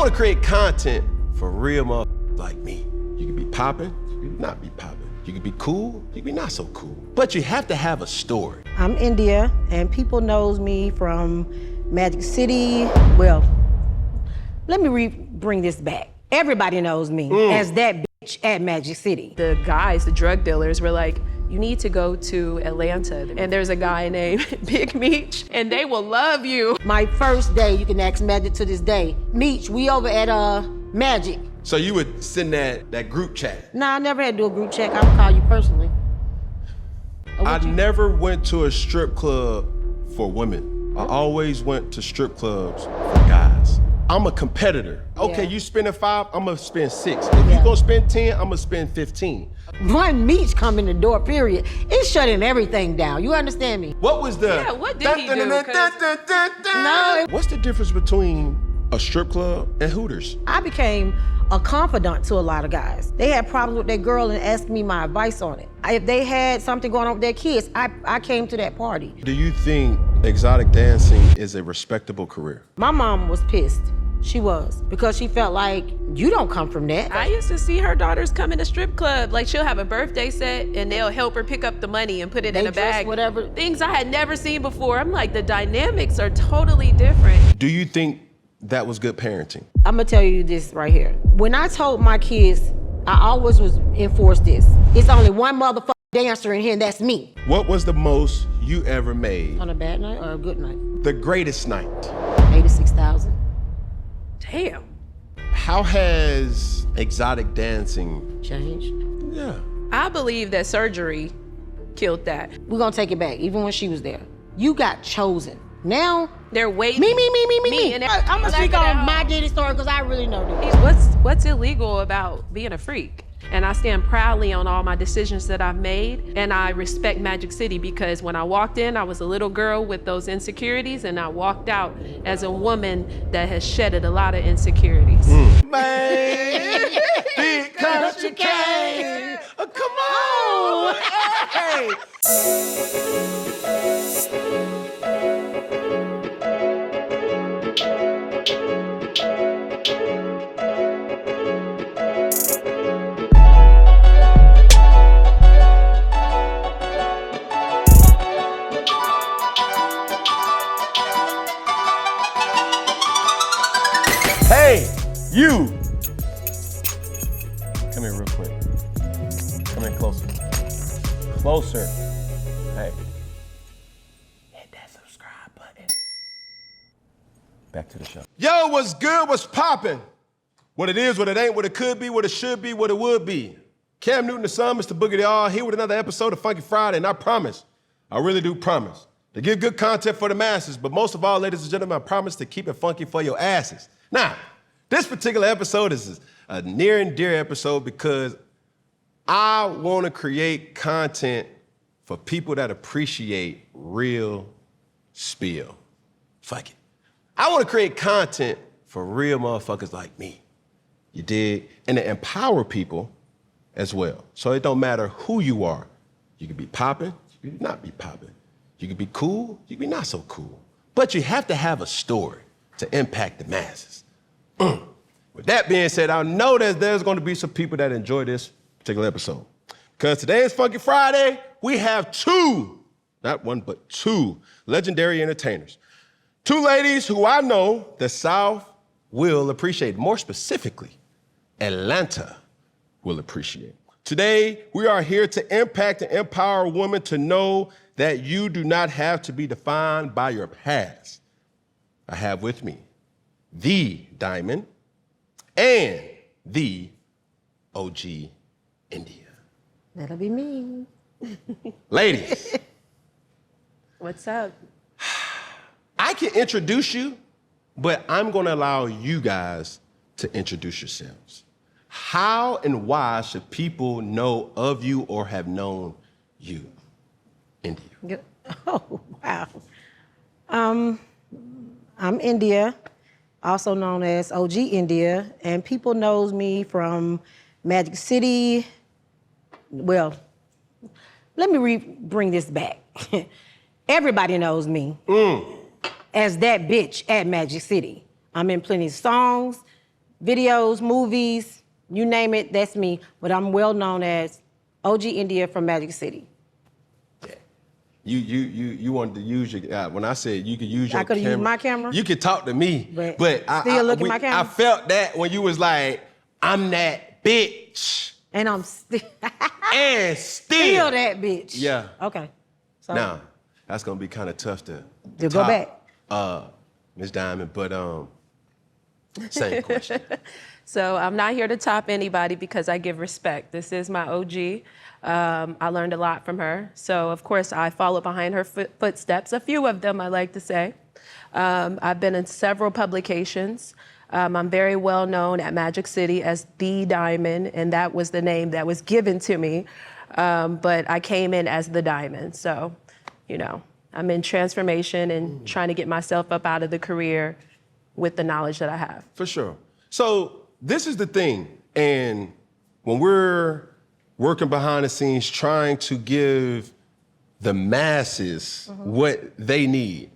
want to create content for real motherfuckers like me. You can be popping, you can not be popping. You can be cool, you can be not so cool. But you have to have a story. I'm India, and people knows me from Magic City. Well, let me bring this back. Everybody knows me as that bitch at Magic City. The guys, the drug dealers, were like, you need to go to Atlanta, and there's a guy named Big Meech, and they will love you. My first day, you can ask Magic to this day. Meech, we over at Magic. So you would send that group chat? Nah, I never had to do a group chat. I would call you personally. I never went to a strip club for women. I always went to strip clubs for guys. I'm a competitor. Okay, you spending 5, I'm gonna spend 6. If you gonna spend 10, I'm gonna spend 15. One Meech come in the door, period. It's shutting everything down. You understand me? What was the? Yeah, what did he do? No. What's the difference between a strip club and Hooters? I became a confidant to a lot of guys. They had problems with their girl and asked me my advice on it. If they had something going on with their kids, I came to that party. Do you think exotic dancing is a respectable career? My mom was pissed. She was, because she felt like, you don't come from that. I used to see her daughters come in a strip club. Like, she'll have a birthday set and they'll help her pick up the money and put it in a bag. Whatever. Things I had never seen before. I'm like, the dynamics are totally different. Do you think that was good parenting? I'm gonna tell you this right here. When I told my kids, I always was enforced this. It's only one motherfucking dancer in here, and that's me. What was the most you ever made? On a bad night or a good night? The greatest night? 86,000. Damn. How has exotic dancing changed? Yeah. I believe that surgery killed that. We're gonna take it back, even when she was there. You got chosen. Now, they're waiting. Me. And I'm gonna speak on my Diddy story because I really know this. What's illegal about being a freak? And I stand proudly on all my decisions that I've made, and I respect Magic City because when I walked in, I was a little girl with those insecurities, and I walked out as a woman that has shedded a lot of insecurities. Man, because you can. Come on. Hey. Hey, you! Come here real quick. Come in closer. Closer. Hey. Hit that subscribe button. Back to the show. Yo, what's good? What's poppin'? What it is, what it ain't, what it could be, what it should be, what it would be. Cam Newton the Son, Mr. Boogie the All, here with another episode of Funky Friday, and I promise, I really do promise, to give good content for the masses, but most of all, ladies and gentlemen, I promise to keep it funky for your asses. Now, this particular episode is a near and dear episode because I want to create content for people that appreciate real spill. Fuck it. I want to create content for real motherfuckers like me. You dig? And to empower people as well. So it don't matter who you are. You can be popping, you can not be popping. You can be cool, you can be not so cool. But you have to have a story to impact the masses. With that being said, I know that there's going to be some people that enjoy this particular episode. Because today is Funky Friday, we have two, not one, but two legendary entertainers. Two ladies who I know the South will appreciate. More specifically, Atlanta will appreciate. Today, we are here to impact and empower women to know that you do not have to be defined by your past. I have with me the Diamond and the OG India. That'll be me. Ladies. What's up? I can introduce you, but I'm gonna allow you guys to introduce yourselves. How and why should people know of you or have known you, India? Oh, wow. I'm India, also known as OG India, and people knows me from Magic City. Well, let me bring this back. Everybody knows me as that bitch at Magic City. I'm in plenty of songs, videos, movies, you name it, that's me. But I'm well known as OG India from Magic City. You wanted to use your, when I said you could use your I could've camera. used my camera. You could talk to me, but still look at my camera? I felt that when you was like, I'm that bitch. And I'm still And still that bitch. Yeah. Okay. So Now, that's gonna be kind of tough to go top, back. Miss Diamond, but same question. So I'm not here to top anybody because I give respect. This is my OG. I learned a lot from her. So of course I follow behind her footsteps, a few of them I like to say. I've been in several publications. I'm very well known at Magic City as the Diamond, and that was the name that was given to me. But I came in as the Diamond. So, you know, I'm in transformation and trying to get myself up out of the career with the knowledge that I have. For sure. So this is the thing, and when we're working behind the scenes trying to give the masses what they need,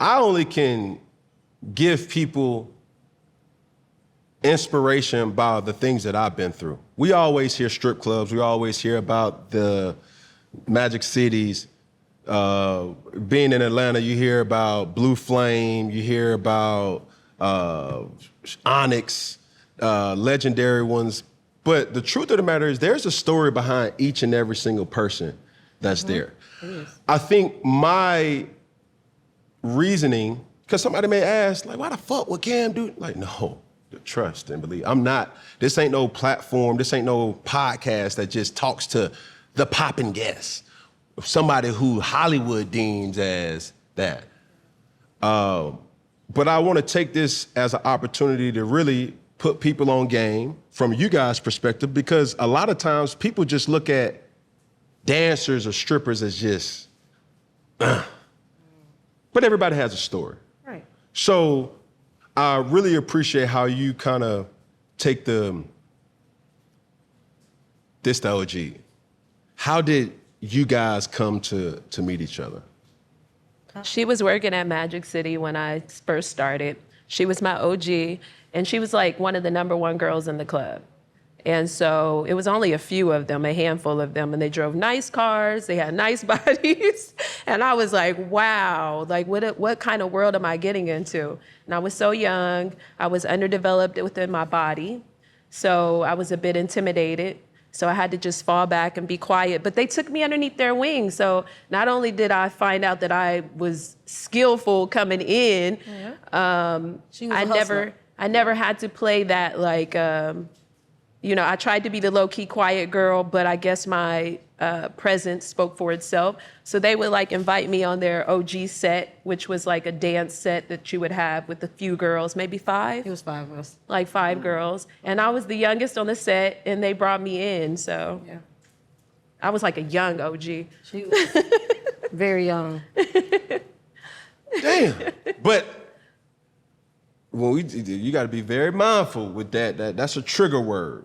I only can give people inspiration by the things that I've been through. We always hear strip clubs, we always hear about the Magic Cities. Being in Atlanta, you hear about Blue Flame, you hear about Onyx, legendary ones. But the truth of the matter is there's a story behind each and every single person that's there. I think my reasoning, because somebody may ask, like, why the fuck would Cam do? Like, no, trust and believe. This ain't no platform, this ain't no podcast that just talks to the popping guests, somebody who Hollywood deems as that. But I want to take this as an opportunity to really put people on game from you guys' perspective, because a lot of times people just look at dancers or strippers as just, but everybody has a story. Right. So I really appreciate how you kind of take the OG. How did you guys come to meet each other? She was working at Magic City when I first started. She was my OG, and she was like one of the #1 girls in the club. And so it was only a few of them, a handful of them, and they drove nice cars, they had nice bodies. And I was like, wow, like what kind of world am I getting into? And I was so young, I was underdeveloped within my body. So I was a bit intimidated. So I had to just fall back and be quiet. But they took me underneath their wing. So not only did I find out that I was skillful coming in, She was a hustler. I never had to play that like, you know, I tried to be the low-key quiet girl, but I guess my presence spoke for itself. So they would like invite me on their OG set, which was like a dance set that you would have with a few girls, maybe 5. It was 5 of us. Like 5 girls. And I was the youngest on the set, and they brought me in, so. Yeah. I was like a young OG. She was very young. Damn. But when you got to be very mindful with that. That's a trigger word.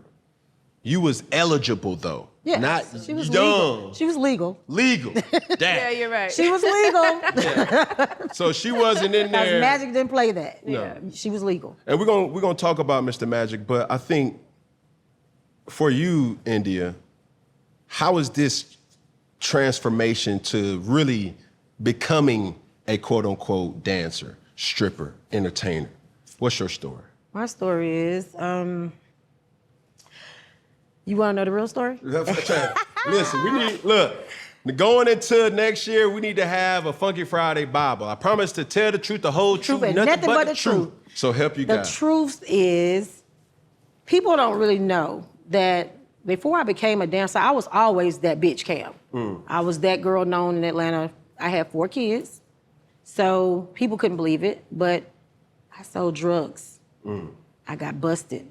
You was eligible though. Yeah. Not She was young. legal. She was legal. Legal. Yeah, you're right. She was legal. So she wasn't in Because there. Magic didn't play that. No. Yeah. She was legal. And we're gonna talk about Mr. Magic, but I think for you, India, how is this transformation to really becoming a quote unquote dancer, stripper, entertainer? What's your story? My story is, you want to know the real story? Listen, going into next year, we need to have a Funky Friday Bible. I promise to tell the truth, the whole truth, and nothing but the truth. So help you The guys. truth is, people don't really know that before I became a dancer, I was always that bitch Cam. I was that girl known in Atlanta. I had 4 kids, so people couldn't believe it, but I sold drugs. I got busted.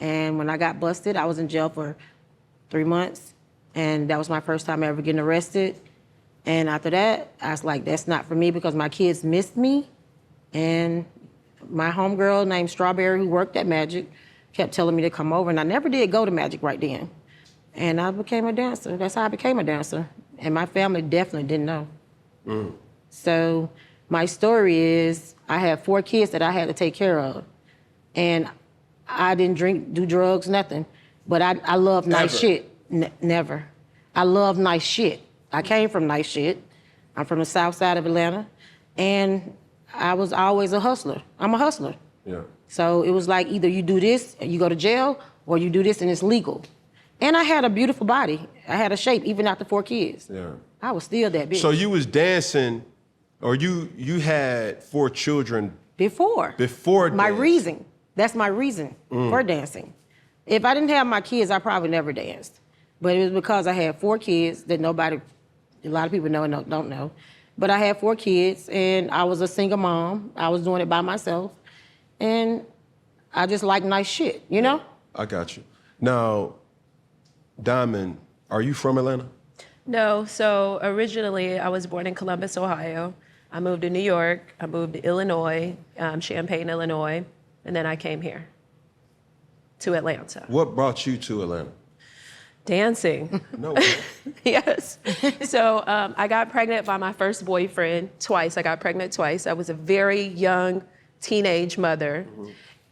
And when I got busted, I was in jail for 3 months, and that was my first time ever getting arrested. And after that, I was like, that's not for me, because my kids missed me. And my homegirl named Strawberry, who worked at Magic, kept telling me to come over, and I never did go to Magic right then. And I became a dancer. That's how I became a dancer. And my family definitely didn't know. So my story is, I had 4 kids that I had to take care of. And I didn't drink, do drugs, nothing. But I love nice shit. Never. I love nice shit. I came from nice shit. I'm from the south side of Atlanta. And I was always a hustler. I'm a hustler. Yeah. So it was like either you do this and you go to jail, or you do this and it's legal. And I had a beautiful body. I had a shape, even after 4 kids. Yeah. I was still that bitch. So you was dancing, or you had 4 children Before my dancing. reason. That's my reason for dancing. If I didn't have my kids, I probably never danced. But it was because I had 4 kids that a lot of people know and don't know. But I had 4 kids, and I was a single mom. I was doing it by myself. And I just like nice shit, you know? I got you. Now, Diamond, are you from Atlanta? No, so originally I was born in Columbus, Ohio. I moved to New York, I moved to Illinois, Champaign, Illinois, and then I came here to Atlanta. What brought you to Atlanta? Dancing. No way. Yes. So I got pregnant by my first boyfriend twice. I got pregnant twice. I was a very young teenage mother.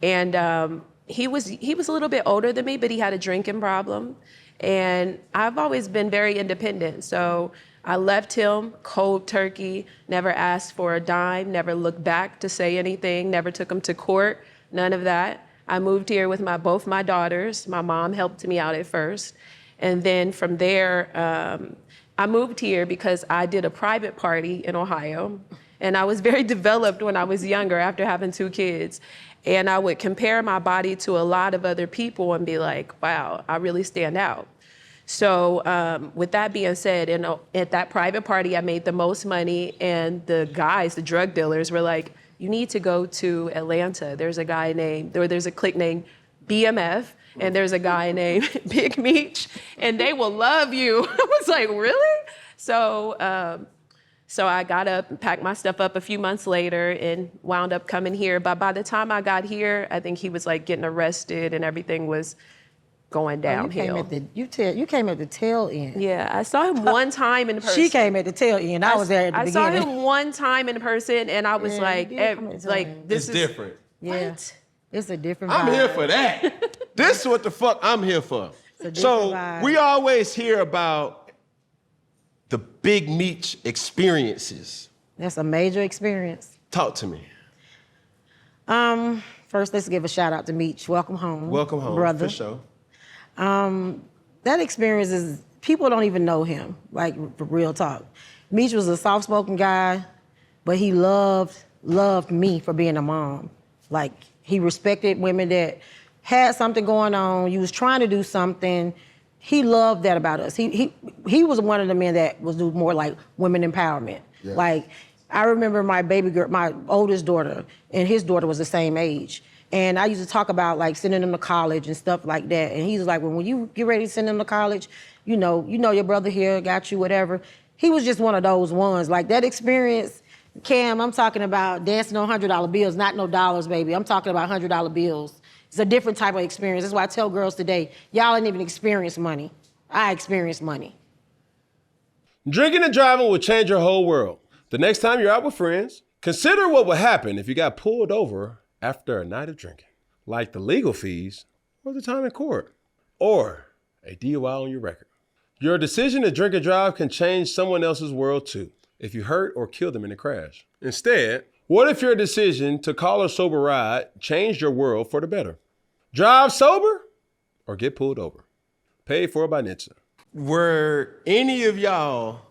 And he was a little bit older than me, but he had a drinking problem. And I've always been very independent. So I left him cold turkey, never asked for a dime, never looked back to say anything, never took him to court, none of that. I moved here with both my daughters. My mom helped me out at first. And then from there, I moved here because I did a private party in Ohio. And I was very developed when I was younger after having 2 kids. And I would compare my body to a lot of other people and be like, wow, I really stand out. So with that being said, at that private party, I made the most money. And the guys, the drug dealers, were like, you need to go to Atlanta. There's a clique named BMF. And there's a guy named Big Meech, and they will love you. I was like, really? So I got up and packed my stuff up a few months later and wound up coming here. But by the time I got here, I think he was like getting arrested and everything was going downhill. You came at the tail end. Yeah, I saw him one time in person. She came at the tail end. I was there at the beginning. I saw him one time in person, and I was This is different. Yeah. What? It's a different vibe. I'm here for that. This is what the fuck I'm here for. So vibe. we always hear about the Big Meech experiences. That's a major experience. Talk to me. First, let's give a shout out to Meech. Welcome home. Welcome home, brother. for sure. That experience is, people don't even know him, like, for real talk. Meech was a soft-spoken guy, but he loved me for being a mom. Like, he respected women that had something going on. You was trying to do something. He loved that about us. He was one of the men that was do more like women empowerment. Yeah. Like, I remember my baby girl, my oldest daughter, and his daughter was the same age. And I used to talk about like sending them to college and stuff like that. And he was like, well, when you get ready to send them to college, you know your brother here got you, whatever. He was just one of those ones. Like, that experience, Cam, I'm talking about dancing on $100 bills, not no dollars, baby. I'm talking about $100 bills. It's a different type of experience. That's why I tell girls today, y'all didn't even experience money. I experienced money. Drinking and driving will change your whole world. The next time you're out with friends, consider what would happen if you got pulled over after a night of drinking, like the legal fees or the time in court, or a DUI on your record. Your decision to drink and drive can change someone else's world too, if you hurt or kill them in a crash. Instead, what if your decision to call a sober ride changed your world for the better? Drive sober or get pulled over. Paid for by NHTSA. Were any of y'all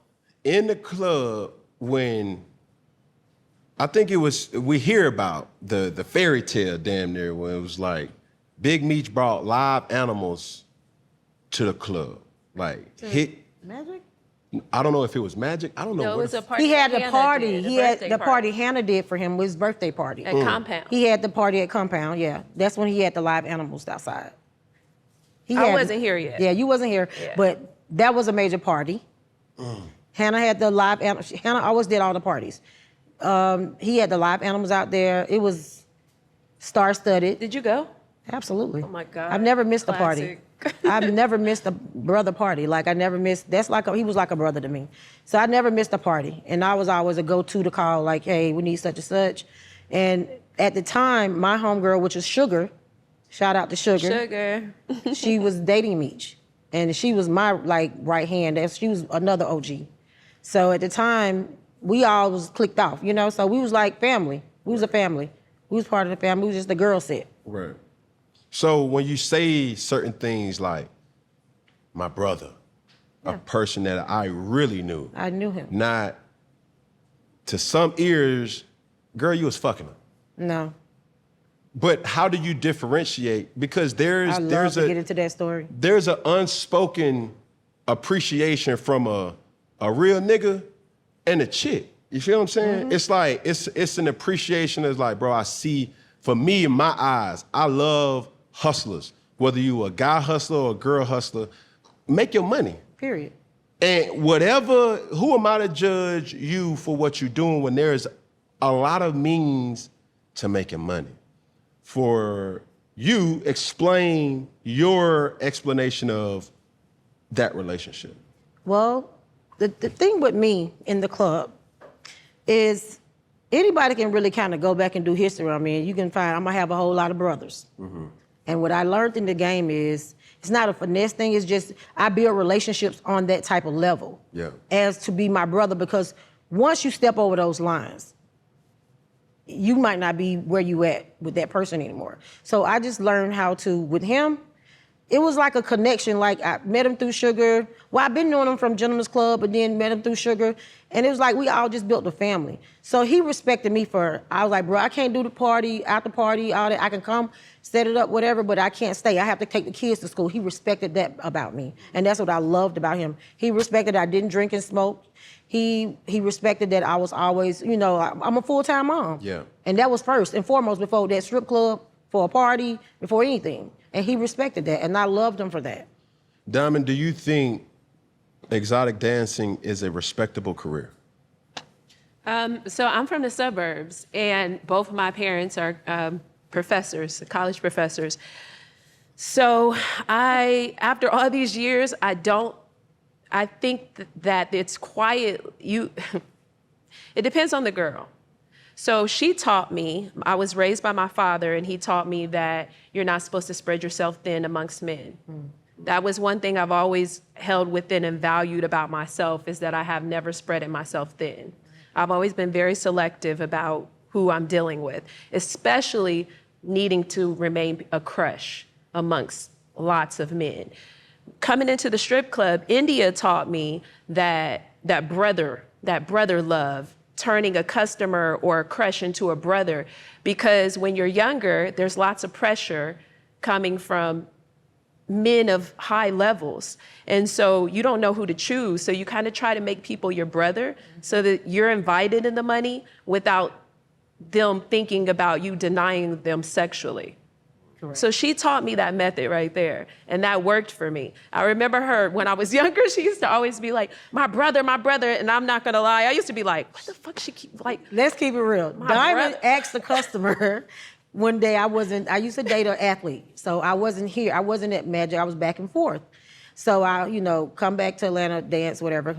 in the club when, I think it was, we hear about the fairy tale damn near, where it was like Big Meech brought live animals to the club. Like, Magic? I don't know if it was Magic. I don't know. No, it was a party. He had the Hannah party. did, He had the birthday party Hannah did for him, his birthday party. At Compound. He had the party at Compound, yeah. That's when he had the live animals outside. I wasn't here yet. Yeah, you wasn't here, Yeah. but that was a major party. Hannah had the live animals. Hannah always did all the parties. He had the live animals out there. It was star-studded. Did you go? Absolutely. Oh my God. I've never missed a party. Classic. I've never missed a brother party. Like, I never missed, he was like a brother to me. So I never missed a party. And I was always a go-to to call, like, hey, we need such and such. And at the time, my homegirl, which was Sugar, Shout out to Sugar. Sugar. She was dating Meech, and she was my like right hand. She was another OG. So at the time, we all was clicked off, you know. So we was like family. We was a family. We was part of the family. We was just the girl set. Right. So when you say certain things like my brother, a person that I really knew, I knew him. not to some ears, girl, you was fucking him. No. But how do you differentiate? Because I love to get into that story. There's an unspoken appreciation from a real nigga and a chick. You feel what I'm saying? Mm-hmm. It's like, it's an appreciation that's like, bro, I see, for me, in my eyes, I love hustlers. Whether you a guy hustler or a girl hustler, make your money. Period. And whatever, who am I to judge you for what you're doing when there's a lot of means to making money? For you, explain your explanation of that relationship. Well, the thing with me in the club is anybody can really kind of go back and do history on me, and you can find I'm gonna have a whole lot of brothers. Mm-hmm. And what I learned in the game is it's not a finesse thing, it's just I build relationships on that type of level as to be my brother, because once you step over those lines, you might not be where you at with that person anymore. So I just learned how to, with him, it was like a connection. Like I met him through Sugar. Well, I've been knowing him from Gentleman's Club, but then met him through Sugar. And it was like we all just built a family. So he respected me for, I was like, bro, I can't do the party, after party, all that. I can come, set it up, whatever, but I can't stay. I have to take the kids to school. He respected that about me. And that's what I loved about him. He respected I didn't drink and smoke. He respected that I was always, you know, I'm a full-time mom. Yeah. And that was first and foremost before that strip club, for a party, before anything. And he respected that, and I loved him for that. Diamond, do you think exotic dancing is a respectable career? So I'm from the suburbs, and both of my parents are professors, college professors. So after all these years, I think that it's quiet. It depends on the girl. So she taught me, I was raised by my father, and he taught me that you're not supposed to spread yourself thin amongst men. That was one thing I've always held within and valued about myself, is that I have never spreaded myself thin. I've always been very selective about who I'm dealing with, especially needing to remain a crush amongst lots of men. Coming into the strip club, India taught me that brother love, turning a customer or a crush into a brother, because when you're younger, there's lots of pressure coming from men of high levels. And so you don't know who to choose. So you kind of try to make people your brother so that you're invited in the money without them thinking about you denying them sexually. Correct. So she taught me that method right there, and that worked for me. I remember her when I was younger, she used to always be like, my brother, and I'm not gonna lie, I used to be like, what the fuck she keep, like. Let's keep it real. Diamond asked the customer one day, I used to date an athlete, so I wasn't here, I wasn't at Magic, I was back and forth. So I, come back to Atlanta, dance, whatever.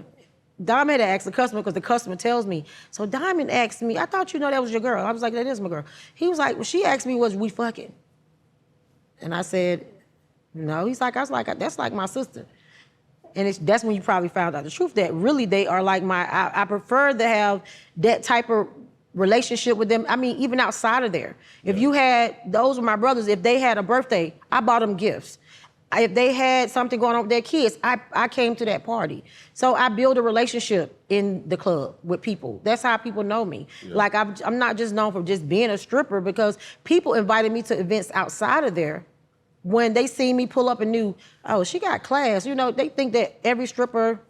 Diamond had asked the customer, because the customer tells me, so Diamond asked me, I thought that was your girl. I was like, that is my girl. He was like, well, she asked me, was we fucking? And I said, no. He's like, that's like my sister. And that's when you probably found out the truth, that really they are like I prefer to have that type of relationship with them. I mean, even outside of there. If you had, those were my brothers, if they had a birthday, I bought them gifts. If they had something going on with their kids, I came to that party. So I build a relationship in the club with people. That's how people know me. Yeah. Like I'm not just known for just being a stripper, because people invited me to events outside of there. When they see me pull up and knew, oh, she got class. They think that every stripper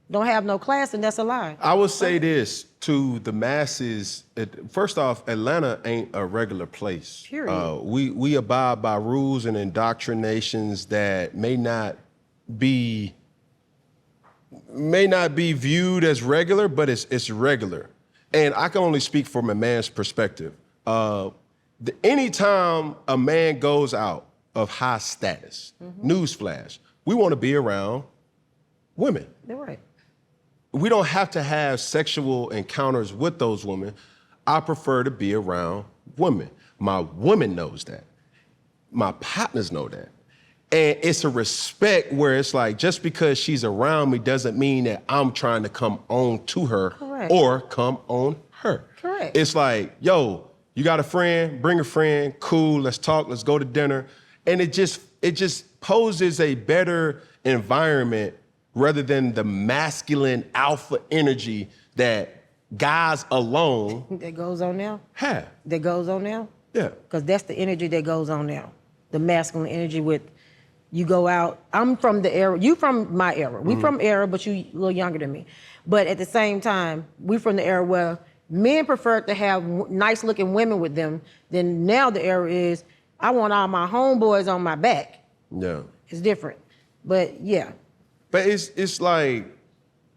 don't have no class, and that's a lie. I would say this to the masses. First off, Atlanta ain't a regular place. Period. We abide by rules and indoctrinations that may not be viewed as regular, but it's regular. And I can only speak from a man's perspective. Anytime a man goes out of high status, newsflash, we want to be around women. They're right. We don't have to have sexual encounters with those women. I prefer to be around women. My woman knows that. my partners know that. And it's a respect where it's like, just because she's around me doesn't mean that I'm trying to come on to her Correct. or come on her. Correct. It's like, yo, you got a friend, bring a friend, cool, let's talk, let's go to dinner. And it just poses a better environment rather than the masculine alpha energy that guys alone That goes on now? have. That goes on now? Yeah. Because that's the energy that goes on now. The masculine energy with, you go out. I'm from the era, you from my era. We from era, but you a little younger than me. But at the same time, we from the era where men prefer to have nice looking women with them. Then now the era is, I want all my homeboys on my back. Yeah. It's different. But yeah, But it's like,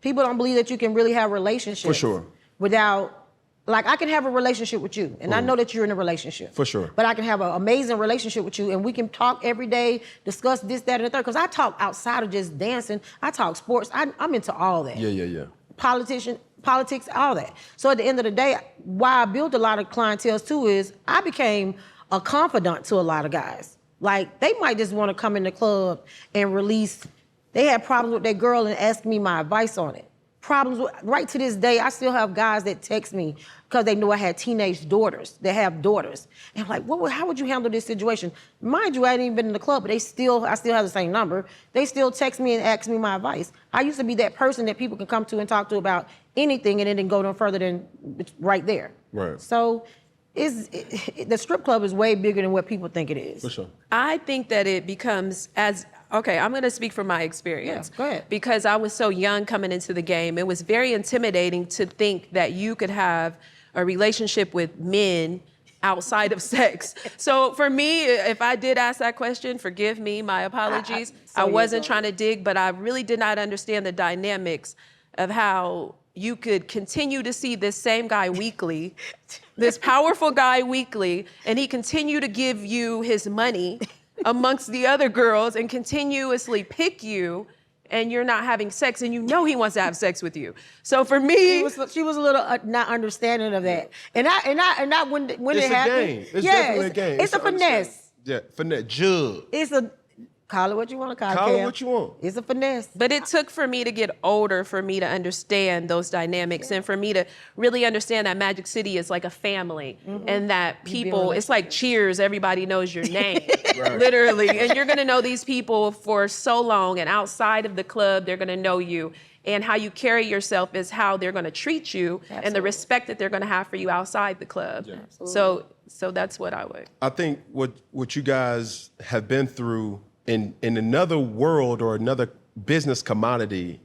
people don't believe that you can really have relationships. For sure. Without, like, I can have a relationship with you, and I know that you're in a relationship. For sure. But I can have an amazing relationship with you, and we can talk every day, discuss this, that, and the third. Because I talk outside of just dancing. I talk sports. I'm into all that. yeah. Politics, all that. So at the end of the day, why I built a lot of clientele too is I became a confidant to a lot of guys. Like, they might just want to come in the club and release. They had problems with their girl and ask me my advice on it. Problems with, right to this day, I still have guys that text me because they know I had teenage daughters. They have daughters. And I'm like, how would you handle this situation? Mind you, I hadn't even been in the club, but I still have the same number. They still text me and ask me my advice. I used to be that person that people can come to and talk to about anything, and it didn't go no further than right there. Right. So the strip club is way bigger than what people think it is. For sure. I think that it becomes okay, I'm gonna speak from my experience. Yeah, go ahead. Because I was so young coming into the game, it was very intimidating to think that you could have a relationship with men outside of sex. So for me, if I did ask that question, forgive me, my apologies. I wasn't trying to dig, but I really did not understand the dynamics of how you could continue to see this same guy weekly, this powerful guy weekly, and he continue to give you his money amongst the other girls and continuously pick you, and you're not having sex, and you know he wants to have sex with you. So for me, she was a little not understanding of that, and I when It's it a happened, game. It's definitely a game. It's a finesse. Yeah, finesse. Jug. It's a, call it what you want to call it. Call it Cam. what you want. It's a finesse. but it took for me to get older for me to understand those dynamics and for me to really understand that Magic City is like a family and that people, it's like Cheers, everybody knows your name, literally. And you're gonna know these people for so long, and outside of the club, they're gonna know you. And how you carry yourself is how they're gonna treat you and the respect that they're gonna have for you outside the club. Yeah. So that's what I would. I think what you guys have been through in another world or another business commodity,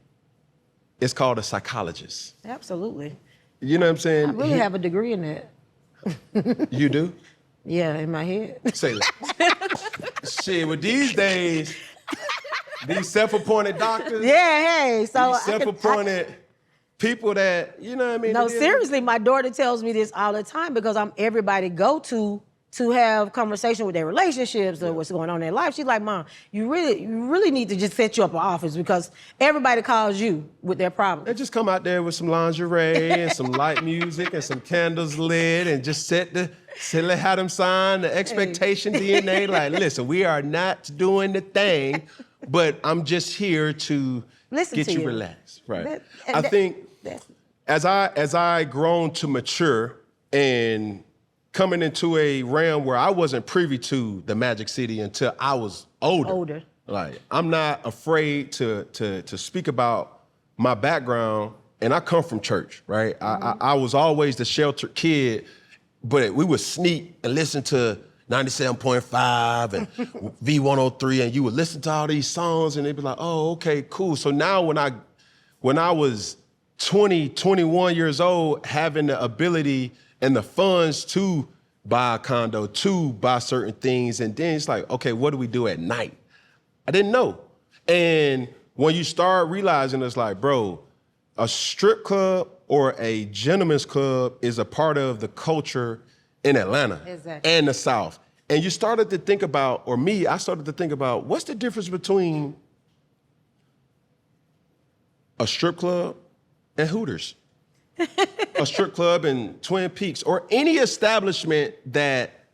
it's called a psychologist. Absolutely. You know what I'm saying? I really have a degree in that. You do? Yeah, in my head. Say that. Shit, with these days, these self-appointed doctors, Yeah, hey. So these self-appointed people that, you know what I mean? No, seriously, my daughter tells me this all the time because I'm everybody go to have conversation with their relationships or what's going on in their life. She's like, Mom, you really need to just set you up an office because everybody calls you with their problems. They just come out there with some lingerie and some light music and some candles lit and just have them sign the expectation DNA. Like, listen, we are not doing the thing, but I'm just here to get you relaxed. Right. I think as I grown to mature and coming into a realm where I wasn't privy to the Magic City until I was older. Like, I'm not afraid to speak about my background, and I come from church, right? I was always the sheltered kid, but we would sneak and listen to 97.5 and V103, and you would listen to all these songs, and they'd be like, oh, okay, cool. So now when I was 20, 21 years old, having the ability and the funds to buy a condo, to buy certain things. And then it's like, okay, what do we do at night? I didn't know. And when you start realizing, it's like, bro, a strip club or a gentleman's club is a part of the culture in Atlanta and the South. And you started to think about, or me, I started to think about, what's the difference between a strip club and Hooters? A strip club in Twin Peaks, or any establishment that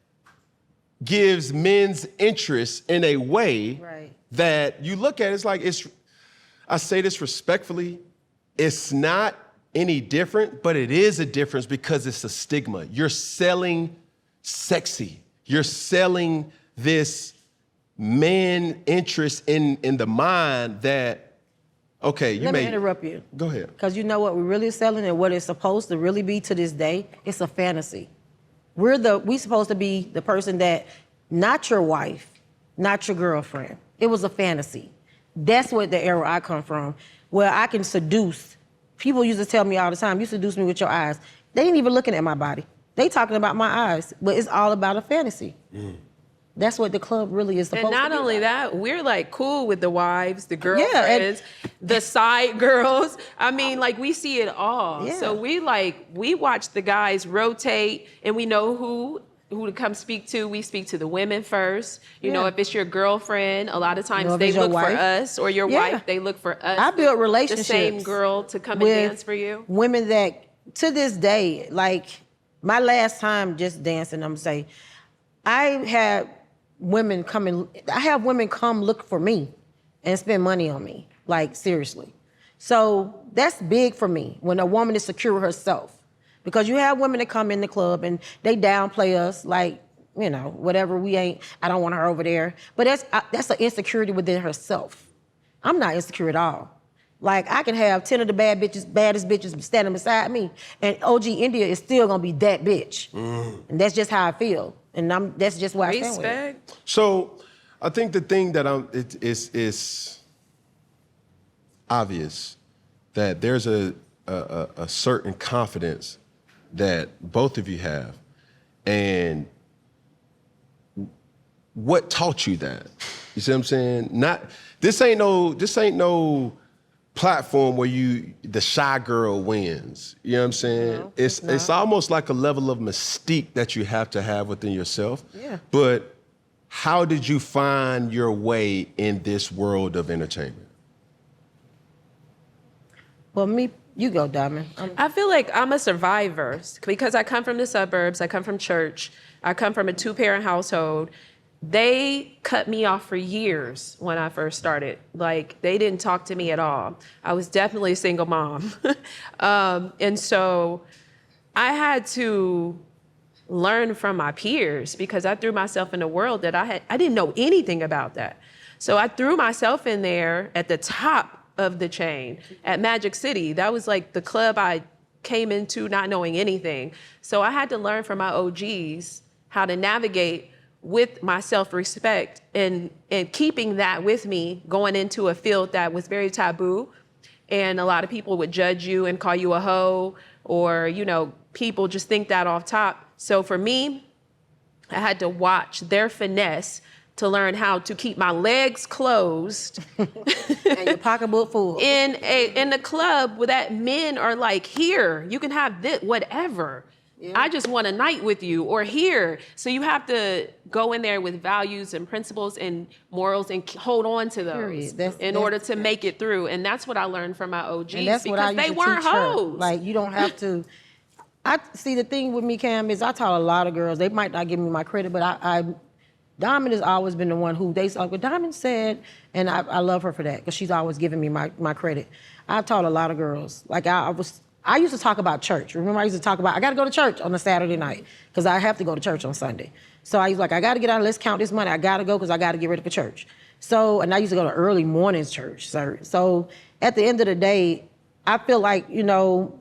gives men's interest in a way Right. that you look at, it's like, I say this respectfully, it's not any different, but it is a difference because it's a stigma. You're selling sexy. You're selling this man interest in the mind that, okay, you Let me interrupt you. Go ahead. Because you know what we're really selling and what it's supposed to really be to this day? It's a fantasy. We supposed to be the person that, not your wife, not your girlfriend. It was a fantasy. That's what the era I come from, where I can seduce. People used to tell me all the time, you seduce me with your eyes. They ain't even looking at my body. They talking about my eyes, but it's all about a fantasy. That's what the club really is supposed to be. And not only that, we're like cool with the wives, the girlfriends, Yeah, the side girls. I mean, like we see it all. Yeah. So we watch the guys rotate and we know who to come speak to. We speak to the women first. You know, if it's your girlfriend, a lot of times they look for us, or your wife, they look for us. I built relationships. The same girl to come and dance for you. Women that, to this day, like my last time just dancing, I'm gonna say, I have women come look for me and spend money on me, like seriously. So that's big for me when a woman is secure with herself. Because you have women that come in the club and they downplay us like, you know, whatever, I don't want her over there. But that's an insecurity within herself. I'm not insecure at all. Like I can have 10 of the baddest bitches standing beside me and OG India is still gonna be that bitch. And that's just how I feel. And that's just why I stand with it. Respect. So I think the thing that it's obvious that there's a certain confidence that both of you have. And what taught you that? You see what I'm saying? This ain't no platform where the shy girl wins. You know what I'm saying? No, it's almost like a level of mystique that you have to have within yourself. Yeah. But how did you find your way in this world of entertainment? Well, you go, Diamond. I feel like I'm a survivor because I come from the suburbs, I come from church, I come from a 2-parent household. They cut me off for years when I first started. Like, they didn't talk to me at all. I was definitely a single mom. And so I had to learn from my peers because I threw myself in a world that I didn't know anything about that. So I threw myself in there at the top of the chain at Magic City. That was like the club I came into not knowing anything. So I had to learn from my OGs how to navigate with my self-respect and keeping that with me going into a field that was very taboo. And a lot of people would judge you and call you a hoe, or, you know, people just think that off top. So for me, I had to watch their finesse to learn how to keep my legs closed And your pocketbook full. in the club where that men are like, here, you can have this, whatever. Yeah. I just want a night with you, or here. So you have to go in there with values and principles and morals and hold on to those in order to make it through. And that's what I learned from my OGs, and that's because what I used they to weren't teach her. hoes. Like, you don't have to. I see, the thing with me, Cam, is I taught a lot of girls. They might not give me my credit, but Diamond has always been the one who they saw what Diamond said, and I love her for that because she's always giving me my credit. I've taught a lot of girls. Like I used to talk about church. Remember, I used to talk about I got to go to church on a Saturday night because I have to go to church on Sunday. So I was like, I got to get out. Let's count this money. I got to go because I got to get ready for church. So, and I used to go to early mornings church. So at the end of the day, I feel like, you know,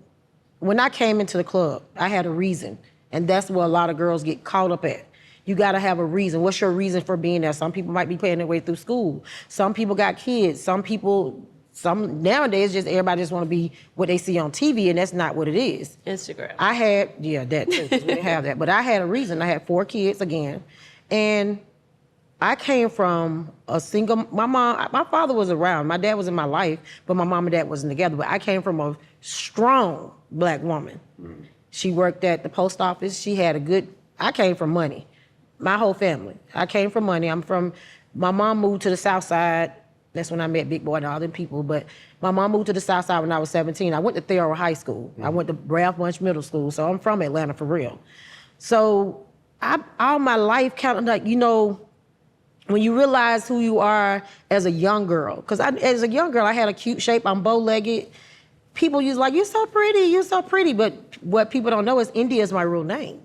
when I came into the club, I had a reason, and that's what a lot of girls get caught up at. You gotta have a reason. What's your reason for being there? Some people might be paying their way through school. Some people got kids. Some nowadays just everybody just wanna be what they see on TV, and that's not what it is. Instagram. That too, 'cause we didn't have that. But I had a reason. I had 4 kids again. And I came from a single, my father was around. My dad was in my life, but my mom and dad wasn't together. But I came from a strong Black woman. She worked at the post office. I came from money. My whole family. I came from money. My mom moved to the South Side. That's when I met Big Boy and all them people. But my mom moved to the South Side when I was 17. I went to Theodore High School. I went to Ralph Bunch Middle School. So I'm from Atlanta for real. So all my life kind of like, you know, when you realize who you are as a young girl, because as a young girl, I had a cute shape, I'm bow-legged. People use like, you're so pretty, but what people don't know is India is my real name.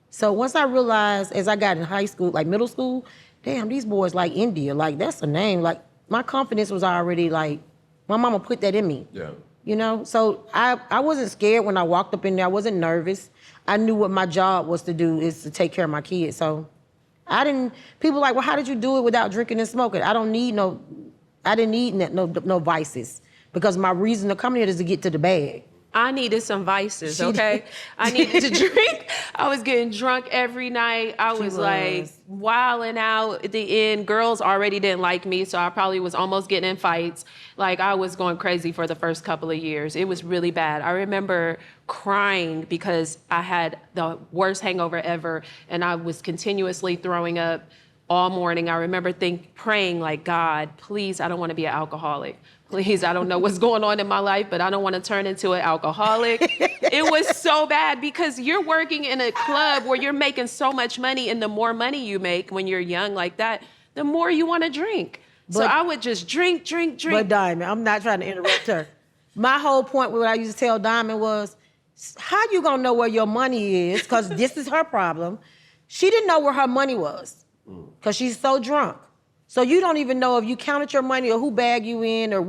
So once I realized, as I got in high school, like middle school, damn, these boys like India, like that's a name. Like my confidence was already like, my mama put that in me. Yeah. You know, so I wasn't scared when I walked up in there. I wasn't nervous. I knew what my job was to do is to take care of my kids. So people like, well, how did you do it without drinking and smoking? I didn't need no vices because my reason to come here is to get to the bag. I needed some vices, okay? I needed to drink. I was getting drunk every night. I was like wilding out. At the end, girls already didn't like me, so I probably was almost getting in fights. Like I was going crazy for the first couple of years. It was really bad. I remember crying because I had the worst hangover ever, and I was continuously throwing up all morning. I remember praying like, God, please, I don't want to be an alcoholic. Please, I don't know what's going on in my life, but I don't want to turn into an alcoholic. It was so bad because you're working in a club where you're making so much money, and the more money you make when you're young like that, the more you want to drink. So I would just drink. But Diamond, I'm not trying to interrupt her. My whole point with what I used to tell Diamond was, how you gonna know where your money is? Because this is her problem. She didn't know where her money was because she's so drunk. So you don't even know if you counted your money or who bagged you in or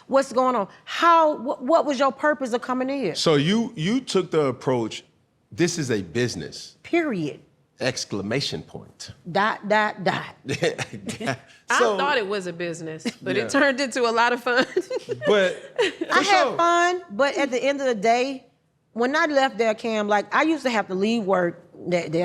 what's going on. What was your purpose of coming in here? So you took the approach, this is a business. Period. Exclamation point. ... I thought it was a business, but it turned into a lot of fun. But I had fun, but at the end of the day, when I left there, Cam, like I used to have to leave work.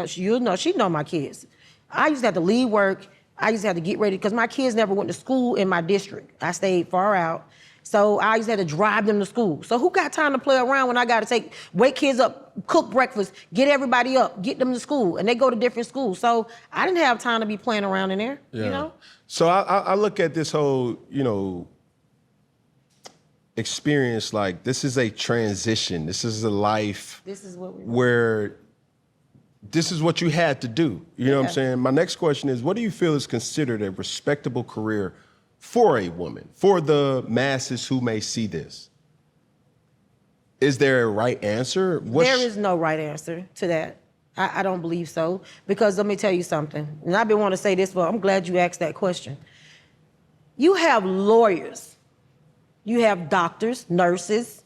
She know my kids. I used to have to leave work. I used to have to get ready because my kids never went to school in my district. I stayed far out. So I used to have to drive them to school. So who got time to play around when I got to wake kids up, cook breakfast, get everybody up, get them to school, and they go to different schools. So I didn't have time to be playing around in there, you know? So I look at this whole, experience like this is a transition. This is a life this is what where this is what you had to do. You know what I'm saying? My next question is, what do you feel is considered a respectable career for a woman, for the masses who may see this? Is there a right answer? There is no right answer to that. I don't believe so. Because let me tell you something, and I've been wanting to say this, but I'm glad you asked that question. You have lawyers, you have doctors, nurses,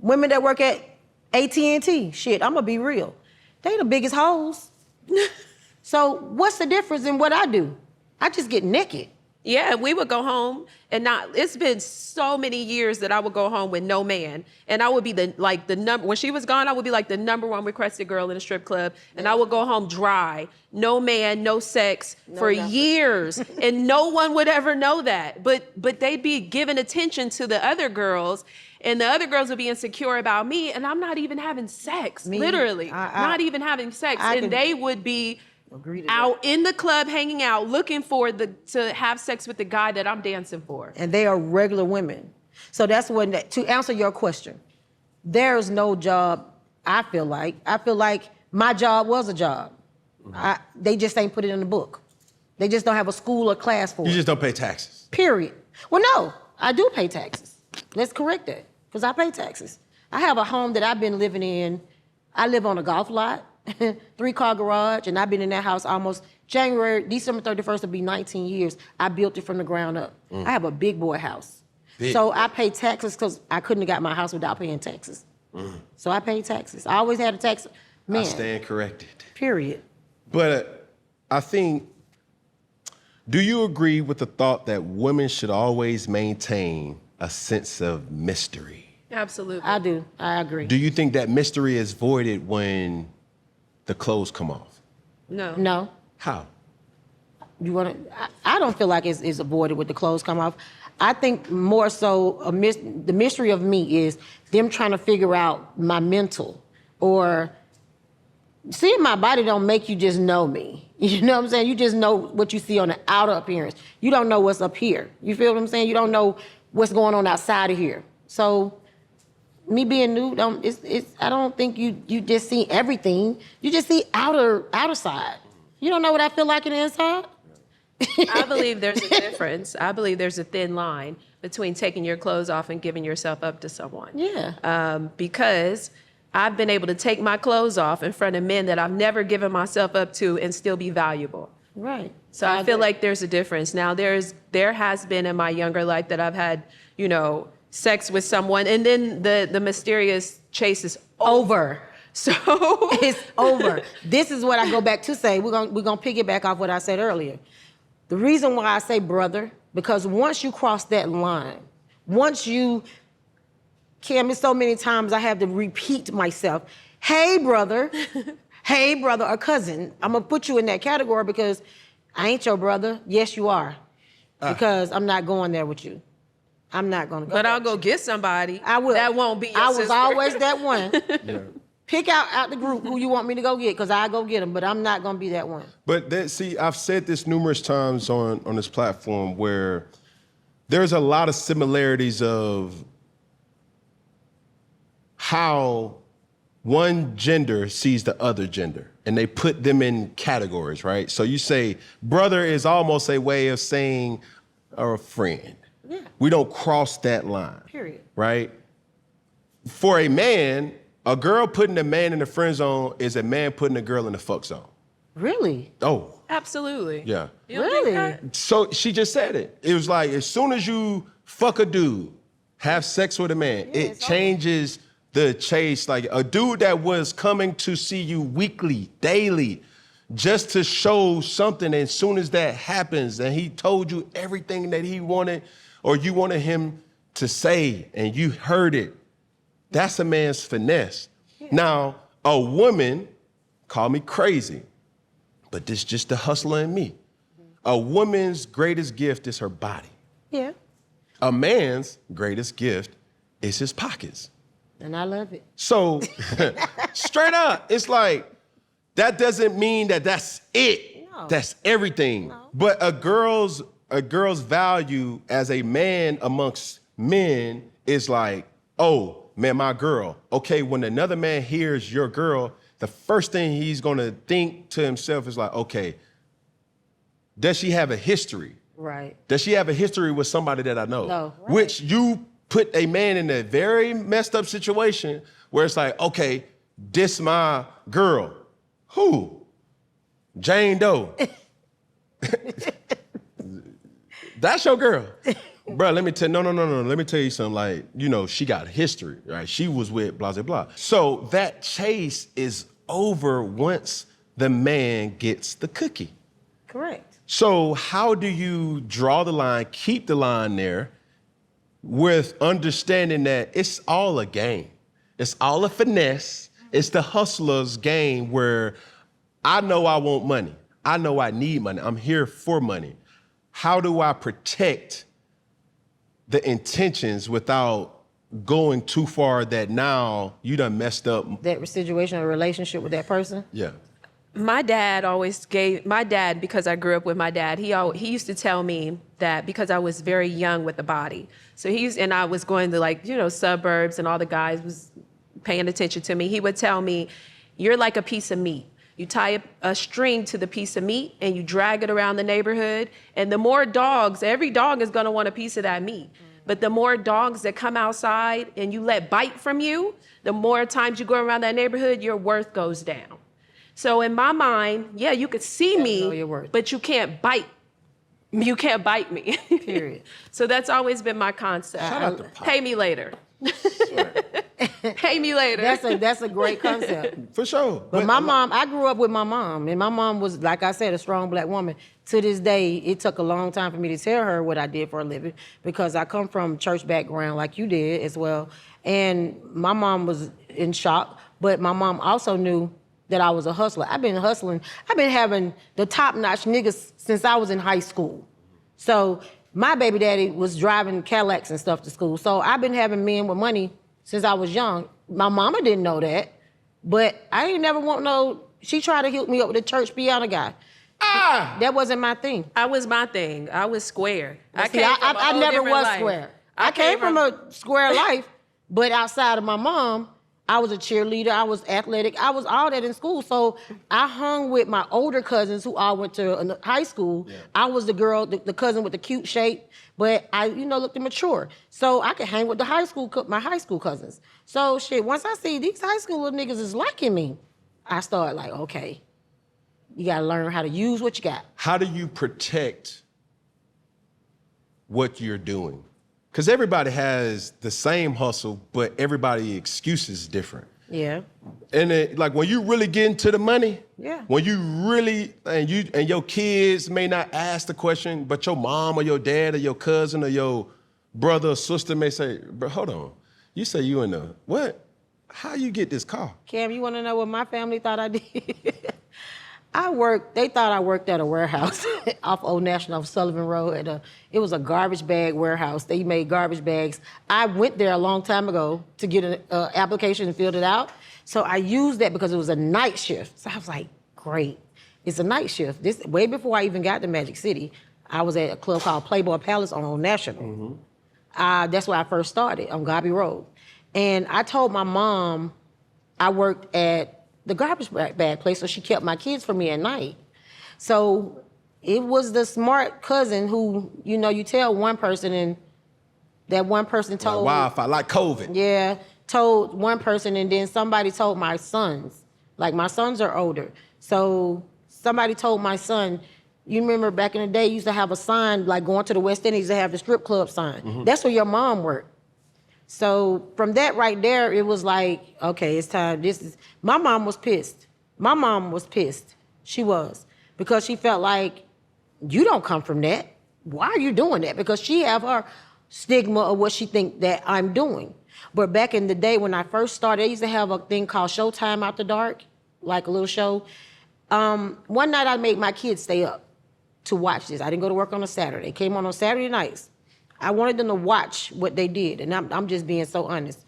women that work at AT&T. Shit, I'm gonna be real. They the biggest hoes. So what's the difference in what I do? I just get naked. Yeah, we would go home and it's been so many years that I would go home with no man. And I would be the number, when she was gone, I would be like the #1 requested girl in a strip club. And I would go home dry, no man, no sex for years. And no one would ever know that. But they'd be giving attention to the other girls, and the other girls would be insecure about me, and I'm not even having sex, literally. Not even having sex. And they would be out in the club, hanging out, looking to have sex with the guy that I'm dancing for. And they are regular women. So that's to answer your question, there's no job, I feel like my job was a job. They just ain't put it in the book. They just don't have a school or class for it. You just don't pay taxes. Period. Well, no, I do pay taxes. Let's correct that, because I pay taxes. I have a home that I've been living in. I live on a golf lot. 3-car garage, and I've been in that house almost December 31st will be 19 years. I built it from the ground up. I have a big boy house. So I pay taxes because I couldn't have got my house without paying taxes. So I pay taxes. I always had a tax man. I stand corrected. Period. But I think, do you agree with the thought that women should always maintain a sense of mystery? Absolutely. I do. I agree. Do you think that mystery is voided when the clothes come off? No. No. How? I don't feel like it's avoided with the clothes come off. I think more so the mystery of me is them trying to figure out my mental, or seeing my body don't make you just know me. You know what I'm saying? You just know what you see on the outer appearance. You don't know what's up here. You feel what I'm saying? You don't know what's going on outside of here. So me being new, I don't think you just see everything. You just see outer side. You don't know what I feel like in the inside? I believe there's a difference. I believe there's a thin line between taking your clothes off and giving yourself up to someone. Yeah. Because I've been able to take my clothes off in front of men that I've never given myself up to and still be valuable. Right. So I feel like there's a difference. Now there has been in my younger life that I've had, sex with someone, and then the mysterious chase is over. So it's over. This is what I go back to say. We're gonna piggyback off what I said earlier. The reason why I say brother, because once you cross that line, Kim, it's so many times I have to repeat myself. Hey brother, hey brother or cousin. I'm gonna put you in that category because I ain't your brother. Yes, you are. Because I'm not going there with you. I'm not gonna go. But I'll go get somebody. I will. That won't be your I was sister. always that one. Yeah. Pick out the group who you want me to go get, because I go get them, but I'm not gonna be that one. But I've said this numerous times on this platform where there's a lot of similarities of how one gender sees the other gender, and they put them in categories, right? So you say brother is almost a way of saying or a friend. Yeah. We don't cross that line. Period. Right? For a man, a girl putting a man in the friend zone is a man putting a girl in the fuck zone. Really? Oh. Absolutely. Yeah. You don't think Really? that? So she just said it. It was like, as soon as you fuck a dude, have sex with a man, it changes the chase. Like a dude that was coming to see you weekly, daily, just to show something, and as soon as that happens and he told you everything that he wanted or you wanted him to say and you heard it, that's a man's finesse. Yeah. Now, a woman, call me crazy, but this is just the hustler in me. A woman's greatest gift is her body. Yeah. A man's greatest gift is his pockets. And I love it. So, straight up, it's like, that doesn't mean that that's it. No. That's everything. No. But a girl's value as a man amongst men is like, oh, man, my girl. Okay, when another man hears your girl, the first thing he's gonna think to himself is like, okay, does she have a history? Right. Does she have a history with somebody that I know? No. Right. Which you put a man in a very messed up situation where it's like, okay, this my girl. Who? Jane Doe. That's your girl. Bro, let me tell no. Let me tell you something. Like, she got history, right? She was with blah, blah, blah. So that chase is over once the man gets the cookie. Correct. So how do you draw the line, keep the line there with understanding that it's all a game? It's all a finesse. It's the hustler's game where I know I want money. I know I need money. I'm here for money. How do I protect the intentions without going too far that now you done messed up? That situation or relationship with that person? Yeah. My dad, because I grew up with my dad, he used to tell me that because I was very young with the body. So and I was going to suburbs and all the guys was paying attention to me. He would tell me, you're like a piece of meat. You tie a string to the piece of meat and you drag it around the neighborhood. And the more dogs, every dog is gonna want a piece of that meat. But the more dogs that come outside and you let bite from you, the more times you go around that neighborhood, your worth goes down. So in my mind, yeah, you could see me, but you can't bite. You can't bite me. Period. So that's always been my concept. Shout out to Pop. Pay me later. Pay me later. That's a great concept. For sure. But my mom, I grew up with my mom, and my mom was, like I said, a strong black woman. To this day, it took a long time for me to tell her what I did for a living, because I come from church background like you did as well. And my mom was in shock, but my mom also knew that I was a hustler. I've been hustling. I've been having the top-notch niggas since I was in high school. So my baby daddy was driving Cadillacs and stuff to school. So I've been having men with money since I was young. My mama didn't know that, but I ain't never want no, she tried to hook me up with a church piano guy. That wasn't my thing. I was my thing. I was square. I never was square. I came from a square life, But outside of my mom, I was a cheerleader, I was athletic, I was all that in school. So I hung with my older cousins who all went to high school. Yeah. I was the girl, the cousin with the cute shape, but I, looked mature. So I could hang with my high school cousins. So shit, once I see these high school little niggas is liking me, I started like, okay, you gotta learn how to use what you got. How do you protect what you're doing? Because everybody has the same hustle, but everybody's excuse is different. Yeah. And like when you really get into the money, yeah. When you really, and your kids may not ask the question, but your mom or your dad or your cousin or your brother or sister may say, bro, hold on. You say you in the, what? How you get this car? Cam, you wanna know what my family thought I did? They thought I worked at a warehouse off Old National off Sullivan Road. It was a garbage bag warehouse. They made garbage bags. I went there a long time ago to get an application and filled it out. So I used that because it was a night shift. So I was like, great, it's a night shift. This way before I even got to Magic City, I was at a club called Playboy Palace on Old National. Mm-hmm. That's where I first started, on Gobby Road. And I told my mom I worked at the garbage bag place, so she kept my kids for me at night. So it was the smart cousin who, you tell one person and that one person told... Like wildfire, like COVID. Yeah, told one person and then somebody told my sons. Like my sons are older. So somebody told my son, you remember back in the day, you used to have a sign, like going to the West Indies, to have the strip club sign. Mm-hmm. That's where your mom worked. So from that right there, it was like, okay, it's time. My mom was pissed. My mom was pissed. She was. Because she felt like, you don't come from that. Why are you doing that? Because she have her stigma of what she think that I'm doing. But back in the day when I first started, they used to have a thing called Showtime After Dark, like a little show. One night I made my kids stay up to watch this. I didn't go to work on a Saturday. It came on Saturday nights. I wanted them to watch what they did, and I'm just being so honest.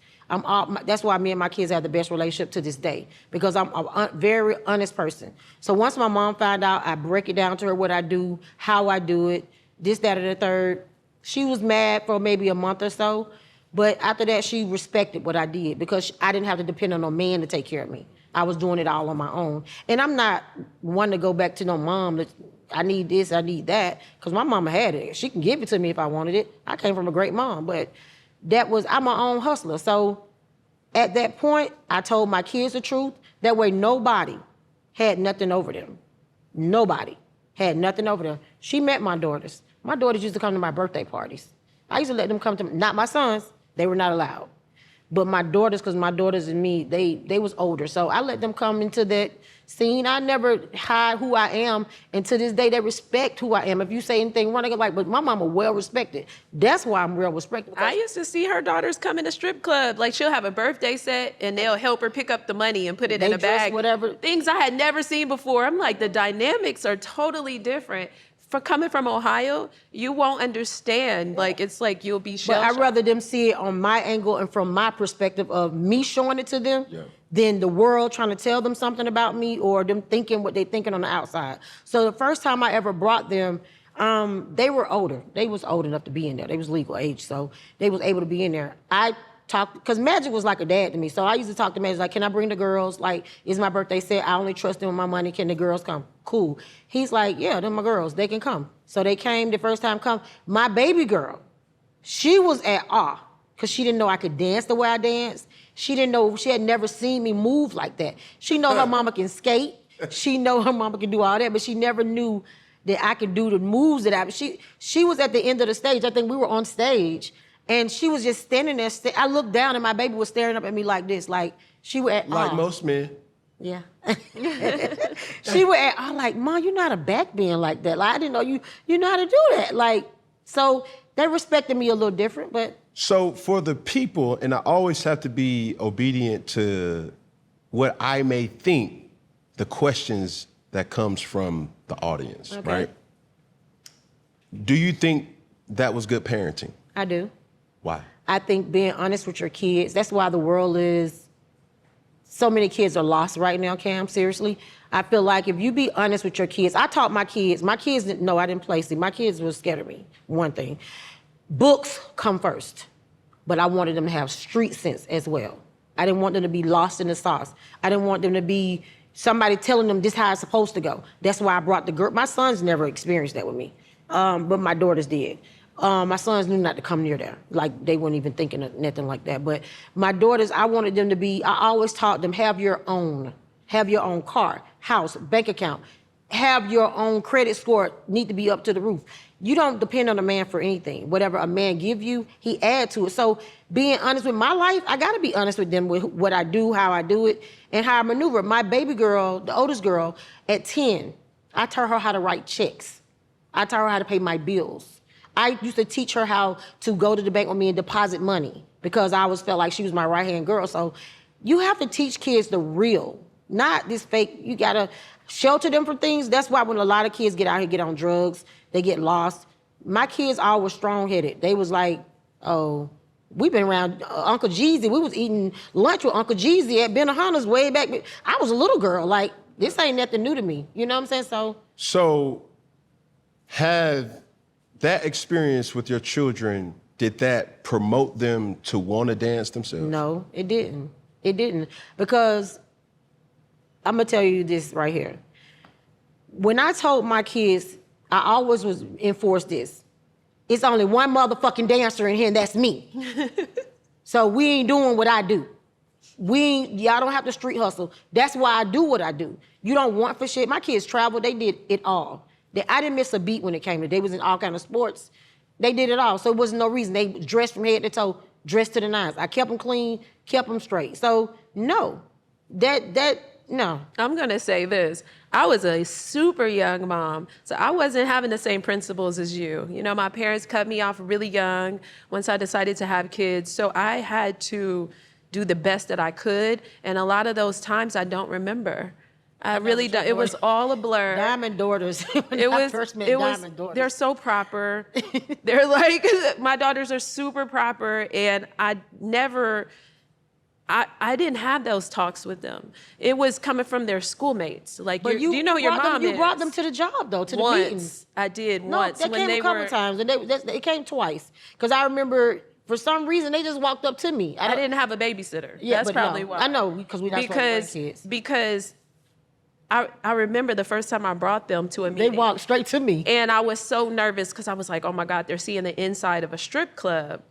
That's why me and my kids have the best relationship to this day, because I'm a very honest person. So once my mom found out, I break it down to her what I do, how I do it, this, that, or the third. She was mad for maybe a month or so, but after that, she respected what I did because I didn't have to depend on no man to take care of me. I was doing it all on my own. And I'm not one to go back to no mom that I need this, I need that, because my mama had it. She can give it to me if I wanted it. I came from a great mom, but I'm my own hustler. So at that point, I told my kids the truth. That way nobody had nothing over them. Nobody had nothing over them. She met my daughters. My daughters used to come to my birthday parties. I used to let them come to me, not my sons, they were not allowed. But my daughters, because my daughters and me, they was older. So I let them come into that scene. I never hide who I am. And to this day, they respect who I am. If you say anything wrong, they go like, but my mama well respected. That's why I'm real respected. I used to see her daughters come in a strip club. Like she'll have a birthday set and they'll help her pick up the money and put it in a bag. Whatever. Things I had never seen before. I'm like, the dynamics are totally different. For coming from Ohio, you won't understand. Like, it's like you'll be shell-shocked. But I'd rather them see it on my angle and from my perspective of me showing it to them than the world trying to tell them something about me or them thinking what they thinking on the outside. So the first time I ever brought them, they were older. They was old enough to be in there. They was legal age, so they was able to be in there. I talked, because Magic was like a dad to me. So I used to talk to Magic, like, can I bring the girls? Like, it's my birthday set. I only trust them with my money. Can the girls come? Cool. He's like, yeah, they're my girls. They can come. So they came the first time come. My baby girl, she was at awe because she didn't know I could dance the way I danced. She didn't know, she had never seen me move like that. She know her mama can skate. She know her mama can do all that, but she never knew that I could do the moves that she was at the end of the stage. I think we were on stage. And she was just standing there. I looked down and my baby was staring up at me like this. Like, she was at like most men. Yeah. She was at like, Mom, you're not a back bend like that. Like, I didn't know you know how to do that. Like, so they respected me a little different, but. So for the people, and I always have to be obedient to what I may think, the questions that comes from the audience, right? Do you think that was good parenting? I do. Why? I think being honest with your kids, that's why the world is, so many kids are lost right now, Cam, seriously. I feel like if you be honest with your kids, I taught my kids didn't know I didn't play. See, my kids were scared of me, one thing. Books come first. but I wanted them to have street sense as well. I didn't want them to be lost in the sauce. I didn't want them to be somebody telling them this how it's supposed to go. That's why I brought the girl. My sons never experienced that with me, but my daughters did. My sons knew not to come near there. Like, they weren't even thinking of nothing like that. But my daughters, I wanted them to be, I always taught them, have your own car, house, bank account. Have your own credit score, need to be up to the roof. You don't depend on a man for anything. Whatever a man give you, he add to it. So being honest with my life, I gotta be honest with them with what I do, how I do it, and how I maneuver. My baby girl, the oldest girl, at 10, I taught her how to write checks. I taught her how to pay my bills. I used to teach her how to go to the bank with me and deposit money because I always felt like she was my right-hand girl. So you have to teach kids the real, not this fake. You gotta shelter them from things. That's why when a lot of kids get out here, get on drugs, they get lost. My kids all were strong-headed. They was like, oh, we've been around Uncle Jeezy. We was eating lunch with Uncle Jeezy at Benihana's way back. I was a little girl. Like, this ain't nothing new to me. You know what I'm saying? So have that experience with your children, did that promote them to want to dance themselves? No, it didn't. It didn't. Because I'm going to tell you this right here. When I told my kids, I always was enforced this. It's only one motherfucking dancer in here, and that's me. So we ain't doing what I do. Y'all don't have to street hustle. That's why I do what I do. You don't want for shit. My kids traveled, they did it all. I didn't miss a beat when it came to. They was in all kind of sports. They did it all. So it wasn't no reason. They dressed from head to toe, dressed to the nines. I kept them clean, kept them straight. So no, no. I'm gonna say this. I was a super young mom, so I wasn't having the same principles as you. You know, my parents cut me off really young once I decided to have kids, so I had to do the best that I could, and a lot of those times I don't remember. I really don't. It was all a blur. Diamond daughters. Diamond daughters. They're so proper. They're like, my daughters are super proper, and I didn't have those talks with them. It was coming from their schoolmates. Like, but you know your mom You brought them to the job, though, to the meetings. I did no, once. They came a couple times, and they came twice. Because I remember, for some reason, they just walked up to me. I didn't have a babysitter. Yeah, that's probably why. I know, because we're not supposed to kids. Because I remember the first time I brought them to a meeting. They walked straight to me. And I was so nervous because I was like, oh my God, they're seeing the inside of a strip club.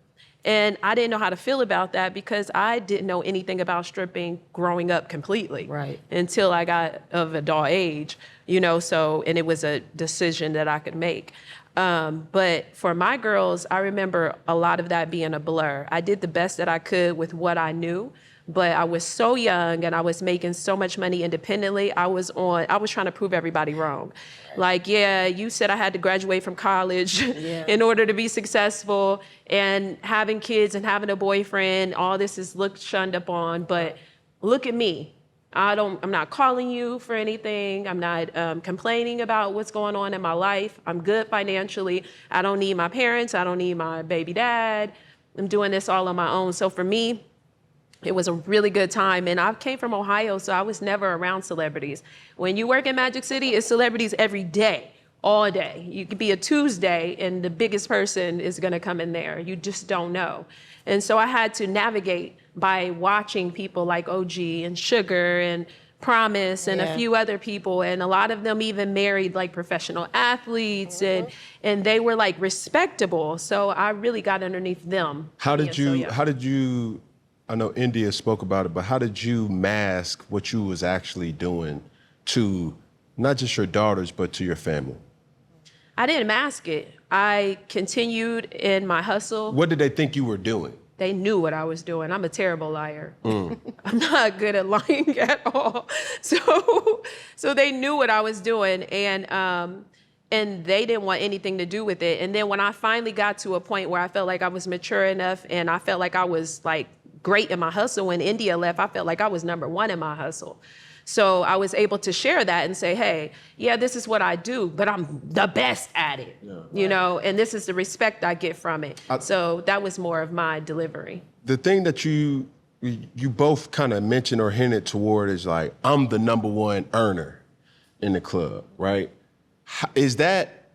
And I didn't know how to feel about that because I didn't know anything about stripping growing up completely. Right. Until I got of adult age, you know, and it was a decision that I could make. But for my girls, I remember a lot of that being a blur. I did the best that I could with what I knew, but I was so young and I was making so much money independently. I was trying to prove everybody wrong. Like, yeah, you said I had to graduate from college in order to be successful, and having kids and having a boyfriend, all this is looked shunned upon, but look at me. I'm not calling you for anything. I'm not complaining about what's going on in my life. I'm good financially. I don't need my parents. I don't need my baby dad. I'm doing this all on my own. So for me, it was a really good time. And I came from Ohio, so I was never around celebrities. When you work in Magic City, it's celebrities every day, all day. You could be a Tuesday and the biggest person is gonna come in there. You just don't know. And so I had to navigate by watching people like OG and Sugar and Promise and a few other people, and a lot of them even married like professional athletes, and they were like respectable. So I really got underneath them. How did you, I know India spoke about it, but how did you mask what you was actually doing to not just your daughters, but to your family? I didn't mask it. I continued in my hustle. What did they think you were doing? They knew what I was doing. I'm a terrible liar. I'm not good at lying at all. So they knew what I was doing, and they didn't want anything to do with it. And then when I finally got to a point where I felt like I was mature enough and I felt like I was like great in my hustle, when India left, I felt like I was #1 in my hustle. So I was able to share that and say, hey, yeah, this is what I do, but I'm the best at it, you know, and this is the respect I get from it. So that was more of my delivery. The thing that you both kind of mentioned or hinted toward is like, I'm the #1 earner in the club, right? Is that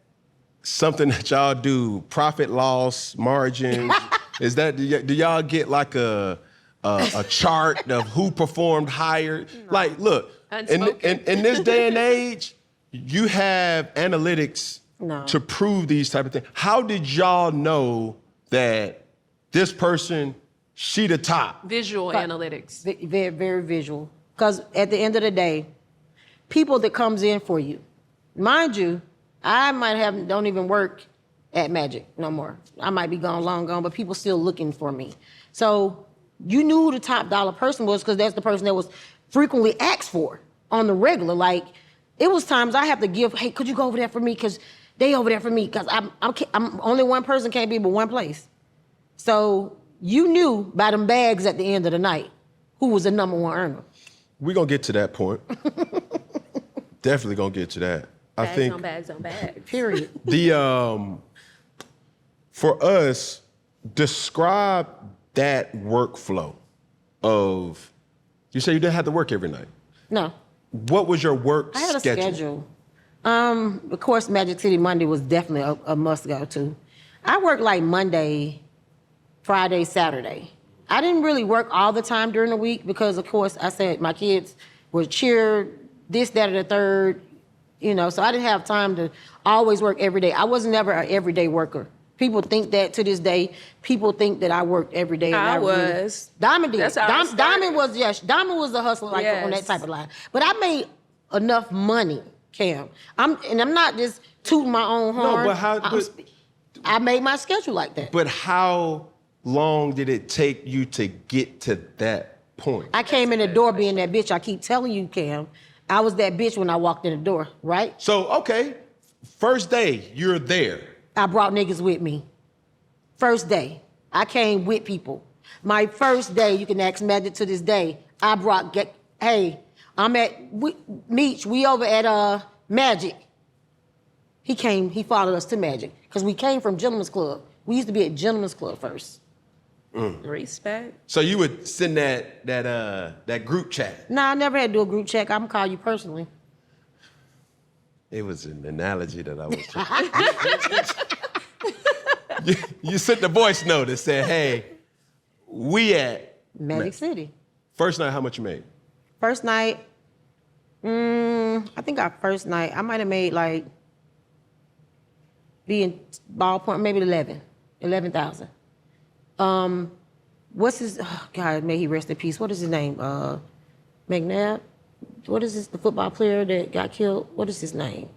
something that y'all do, profit loss, margins? Is that, do y'all get like a chart of who performed higher? Like, look, in this day and age, you have analytics to prove these type of things. How did y'all know that this person, she the top? Visual analytics. Very, very visual. Because at the end of the day, people that comes in for you, mind you, I don't even work at Magic no more. I might be long gone, but people still looking for me. So you knew who the top dollar person was because that's the person that was frequently asked for on the regular. Like, it was times I have to give, hey, could you go over there for me? Because they over there for me. Because I'm only one person can't be but one place. So you knew by them bags at the end of the night who was the number one earner. We're going to get to that point. Definitely going to get to that. Bags I think on bags on bags. Period. For us, describe that workflow of, you say you didn't have to work every night. No. What was your work schedule? I had a schedule. Of course, Magic City Monday was definitely a must go to. I worked like Monday, Friday, Saturday. I didn't really work all the time during the week because, of course, I said my kids were cheer, this, that, or the third, so I didn't have time to always work every day. I was never an everyday worker. People think that to this day. People think that I worked every day. I was. Diamond did. That's how I started. Diamond was a hustler on that type of line. But I made enough money, Cam. I'm not just tooting my own horn. No, I made my schedule like that. But how long did it take you to get to that point? I came in the door being that bitch. I keep telling you, Cam. I was that bitch when I walked in the door, right? So, okay, first day, you're there. I brought niggas with me. First day, I came with people. My first day, you can ask Magic to this day, I brought, hey, I'm at Meech, we over at Magic. He followed us to Magic, because we came from Gentleman's Club. We used to be at Gentleman's Club first. Respect. So you would send that group chat? Nah, I never had to do a group chat. I'm gonna call you personally. It was an analogy that I was you sent the voice note that said, hey, we at Magic City. First night, how much you made? First night, I think our first night, I might have made like, being ballpoint, maybe 11,000. What's his, God, may he rest in peace. What is his name? McNabb? What is this, the football player that got killed? What is his name?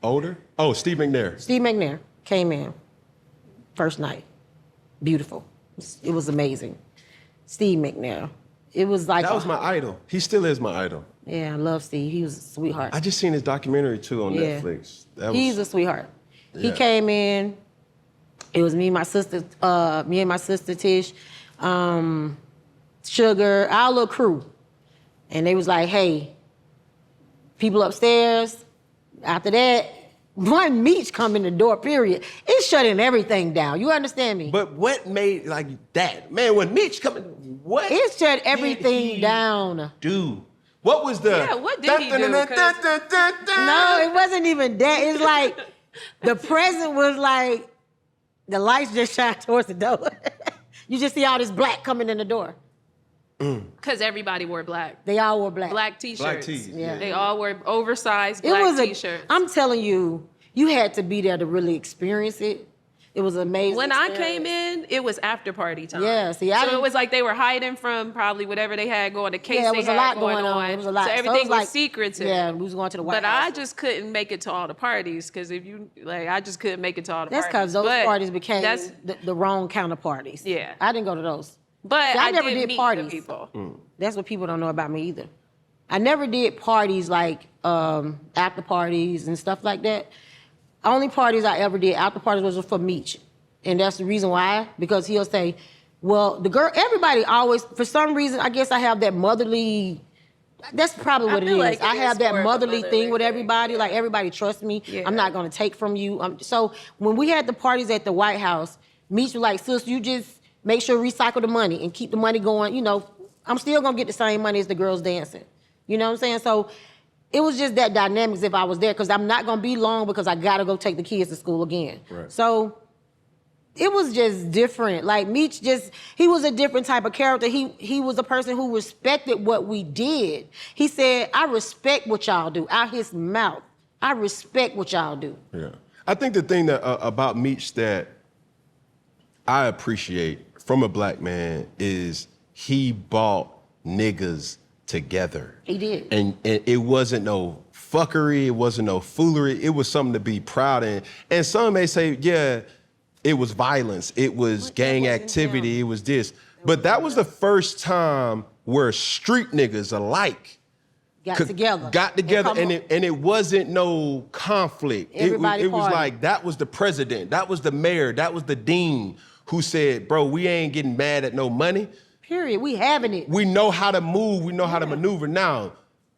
Older? Oh, Steve McNair. Steve McNair came in first night. Beautiful. It was amazing. Steve McNair. It was like... That was my idol. He still is my idol. Yeah, I love Steve. He was a sweetheart. I just seen his documentary, too, on Netflix. He's a sweetheart. Yeah. He came in. It was me and my sister Tish, Sugar, our little crew. And they was like, hey, people upstairs. After that, one Meech come in the door, period. It's shutting everything down. You understand me? But what made like that? Man, when Meech come in, what? It shut everything down. Dude. What was the... Yeah, what did he do? No, it wasn't even that. It's like, the present was like, the lights just shine towards the door. You just see all this black coming in the door. Because everybody wore black. They all wore black. Black t-shirts. Black tees, yeah. They all wore oversized black t-shirts. I'm telling you, you had to be there to really experience it. It was amazing. When I came in, it was after party time. Yeah, see, so it was like they were hiding from probably whatever they had going, the case yeah, it they was had a lot going on. It was a lot. So everything was like, secretive. Yeah, we was going to the White But House. I just couldn't make it to all the parties because I just couldn't make it to all the That's parties. because those parties became the wrong kind of parties. Yeah. I didn't go to those. But See, I never did did meet parties. the people. That's what people don't know about me either. I never did parties like after parties and stuff like that. Only parties I ever did after parties was for Meech. And that's the reason why, because he'll say, well, the girl, everybody always, for some reason, I guess I have that motherly, that's probably what it is. Like I have that motherly thing with thing. everybody. Like, everybody trusts me. Yeah. I'm not going to take from you. So when we had the parties at the White House, Meech was like, sis, you just make sure recycle the money and keep the money going. You know, I'm still going to get the same money as the girls dancing. You know what I'm saying? So it was just that dynamics if I was there, because I'm not going to be long because I got to go take the kids to school again. Right. So it was just different. Like Meech he was a different type of character. He was a person who respected what we did. He said, I respect what y'all do, out his mouth. I respect what y'all do. Yeah. I think the thing that about Meech that I appreciate from a black man is he brought niggas together. He did. And it wasn't no fuckery, it wasn't no foolery, it was something to be proud in. And some may say, yeah, it was violence, it was gang activity, it was this. But that was the first time where street niggas alike got together, and it wasn't no conflict. It was like, that was the president, that was the mayor, that was the dean who said, bro, we ain't getting mad at no money. Period, we having it. We know how to move, we know how to maneuver. Now,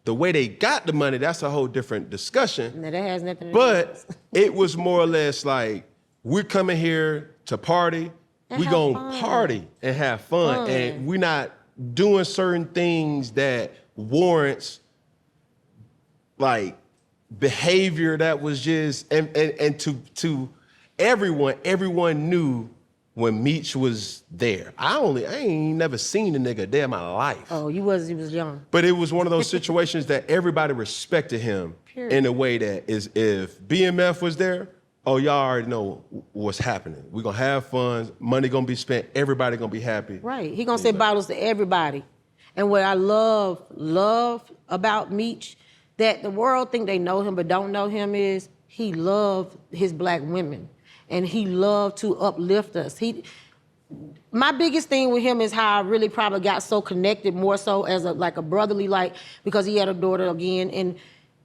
the way they got the money, that's a whole different discussion. No, that has nothing to do But it was more or less like, we're coming here to party, we gonna party and have fun. And we're not doing certain things that warrants like behavior that was just, and to everyone knew when Meech was there. I ain't never seen a nigga a day in my life. Oh, he was young. But it was one of those situations that everybody respected him in a way that is, if BMF was there, oh, y'all already know what's happening. We're gonna have fun, money gonna be spent, everybody gonna be happy. Right, he gonna send bottles to everybody. And what I love about Meech, that the world think they know him but don't know him, is he loved his black women. And he loved to uplift us. My biggest thing with him is how I really probably got so connected, more so as a brotherly, because he had a daughter again. And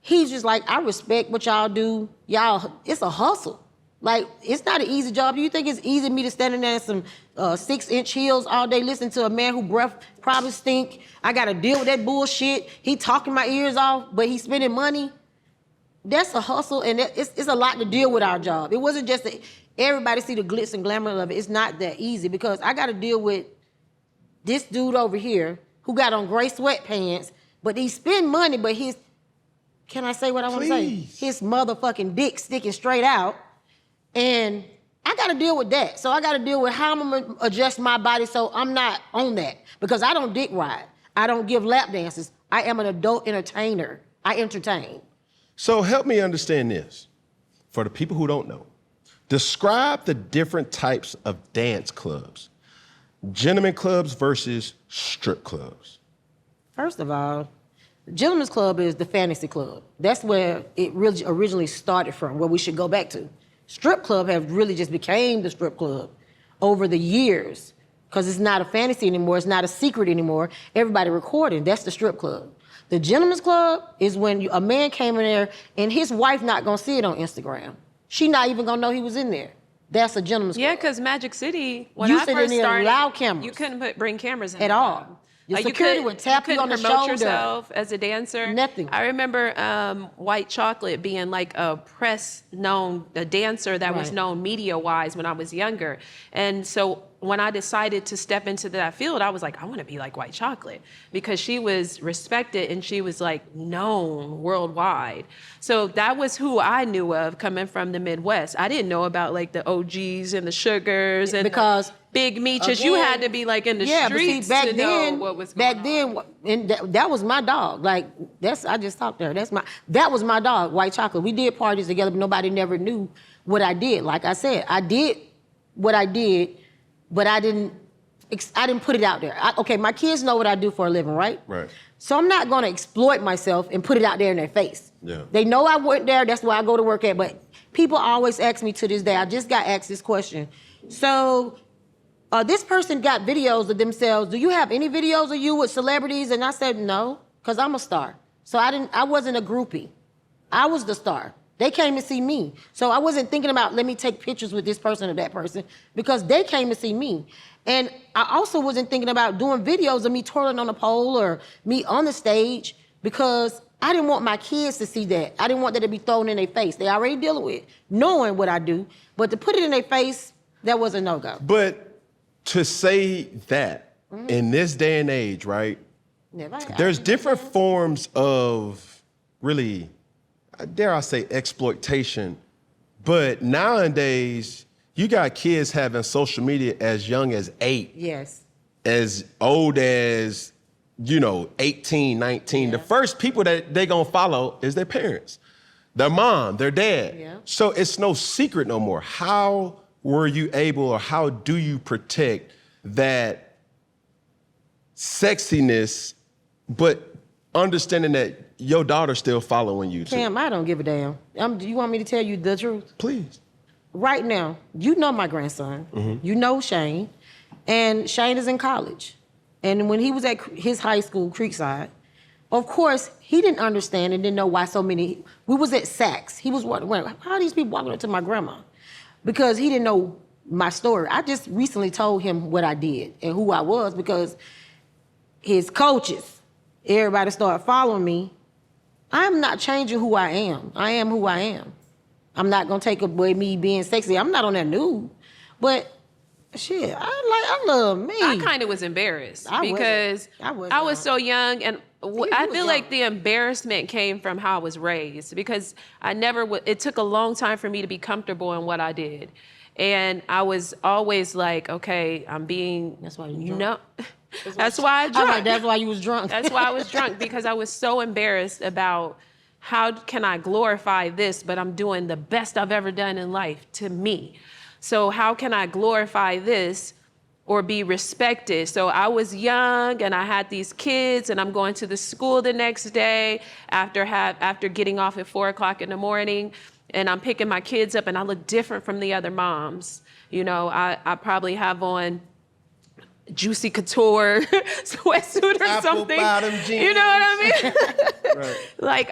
he's just like, I respect what y'all do. Y'all, it's a hustle. Like, it's not an easy job. Do you think it's easy for me to stand in there in some 6-inch heels all day, listening to a man who breath probably stink? I gotta deal with that bullshit. He talking my ears off, but he's spending money. That's a hustle, and it's a lot to deal with our job. It wasn't just everybody see the glitz and glamour of it. It's not that easy, because I got to deal with this dude over here who got on gray sweatpants, but he spend money, but can I say what I want to say? His motherfucking dick sticking straight out, and I got to deal with that. So I got to deal with how I'm going to adjust my body so I'm not on that, because I don't dick ride. I don't give lap dances. I am an adult entertainer. I entertain. So help me understand this. For the people who don't know, describe the different types of dance clubs. Gentlemen clubs versus strip clubs. First of all, the Gentlemen's Club is the fantasy club. That's where it really originally started from, where we should go back to. Strip club have really just became the strip club over the years, because it's not a fantasy anymore, it's not a secret anymore. Everybody recording, that's the strip club. The Gentlemen's Club is when a man came in there and his wife not gonna see it on Instagram. She not even gonna know he was in there. That's a Gentlemen's Club. Yeah, because Magic City, when you I first started, allow cameras you couldn't bring cameras in at all. Your security would tap you on the shoulder. Yourself as a dancer. Nothing. I remember White Chocolate being like a a dancer that was known media-wise when I was younger. And so when I decided to step into that field, I was like, I want to be like White Chocolate, because she was respected and she was like known worldwide. So that was who I knew of coming from the Midwest. I didn't know about like the OGs and the Sugars and because Big Meech. You had to be like in the streets but see, to know what was going on. Back then, and that was my dog. Like, I just talked to her. That was my dog, White Chocolate. We did parties together, but nobody never knew what I did. Like I said, I did what I did, but I didn't put it out there. Okay, my kids know what I do for a living, right? Right. So I'm not gonna exploit myself and put it out there in their face. Yeah. They know I went there, that's where I go to work at, but people always ask me to this day, I just got asked this question. So, this person got videos of themselves. Do you have any videos of you with celebrities? And I said, no, because I'm a star. So I wasn't a groupie. I was the star. They came to see me. So I wasn't thinking about, let me take pictures with this person or that person, because they came to see me. And I also wasn't thinking about doing videos of me twirling on a pole or me on the stage, because I didn't want my kids to see that. I didn't want that to be thrown in their face. They already dealing with knowing what I do, but to put it in their face, that was a no-go. But to say that in this day and age, right? There's different forms of really, dare I say, exploitation. But nowadays, You got kids having social media as young as 8, Yes. as old as, 18, 19. Yeah. The first people that they gonna follow is their parents, their mom, their dad. Yeah. So it's no secret no more. How were you able, or how do you protect that sexiness, but understanding that your daughter's still following you too? Cam, I don't give a damn. Do you want me to tell you the truth? Please. Right now, you know my grandson. Mm-hmm. You know Shane. And Shane is in college. And when he was at his high school, Creekside, of course, he didn't understand and didn't know why so many. We was at Saks. He was wondering, how are these people walking up to my grandma? Because he didn't know my story. I just recently told him what I did and who I was, because his coaches, everybody started following me. I'm not changing who I am. I am who I am. I'm not gonna take away me being sexy. I'm not on that nude. But shit, I love me. I kind of was embarrassed because I was so young, and I feel like young. the embarrassment came from how I was raised, because I never it took a long time for me to be comfortable in what I did. And I was always like, okay, I'm being, That's why you drunk. That's why I I was drunk. like, that's why you was drunk. That's why I was drunk, because I was so embarrassed about how can I glorify this, but I'm doing the best I've ever done in life to me. So how can I glorify this or be respected? So I was young and I had these kids, and I'm going to the school the next day after getting off at 4 o'clock in the morning, and I'm picking my kids up, and I look different from the other moms. I probably have on Juicy Couture sweatsuit or Apple something. bottom jeans. You know what I mean? Right.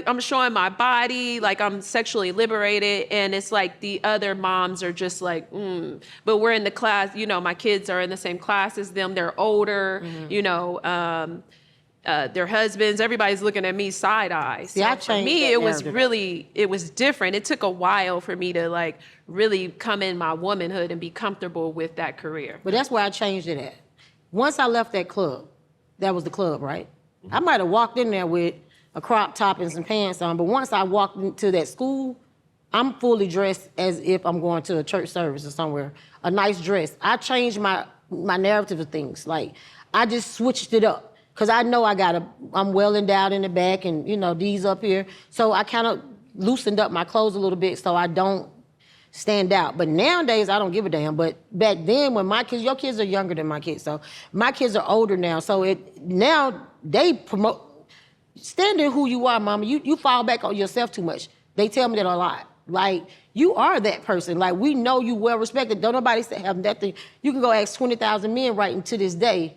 I'm showing my body, like I'm sexually liberated, and it's like the other moms are just like, But we're in the class, my kids are in the same class as them. They're older, their husbands, everybody's looking at me side eye. So I for changed me, that it was different. It took a while for me to like really come in my womanhood and be comfortable with that career. But that's where I changed it at. Once I left that club, that was the club, right? I might have walked in there with a crop top and some pants on, but once I walked into that school, I'm fully dressed as if I'm going to a church service or somewhere. A nice dress. I changed my narrative of things. Like, I just switched it up. Because I know I'm well endowed in the back and, these up here. So I kind of loosened up my clothes a little bit so I don't stand out. But nowadays, I don't give a damn. But back then, when your kids are younger than my kids. So my kids are older now. So now they promote, stand in who you are, mama. You fall back on yourself too much. They tell me that a lot. Like, you are that person. Like, we know you well respected. Don't nobody have nothing. You can go ask 20,000 men right into this day,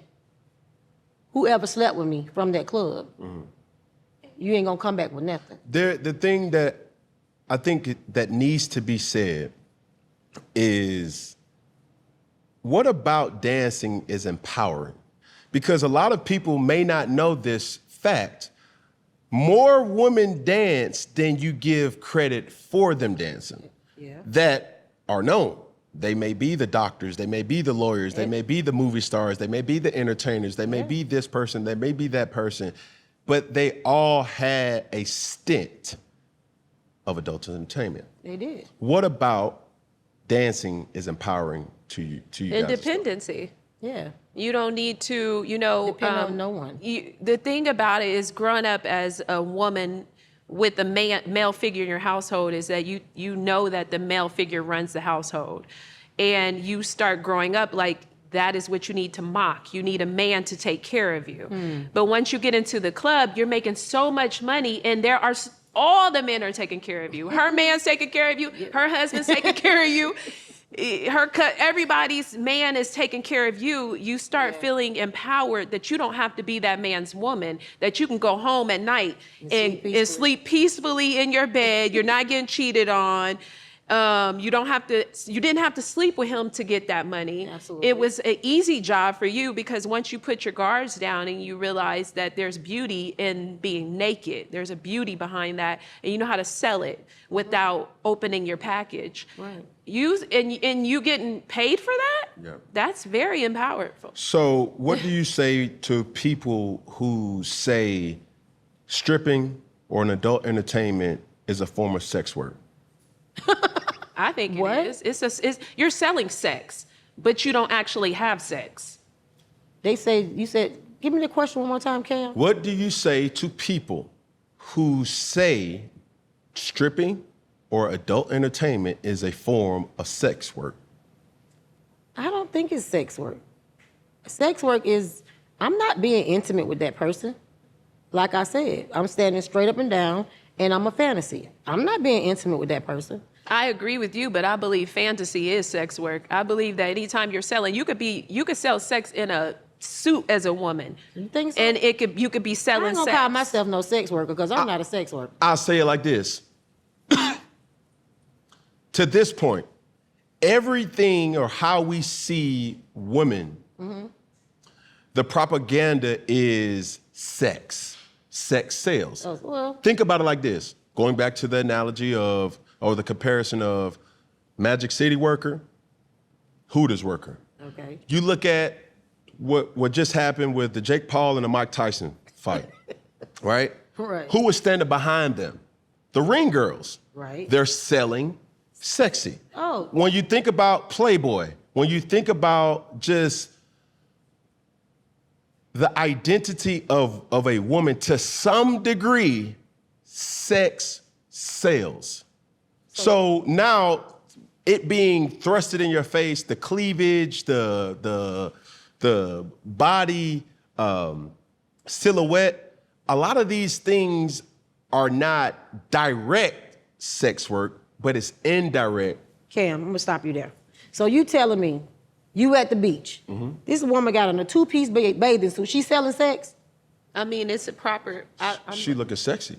whoever slept with me from that club, you ain't gonna come back with nothing. The thing that I think that needs to be said is, what about dancing is empowering? Because a lot of people may not know this fact. More women dance than you give credit for them dancing. Yeah. That are known. They may be the doctors, they may be the lawyers, they may be the movie stars, they may be the entertainers, they may be this person, they may be that person, but they all had a stint of adult entertainment. They did. What about dancing is empowering to you guys? Independency. Yeah. You don't need to, Depend on no one. The thing about it is, growing up as a woman with a male figure in your household, is that you know that the male figure runs the household. And you start growing up like that is what you need to mock. You need a man to take care of you. But once you get into the club, you're making so much money, and all the men are taking care of you. Her man's taking care of you. Her husband's taking care of you. Everybody's man is taking care of you. You start feeling empowered that you don't have to be that man's woman, that you can go home at night and sleep peacefully in your bed. You're not getting cheated on. You didn't have to sleep with him to get that money. Absolutely. It was an easy job for you, because once you put your guards down and you realize that there's beauty in being naked, there's a beauty behind that, and you know how to sell it without opening your package. Right. And you getting paid for that? Yeah. That's very powerful. So what do you say to people who say stripping or an adult entertainment is a form of sex work? I think What? it is. You're selling sex, but you don't actually have sex. They say, you said, give me the question one more time, Cam. What do you say to people who say stripping or adult entertainment is a form of sex work? I don't think it's sex work. Sex work is, I'm not being intimate with that person. Like I said, I'm standing straight up and down, and I'm a fantasy. I'm not being intimate with that person. I agree with you, but I believe fantasy is sex work. I believe that anytime you're selling, you could sell sex in a suit as a woman. You think so? And you could be I selling ain't gonna sex. call myself no sex worker because I'm not a sex worker. I'll say it like this. To this point, everything or how we see women, the propaganda is sex. Sex sales. Oh, well, Think about it like this. Going back to the analogy of, or the comparison of Magic City worker, Hooters worker. okay. You look at what just happened with the Jake Paul and the Mike Tyson fight, right? Right. Who was standing behind them? The ring girls. Right. They're selling sexy. Oh. When you think about Playboy, when you think about just the identity of a woman, to some degree, sex sells. So now it being thrusted in your face, the cleavage, the body silhouette, a lot of these things are not direct sex work, but it's indirect. Cam, I'm gonna stop you there. So you telling me, you at the beach, this woman got on a two-piece bathing suit, she's selling sex? I mean, it's a proper. She looking sexy.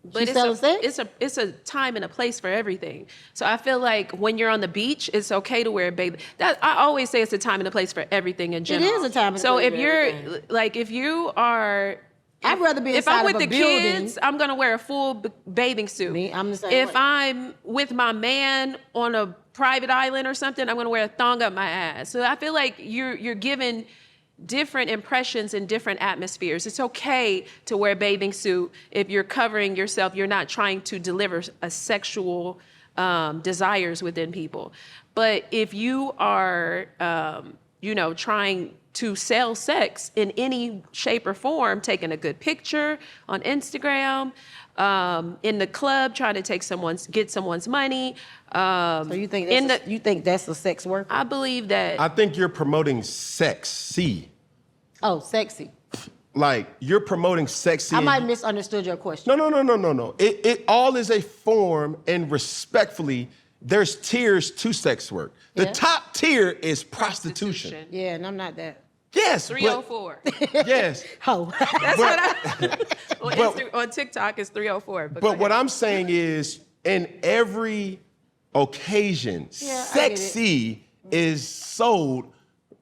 But She selling sex? it's a time and a place for everything. So I feel like when you're on the beach, it's okay to wear a bathing. That I always say it's a time and a place for everything in general. is a time and a so place if for you're everything. like, if you are. I'd rather be If inside I'm with of a the building. kids, I'm gonna wear a full bathing suit. Me, I'm the same If way. I'm with my man on a private island or something, I'm gonna wear a thong up my ass. So I feel like you're given different impressions in different atmospheres. It's okay to wear a bathing suit if you're covering yourself. You're not trying to deliver a sexual desires within people. But if you are, trying to sell sex in any shape or form, taking a good picture on Instagram, in the club, trying to get someone's money. So you think that's a sex worker? I believe that. I think you're promoting sexy. Oh, sexy. Like you're promoting sexy. I might have misunderstood your question. No. It all is a form, and respectfully, there's tiers to sex work. The Yeah. top tier is prostitution. Yeah, and I'm not that. Yes. 304. Yes. Oh. That's what on TikTok is 304. But what I'm saying is, in every occasion, Yeah, I get it. sexy is sold.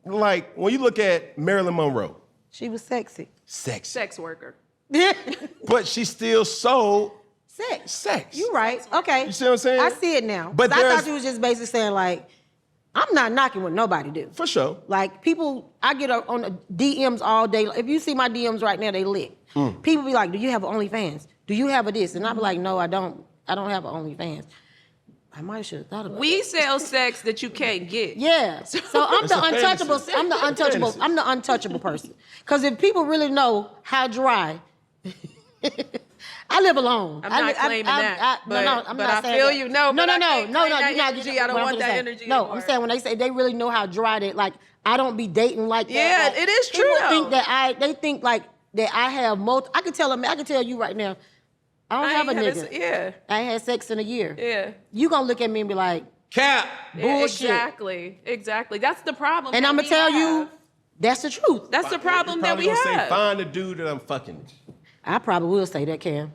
Like when you look at Marilyn Monroe, She was sexy. sexy. sex worker. But she still sold Sex. sex. You right. Okay. You see what I'm saying? I see it now. But But I there's- thought you was just basically saying like, I'm not knocking what nobody do. For sure. Like people, I get on the DMs all day. If you see my DMs right now, they lit. People be like, "Do you have an OnlyFans? Do you have a this?" And I be like, "No, I don't. I don't have an OnlyFans." I might should have thought about We it. sell sex that you can't get. Yeah. So I'm It's the a untouchable. fantasy. I'm the untouchable. Fantasy. I'm the untouchable person. Because if people really know how dry. I live alone. I'm not claiming that, no, but I'm I not saying feel that. you. No, but I can't claim that you're not energy. getting I don't what I'm want finna that say. energy No, anymore. I'm saying when they say they really know how dry they like. I don't be dating like that. Yeah, Like, it is true, People though. think that they think like that I have I can tell you right now. I don't have a nigga. Yeah, I ain't had sex in a year. yeah. You gonna look at me and be like, Cap. Yeah, bullshit. Exactly. That's the problem. And that I'm gonna we tell you, have. that's the truth. That's the problem that we You're probably gonna have. say, find the dude that I'm fucking. I probably will say that, Cam.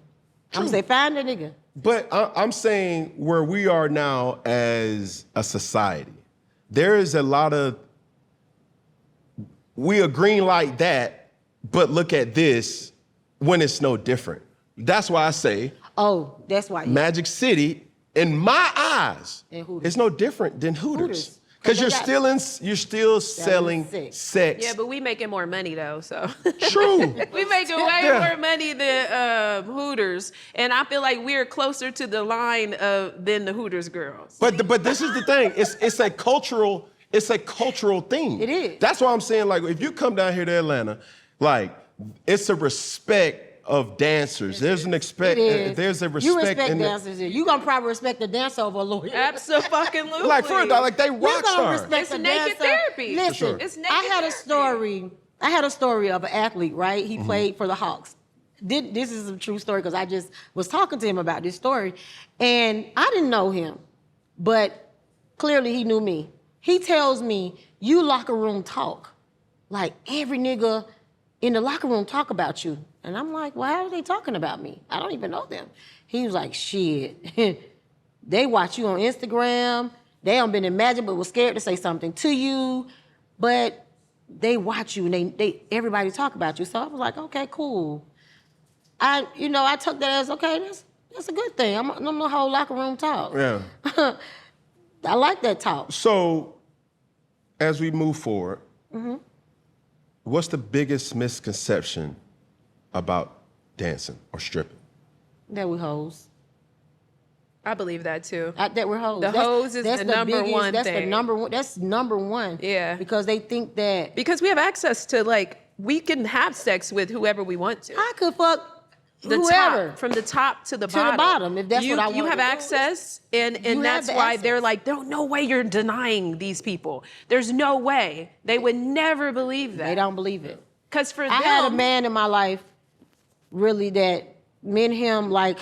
I'm gonna say, find the nigga. But I'm saying where we are now as a society, there is a lot of, we are green like that, but look at this when it's no different. That's why I say Oh, that's why. Magic City, in my eyes, And Hooters. is no different than Hooters. Hooters. Because you're still selling sex. Yeah, but we making more money though, so. True. We making way more money than Hooters, and I feel like we're closer to the line than the Hooters girls. But this is the thing. It's a cultural thing. It is. That's why I'm saying, like, if you come down here to Atlanta, like, it's a respect of dancers. There's a respect. You respect dancers here. You gonna probably respect the dancer over a lawyer. Absolutely. Like, for real, like, they rock stars. It's naked therapy. Listen, sure. It's naked I had a therapy. story of an athlete, right? He played for the Hawks. This is a true story because I just was talking to him about this story. And I didn't know him, but clearly he knew me. He tells me, you locker room talk. Like, every nigga in the locker room talk about you. And I'm like, well, how are they talking about me? I don't even know them. He was like, shit. They watch you on Instagram. They don't been in Magic, but was scared to say something to you. But they watch you and they everybody talk about you. So I was like, okay, cool. I took that as, okay, that's a good thing. I'm the whole locker room talk. Yeah. I like that talk. So, as we move forward, what's the biggest misconception about dancing or stripping? That we hoes. I believe that too. That we're hoes. The hoes is the number one That's thing. the number one. That's number one. Yeah. Because they think that Because we have access to, like, we can have sex with whoever we want to. I could fuck The whoever. top, from the top to the To bottom. the bottom, if that's you, what I want You have to do. access, and You that's have the why access. they're like, no way you're denying these people. There's no way. They would never believe that. They don't believe it. Because for them, I had a man in my life, really, that me and him, like,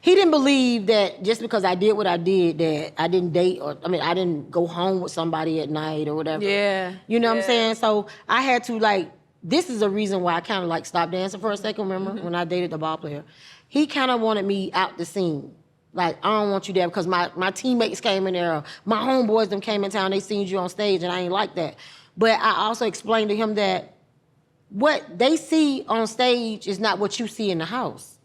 he didn't believe that just because I did what I did, that I didn't date I didn't go home with somebody at night or whatever. Yeah. You know what I'm saying? So I had to, like, this is a reason why I kind of, like, stopped dancing for a second, remember, when I dated the ball player. He kind of wanted me out the scene. Like, I don't want you there because my teammates came in there, or my homeboys them came in town, they seen you on stage, and I ain't like that. But I also explained to him that what they see on stage is not what you see in the house.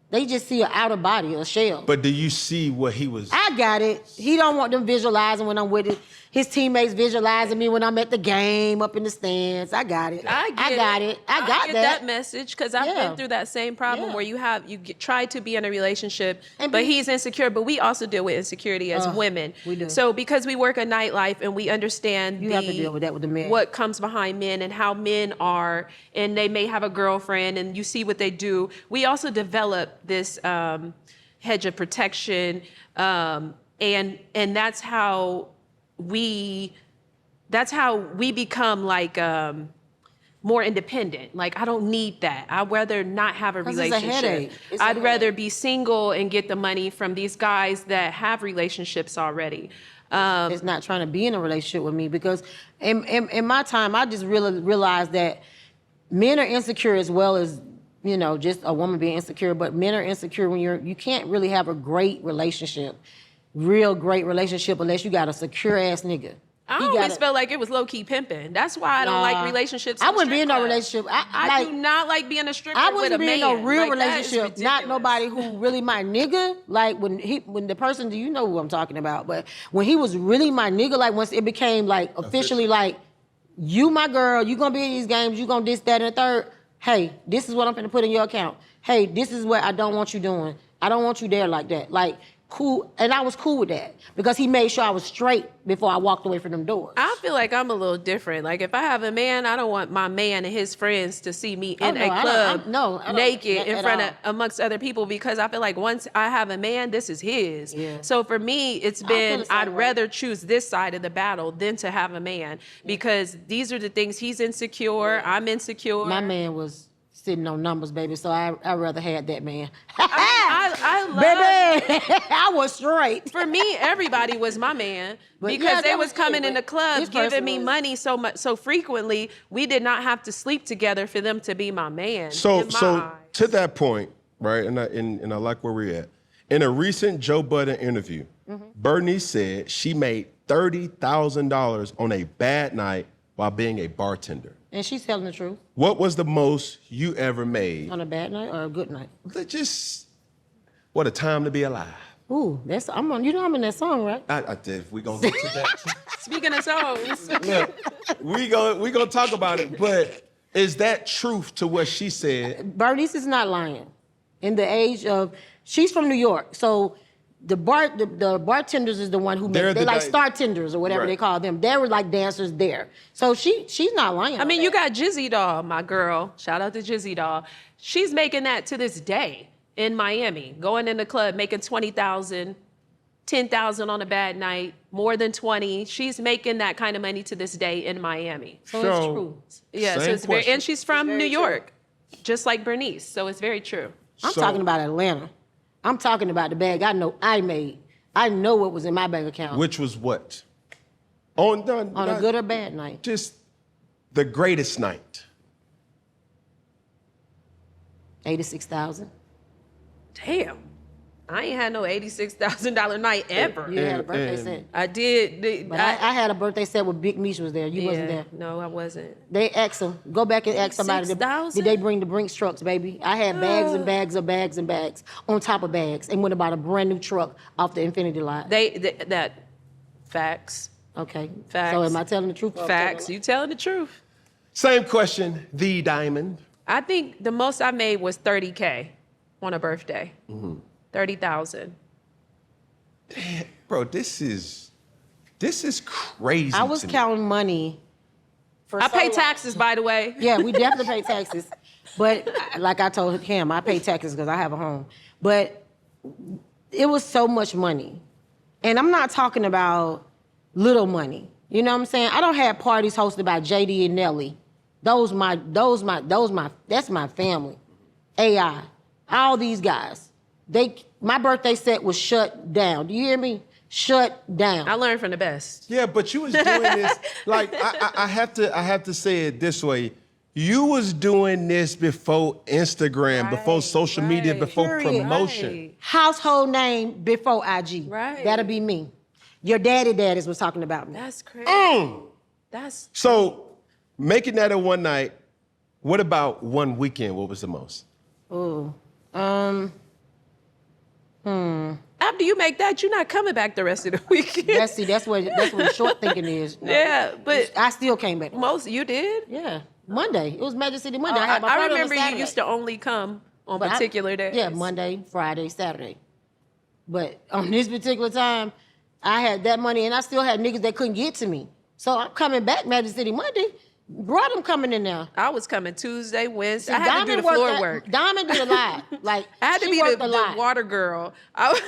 They just see an outer body, a shell. But do you see what he was? I got it. He don't want them visualizing when I'm with it. His teammates visualizing me when I'm at the game up in the stands. I got it. I get that message because I've Yeah. been through that same problem Yeah. where you try to be in a relationship, And but he's insecure. But we also deal with insecurity as women. we do. So because we work a nightlife and we understand You have to deal with that with the men. what comes behind men and how men are, and they may have a girlfriend and you see what they do. We also develop this hedge of protection, and that's how we become like more independent. Like, I don't need that. I'd rather not have a 'Cause it's a relationship. headache. It's a I'd rather headache. be single and get the money from these guys that have relationships already. is not trying to be in a relationship with me, because in my time, I just really realized that men are insecure as well as, just a woman being insecure, but men are insecure when you can't really have a great relationship, real great relationship, unless you got a secure ass nigga. I always felt like it was low-key pimping. That's why I don't like relationships. I in the wouldn't be strip in no club. relationship. I do not like being a stripper I with a wouldn't be man. in no real Like, that is relationship. Not ridiculous. nobody who really my nigga. Like when the person, do you know who I'm talking about? But when he was really my nigga, like once it became like officially like, you my girl, you gonna be in these games, you gonna this, that, and the third. Hey, this is what I'm gonna put in your account. Hey, this is what I don't want you doing. I don't want you there like that. Like, cool, and I was cool with that because he made sure I was straight before I walked away from them doors. I feel like I'm a little different. Like, if I have a man, I don't want my man and his friends to see me in a club naked in front of amongst other people, because I feel like once I have a man, this is his. Yeah. So for me, it's been, I'd rather choose this side of the battle than to have a man, because these are the things he's insecure, I'm insecure. My man was sitting on numbers, baby, so I rather had that man. I love, Baby, I was straight. for me, everybody was my man, But because yeah, they that was was coming it, in the but club this giving person me was- money so frequently, we did not have to sleep together for them to be my man. So in my eyes. to that point, right? And I like where we're at. In a recent Joe Budden interview, Bernice said she made $30,000 on a bad night while being a bartender. And she's telling the truth. What was the most you ever made? On a bad night or a good night? Just what a time to be alive. Ooh, that's I'm on. You know I'm in that song, right? I did. We gonna get to that. Speaking of songs, Look, we gonna talk about it. But is that truth to what she said? Bernice is not lying. In the age of, she's from New York, so the bartenders is the one who They're make, they the like di- star tenders or whatever Right. they call them. They were like dancers there. So she's not lying. I mean, you got Jizzy Doll, my girl. Shout out to Jizzy Doll. She's making that to this day in Miami, going in the club, making 20,000, 10,000 on a bad night, more than 20. She's making that kind of money to this day in Miami. So it's true. Yeah, so same it's very, question. and she's from very New true. York, just like Bernice. So it's very true. I'm So- talking about Atlanta. I'm talking about the bag I know I made. I know what was in my bank account Which was what? On a good or bad night. Just the greatest night. 86,000. Damn, I ain't had no $86,000 night ever. You had a And- birthday and- set. I did. But I had a birthday set with Big Meech was there. You wasn't there. No, I wasn't. They asked them. Go back and ask somebody. Did 6,000? they bring the Brinks trucks, baby? I had bags and bags of bags and bags on top of bags, and went about a brand new truck off the Infinity lot. That facts. Okay. Facts. So am I telling the truth? or I'm Facts. telling You telling the truth. Same question. The diamond. I think the most I made was 30K on a birthday. 30,000. Bro, this is crazy. I was to me. counting money. For I so pay long. taxes, by the way. Yeah, we definitely pay taxes. But like I told him, I pay taxes because I have a home. But it was so much money. And I'm not talking about little money. You know what I'm saying? I don't have parties hosted by JD and Nelly. That's my family. AI. All these guys. My birthday set was shut down. Do you hear me? Shut down. I learned from the best. Yeah, but you was doing this like I have to say it this way. You was doing this before Instagram, before social media, right. before Period. promotion. Right. Household name before IG. Right. That'll be me. Your daddies was talking about me. That's crazy. Mm. That's So making that in one night, what about one weekend? What was the most? Ooh. after you make that, you're not coming back the rest of the weekend. That's where the short thinking is. Yeah, but I still came back. most you did. Yeah. Monday. It was Magic City Monday. I I had my party on a remember you Saturday. used to only come on But particular days. Yeah, Monday, Friday, Saturday. But on this particular time, I had that money and I still had niggas that couldn't get to me. So I'm coming back Magic City Monday. Brought them coming in there. I was coming Tuesday, Wednesday. See, I had to do the worked floor at- work. Diamond did a lot. Like I had to she be worked the a lot. water girl. I was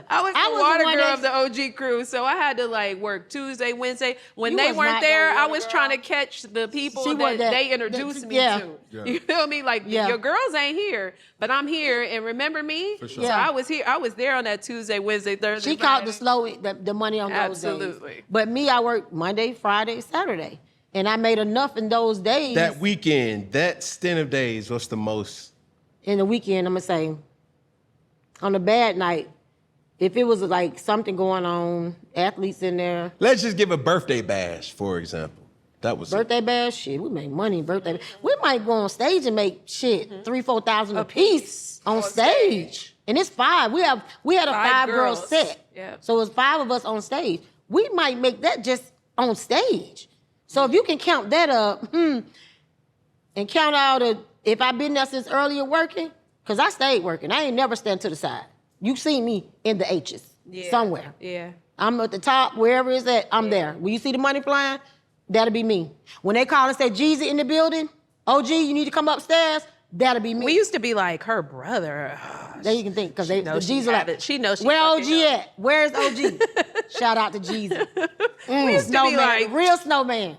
I the was water the one girl that- of the OG crew, so I had to like work Tuesday, Wednesday. When You they was weren't not there, no I water was girl. trying to catch the people She that was that- they introduced me yeah. to. Yeah. You feel me? Like Yeah. your girls ain't here, but I'm here, and remember me. For sure. So Yeah. I was here. I was there on that Tuesday, Wednesday, Thursday. She caught the Friday. the money on those days. Absolutely. But me, I worked Monday, Friday, Saturday. And I made enough in those days. That weekend, that stint of days, what's the most? In the weekend, I'm gonna say, on a bad night, if it was like something going on, athletes in there, Let's just give a birthday bash, for example. That was birthday bash, shit, we make money birthday. We might go on stage and make shit $3,000-4,000 a piece on stage. And it's 5. We had a 5-girl girls. set. Yeah. So it's 5 of us on stage. We might make that just on stage. So if you can count that up, and count out if I've been there since earlier working, because I stayed working. I ain't never stand to the side. You see me in the H's somewhere. Yeah. I'm at the top, wherever it's at, I'm there. When you see the money flying, that'll be me. When they call and say, Jeezy in the building, OG, you need to come upstairs, that'll be me. We used to be like her brother. There you can think, because the knows she G's are have like, it. She knows she where fucking OG knows. at? Where's OG? Shout out to Jeezy. We used to be Snowman, like, real snowman.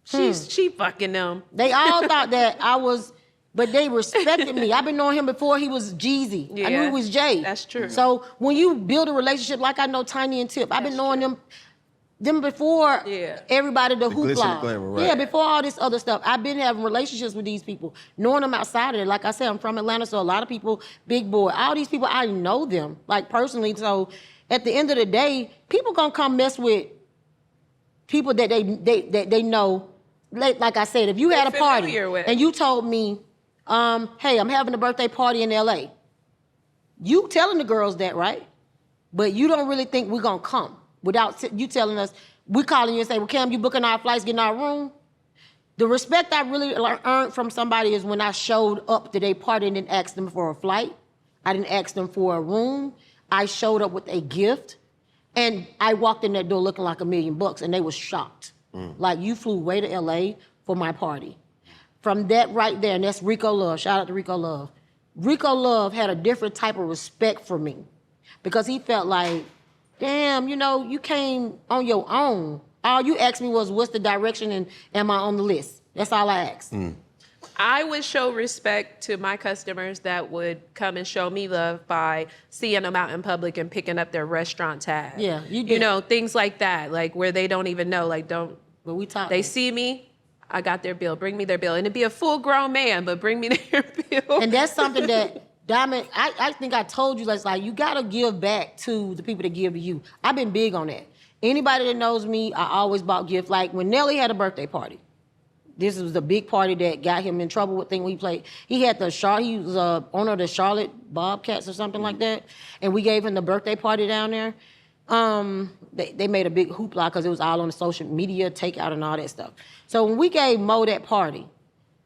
she fucking them. They all thought that I was, but they respected me. I've been knowing him before he was Jeezy. I knew Yeah, he was Jay. that's true. So when you build a relationship like I know Tiny and Tip, I've been knowing them before everybody, the glitz and hoopla. the glamour, right. Yeah, before all this other stuff. I've been having relationships with these people, knowing them outside of it. Like I said, I'm from Atlanta, so a lot of people, Big Boy, all these people, I know them, like personally. So at the end of the day, people gonna come mess with people that they know. Like I said, if you had a party familiar with. and you told me, hey, I'm having a birthday party in LA, you telling the girls that, right? but you don't really think we're gonna come without you telling us. We calling you and say, well, Cam, you booking our flights, getting our room? The respect I really earned from somebody is when I showed up to their party and didn't ask them for a flight. I didn't ask them for a room. I showed up with a gift, and I walked in that door looking like $1 million, and they was shocked. Like, you flew way to LA for my party. From that right there, and that's Rico Love. Shout out to Rico Love. Rico Love had a different type of respect for me because he felt like, damn, you came on your own. All you asked me was, what's the direction and am I on the list? That's all I asked. I would show respect to my customers that would come and show me love by seeing them out in public and picking up their restaurant tab. Yeah, you did. Things like that, like where they don't even know, But we talk. They see me, I got their bill, bring me their bill. And it'd be a full grown man, but bring me their bill. And that's something that, Diamond, I think I told you, that's like, you gotta give back to the people that give to you. I've been big on that. Anybody that knows me, I always bought gifts. Like when Nelly had a birthday party, this was the big party that got him in trouble with thing we played. He had he was owner of the Charlotte Bobcats or something like that. And we gave him the birthday party down there. They made a big hoopla because it was all on the social media, takeout and all that stuff. So when we gave Mo that party,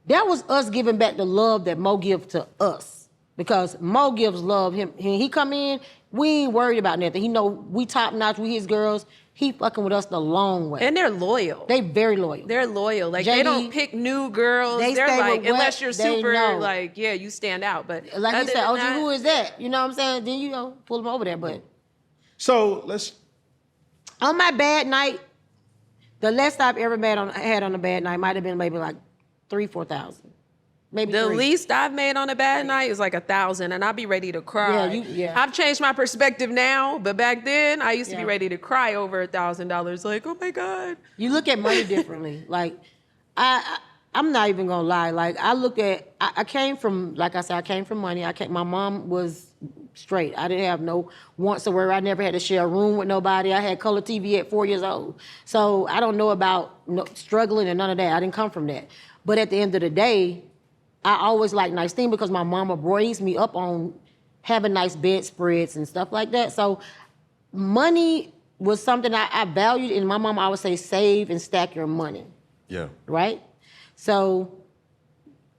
that was us giving back the love that Mo gives to us. Because Mo gives love. When he come in, we ain't worried about nothing. He know we top notch, we his girls. He fucking with us the long way. And they're loyal. They very loyal. They're loyal. Like, JD, they don't pick new girls. They're stay like, with unless what you're they super, know. like, yeah, you stand out. But like you other said, than OG, that, who is that? You know what I'm saying? Then, pull him over there. But So let's. on my bad night, the less I've ever had on a bad night might have been maybe like 3,000-4,000. Maybe the 3. least I've made on a bad night is like 1,000, and I'll be ready to cry. Yeah. I've changed my perspective now, but back then I used to be ready to cry over $1,000. Like, oh my God. You look at money differently. Like, I'm not even gonna lie. Like, I came from, like I said, I came from money. My mom was straight. I didn't have no wants or worry. I never had to share a room with nobody. I had color TV at 4 years old. So I don't know about struggling and none of that. I didn't come from that. But at the end of the day, I always like nice things because my mama raised me up on having nice bedspreads and stuff like that. So money was something I valued, and my mom always say, save and stack your money. Yeah. Right? So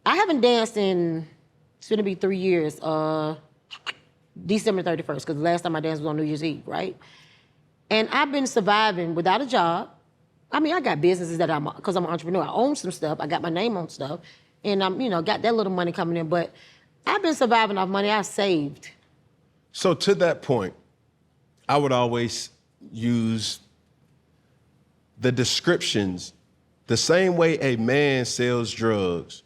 I haven't danced in, it's gonna be 3 years, December 31st, because the last time I danced was on New Year's Eve, right? And I've been surviving without a job. I mean, I got businesses because I'm an entrepreneur. I own some stuff. I got my name on stuff. And I'm, got that little money coming in. But I've been surviving off money I saved. So to that point, I would always use the descriptions. The same way a man sells drugs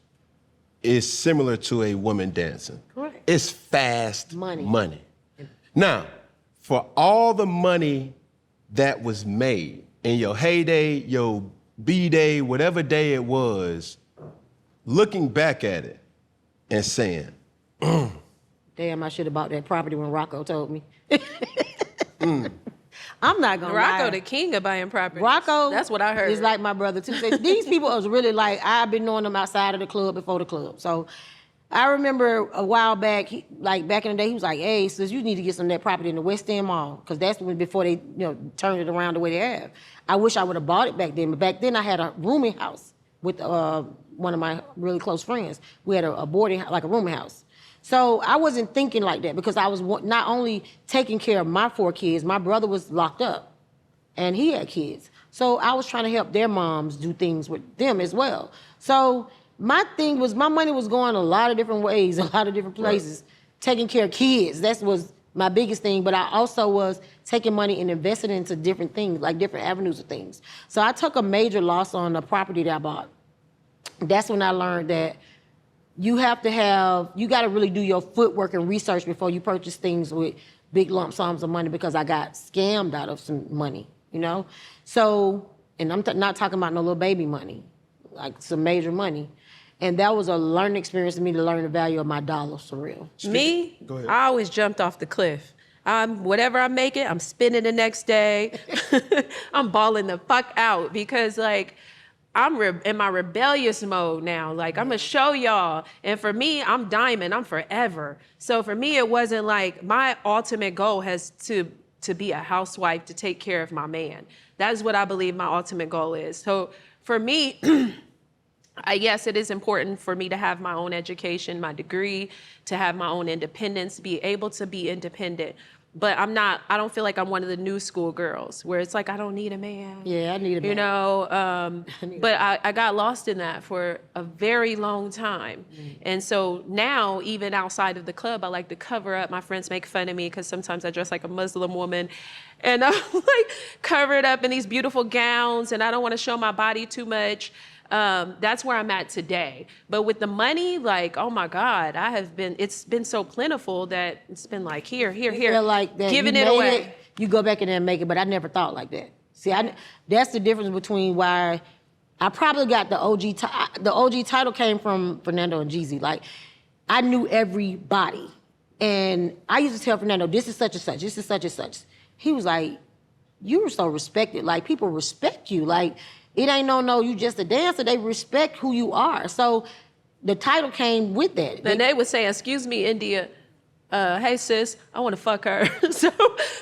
is similar to a woman dancing. Correct. It's fast money. Now, for all the money that was made in your heyday, your B-day, whatever day it was, looking back at it and saying, Damn, I should have bought that property when Rocco told me. I'm not gonna lie. Rocco, the king of buying properties. Rocco, that's what I heard. Is like my brother too. So these people was really like, I've been knowing them outside of the club before the club. So I remember a while back, back in the day, he was like, hey, sis, you need to get some of that property in the West End Mall, because that's before they turned it around the way they have. I wish I would have bought it back then, but back then I had a rooming house with one of my really close friends. We had a boarding, like a rooming house. So I wasn't thinking like that because I was not only taking care of my 4 kids, my brother was locked up and he had kids. So I was trying to help their moms do things with them as well. So my thing was, my money was going a lot of different ways, a lot of different places, taking care of kids. That was my biggest thing. But I also was taking money and investing into different things, like different avenues of things. So I took a major loss on a property that I bought. That's when I learned that you got to really do your footwork and research before you purchase things with big lump sums of money, because I got scammed out of some money, So, and I'm not talking about no little baby money, like some major money. And that was a learning experience for me to learn the value of my dollars for real. Me, Go ahead. I always jumped off the cliff. Whatever I'm making, I'm spending the next day. I'm balling the fuck out because I'm in my rebellious mode now. I'm gonna show y'all. And for me, I'm diamond, I'm forever. So for me, it wasn't like my ultimate goal has to to be a housewife, to take care of my man. That is what I believe my ultimate goal is. So for me, yes, it is important for me to have my own education, my degree, to have my own independence, be able to be independent. But I don't feel like I'm one of the new school girls where it's like, I don't need a man. Yeah, I need a man. You know, but I got lost in that for a very long time. And so now, even outside of the club, I like to cover up. My friends make fun of me because sometimes I dress like a Muslim woman. And I'm like covered up in these beautiful gowns and I don't want to show my body too much. That's where I'm at today. But with the money, like, oh my God, it's been so plentiful that it's been like, here, Feel like that giving it away. You go back in there and make it, but I never thought like that. See, that's the difference between why I probably got the OG. The OG title came from Fernando and Jeezy. Like, I knew everybody. And I used to tell Fernando, this is such and such, this is such and such. He was like, you were so respected. Like, people respect you. Like, it ain't no, you just a dancer. They respect who you are. So the title came with that. And they would say, excuse me, India, hey sis, I want to fuck her. So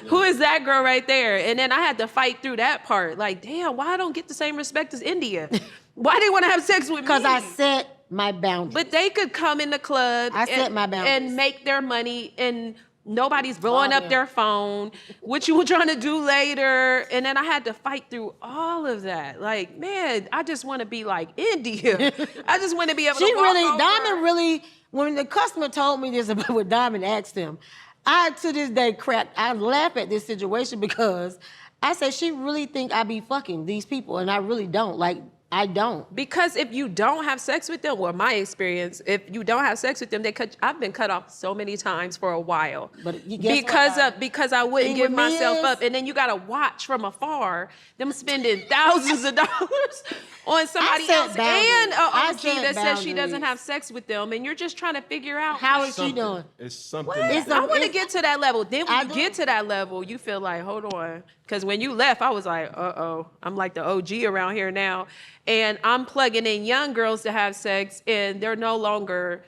who is that girl right there? And then I had to fight through that part. Like, damn, why I don't get the same respect as India? Why they want to have sex with me? Because I set my boundaries. But they could come in the club set my boundaries. And make their money and nobody's blowing up their phone, what you were trying to do later. And then I had to fight through all of that. Like, man, I just want to be like India. I just want to be able to walk over. Diamond really, when the customer told me this about what Diamond asked him, I, to this day, I laugh at this situation because I said, she really think I be fucking these people, and I really don't. Like, I don't. Because if you don't have sex with them, well, my experience, if you don't have sex with them, I've been cut off so many times for a while. But because I wouldn't give myself up. And then you gotta watch from afar them spending thousands of dollars on somebody else and an OG that says she doesn't have sex with them, and you're just trying to figure out how is she doing? It's something. I want to get to that level. Then when you get to that level, you feel like, hold on. Because when you left, I was like, uh-oh, I'm like the OG around here now. And I'm plugging in young girls to have sex, and they're no longer,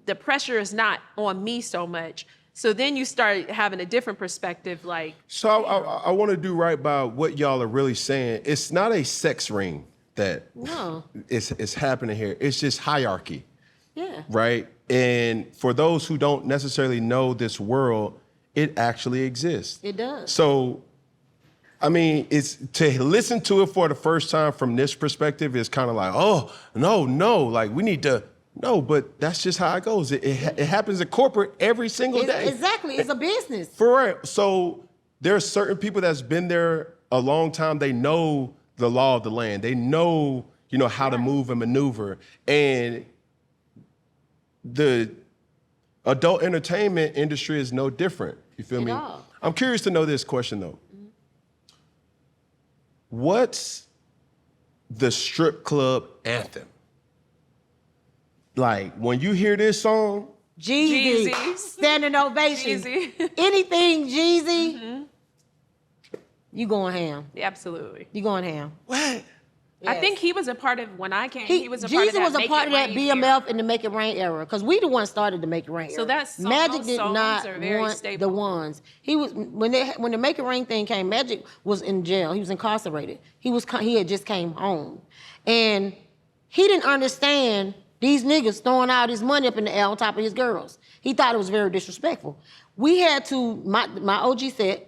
the pressure is not on me so much. So then you start having a different perspective, like. So I want to do right by what y'all are really saying. It's not a sex ring that is happening here. It's just hierarchy. Yeah. Right? And for those who don't necessarily know this world, it actually exists. It does. So, I mean, it's to listen to it for the first time from this perspective is kind of like, oh, no, like we need to, no, but that's just how it goes. It happens in corporate every single day. Exactly, it's a business. For real. So there are certain people that's been there a long time. They know the law of the land. They know, how to move and maneuver. And the adult entertainment industry is no different. You feel me? All. I'm curious to know this question though. What's the strip club anthem? Like, when you hear this song, Jeezy, standing ovation. Jeezy. Anything Jeezy, you going ham. Absolutely. You going ham. what? Yes. I think he was a part of, when I came, he was a part of that. Jeezy was a part of that Make It Rain BMF era. in the Make It Rain era, because we the ones started the Make It Rain era. So that's Magic did songs not are very want stable. the ones. He was when the Make It Rain thing came. Magic was in jail. He was incarcerated. He had just came home, and he didn't understand these niggas throwing all this money up in the air on top of his girls. He thought it was very disrespectful. We had to. My OG said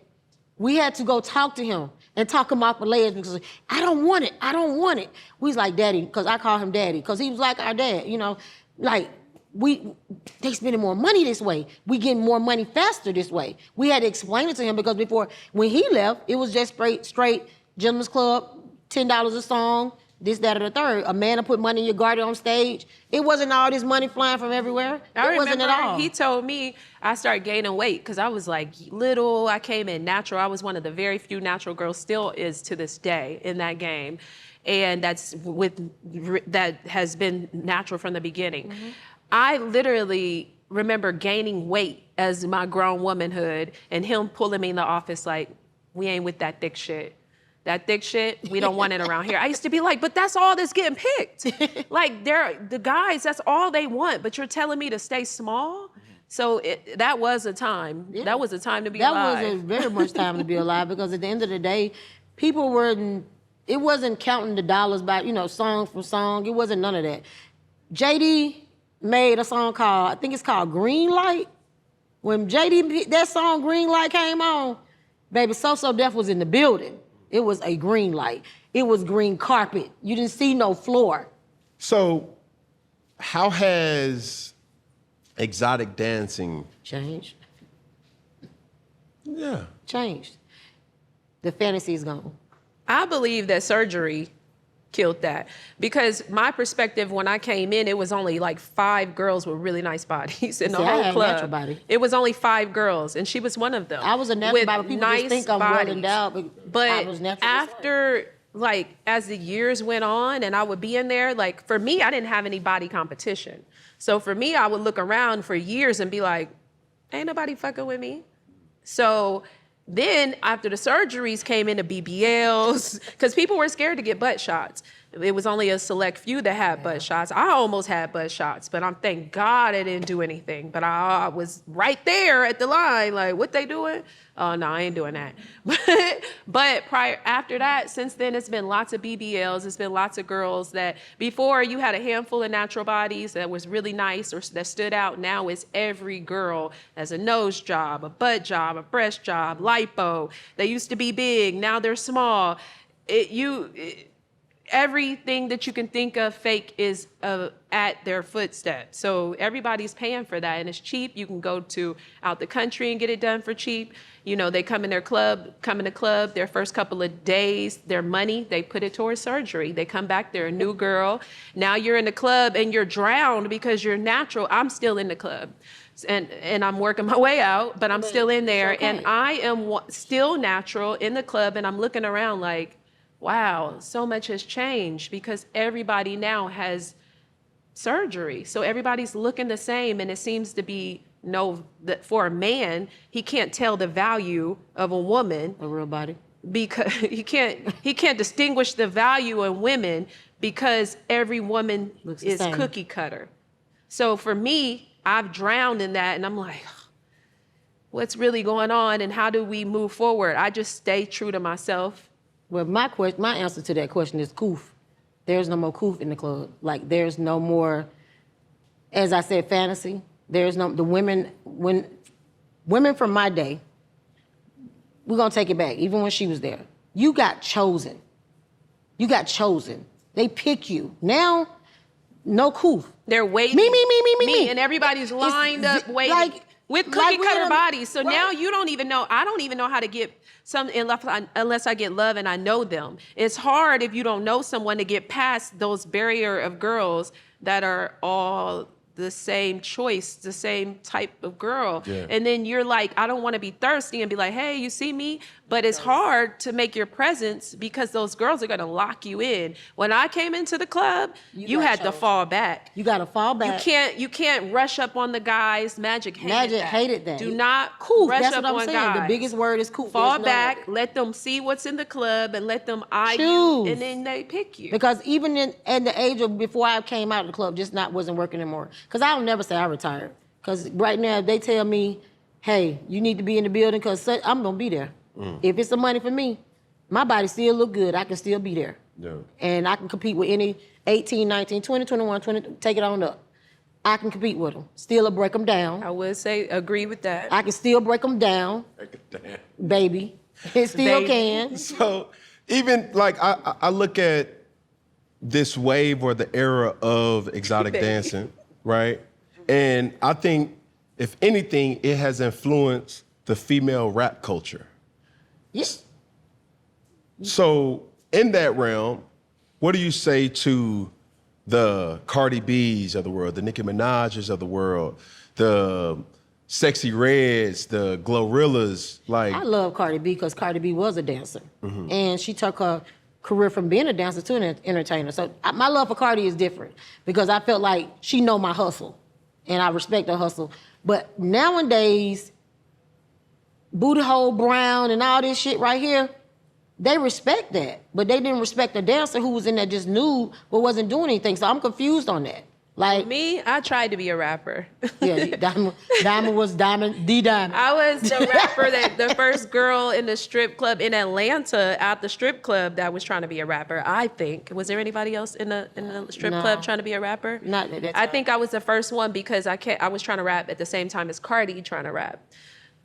we had to go talk to him and talk him off the ledge because I don't want it. We was like, Daddy, because I call him Daddy, because he was like our dad, like they spending more money this way. We getting more money faster this way. We had to explain it to him because before, when he left, it was just straight Gentleman's Club, $10 a song, this, that, or the third. A man to put money in your garden on stage. It wasn't all this money flying from everywhere. I It wasn't at all. He told me I started gaining weight because I was like little. I came in natural. I was one of the very few natural girls, still is to this day in that game. And that has been natural from the beginning. Mm-hmm. I literally remember gaining weight as my grown womanhood and him pulling me in the office like, we ain't with that thick shit. That thick shit, we don't want it around here. I used to be like, but that's all that's getting picked. Like, the guys, that's all they want, but you're telling me to stay small? So that was a time. Yeah. That was a time to be That alive. was a very much time to be alive because at the end of the day, people weren't, it wasn't counting the dollars by, song for song. It wasn't none of that. JD made a song called, I think it's called Green Light. When that song Green Light came on, baby, So Def was in the building. It was a green light. It was green carpet. You didn't see no floor. So how has exotic dancing Changed. Yeah. Changed. The fantasy is gone. I believe that surgery killed that because my perspective when I came in, it was only like 5 girls with really nice bodies in the See, I whole had a club. natural body. It was only 5 girls, and she was one of them. I was a natural with body. People nice just think I'm well bodies. endowed, But I was natural. after, like, as the years went on, and I would be in there, like, for me, I didn't have any body competition. So for me, I would look around for years and be like, ain't nobody fucking with me. So then after the surgeries came into BBLs, because people were scared to get butt shots. It was only a select few that had butt shots. I almost had butt shots, but thank God I didn't do anything. But I was right there at the line, like, what they doing? Oh, no, I ain't doing that. But after that, since then, it's been lots of BBLs. It's been lots of girls that before you had a handful of natural bodies that was really nice or that stood out. Now it's every girl has a nose job, a butt job, a breast job, lipo. They used to be big. Now they're small. Everything that you can think of fake is at their footsteps. So everybody's paying for that, and it's cheap. You can go out the country and get it done for cheap. They come in the club, their first couple of days, their money, they put it towards surgery. They come back, they're a new girl. Now you're in the club and you're drowned because you're natural. I'm still in the club. And I'm working my way out, but I'm still in there. Okay. And I am still natural in the club, and I'm looking around like, wow, so much has changed because everybody now has surgery. So everybody's looking the same, and it seems to be that for a man, he can't tell the value of a woman. A real body. Because he can't distinguish the value in women because every woman is cookie cutter. So for me, I've drowned in that, and I'm like, what's really going on, and how do we move forward? I just stay true to myself. Well, my answer to that question is coof. There's no more coof in the club. Like, there's no more, as I said, fantasy. There's no, women from my day, we're going to take it back, even when she was there. You got chosen. They pick you. Now, no coof. They're waiting. Me. And everybody's lined up waiting. With cookie cutter bodies. So now you don't even know, I don't even know how to get some, unless I get love and I know them. It's hard if you don't know someone to get past those barrier of girls that are all the same choice, the same type of girl. Yeah. And then you're like, I don't want to be thirsty and be like, hey, you see me? But it's hard to make your presence because those girls are going to lock you in. When I came into the club, you had to fall back. You got to fall back. You can't rush up on the guys. Magic hated that. Do not rush That's up what I'm on saying. guys. The biggest word is cool. Fall back, let them see what's in the club, and let them eye you, and then they pick you. Because even at the age of before I came out of the club, just wasn't working anymore. Because I don't never say I retired. Because right now, if they tell me, hey, you need to be in the building because I'm going to be there. If it's the money for me, my body still look good. I can still be there. Yeah. And I can compete with any 18, 19, 20, 21, 20, take it on up. I can compete with them. Still break them down. I would say agree with that. I can still break them down. Baby. It still can. So even like I look at this wave or the era of exotic dancing, right? And I think, if anything, it has influenced the female rap culture. Yes. So in that realm, what do you say to the Cardi B's of the world, the Nicki Minaj's of the world, the Sexy Reds, the Glorillaz? Like, I love Cardi B because Cardi B was a dancer. And she took her career from being a dancer to an entertainer. So my love for Cardi is different because I felt like she know my hustle and I respect her hustle. But nowadays, Booty Hole Brown and all this shit right here, they respect that. But they didn't respect the dancer who was in there just nude but wasn't doing anything. So I'm confused on that. Like Me, I tried to be a rapper. yeah, Diamond was Diamond, the Diamond. I was the rapper the first girl in the strip club in Atlanta at the strip club that was trying to be a rapper. I think. Was there anybody else in the strip club trying to be a rapper? Not at that I time. think I was the first one because I was trying to rap at the same time as Cardi trying to rap.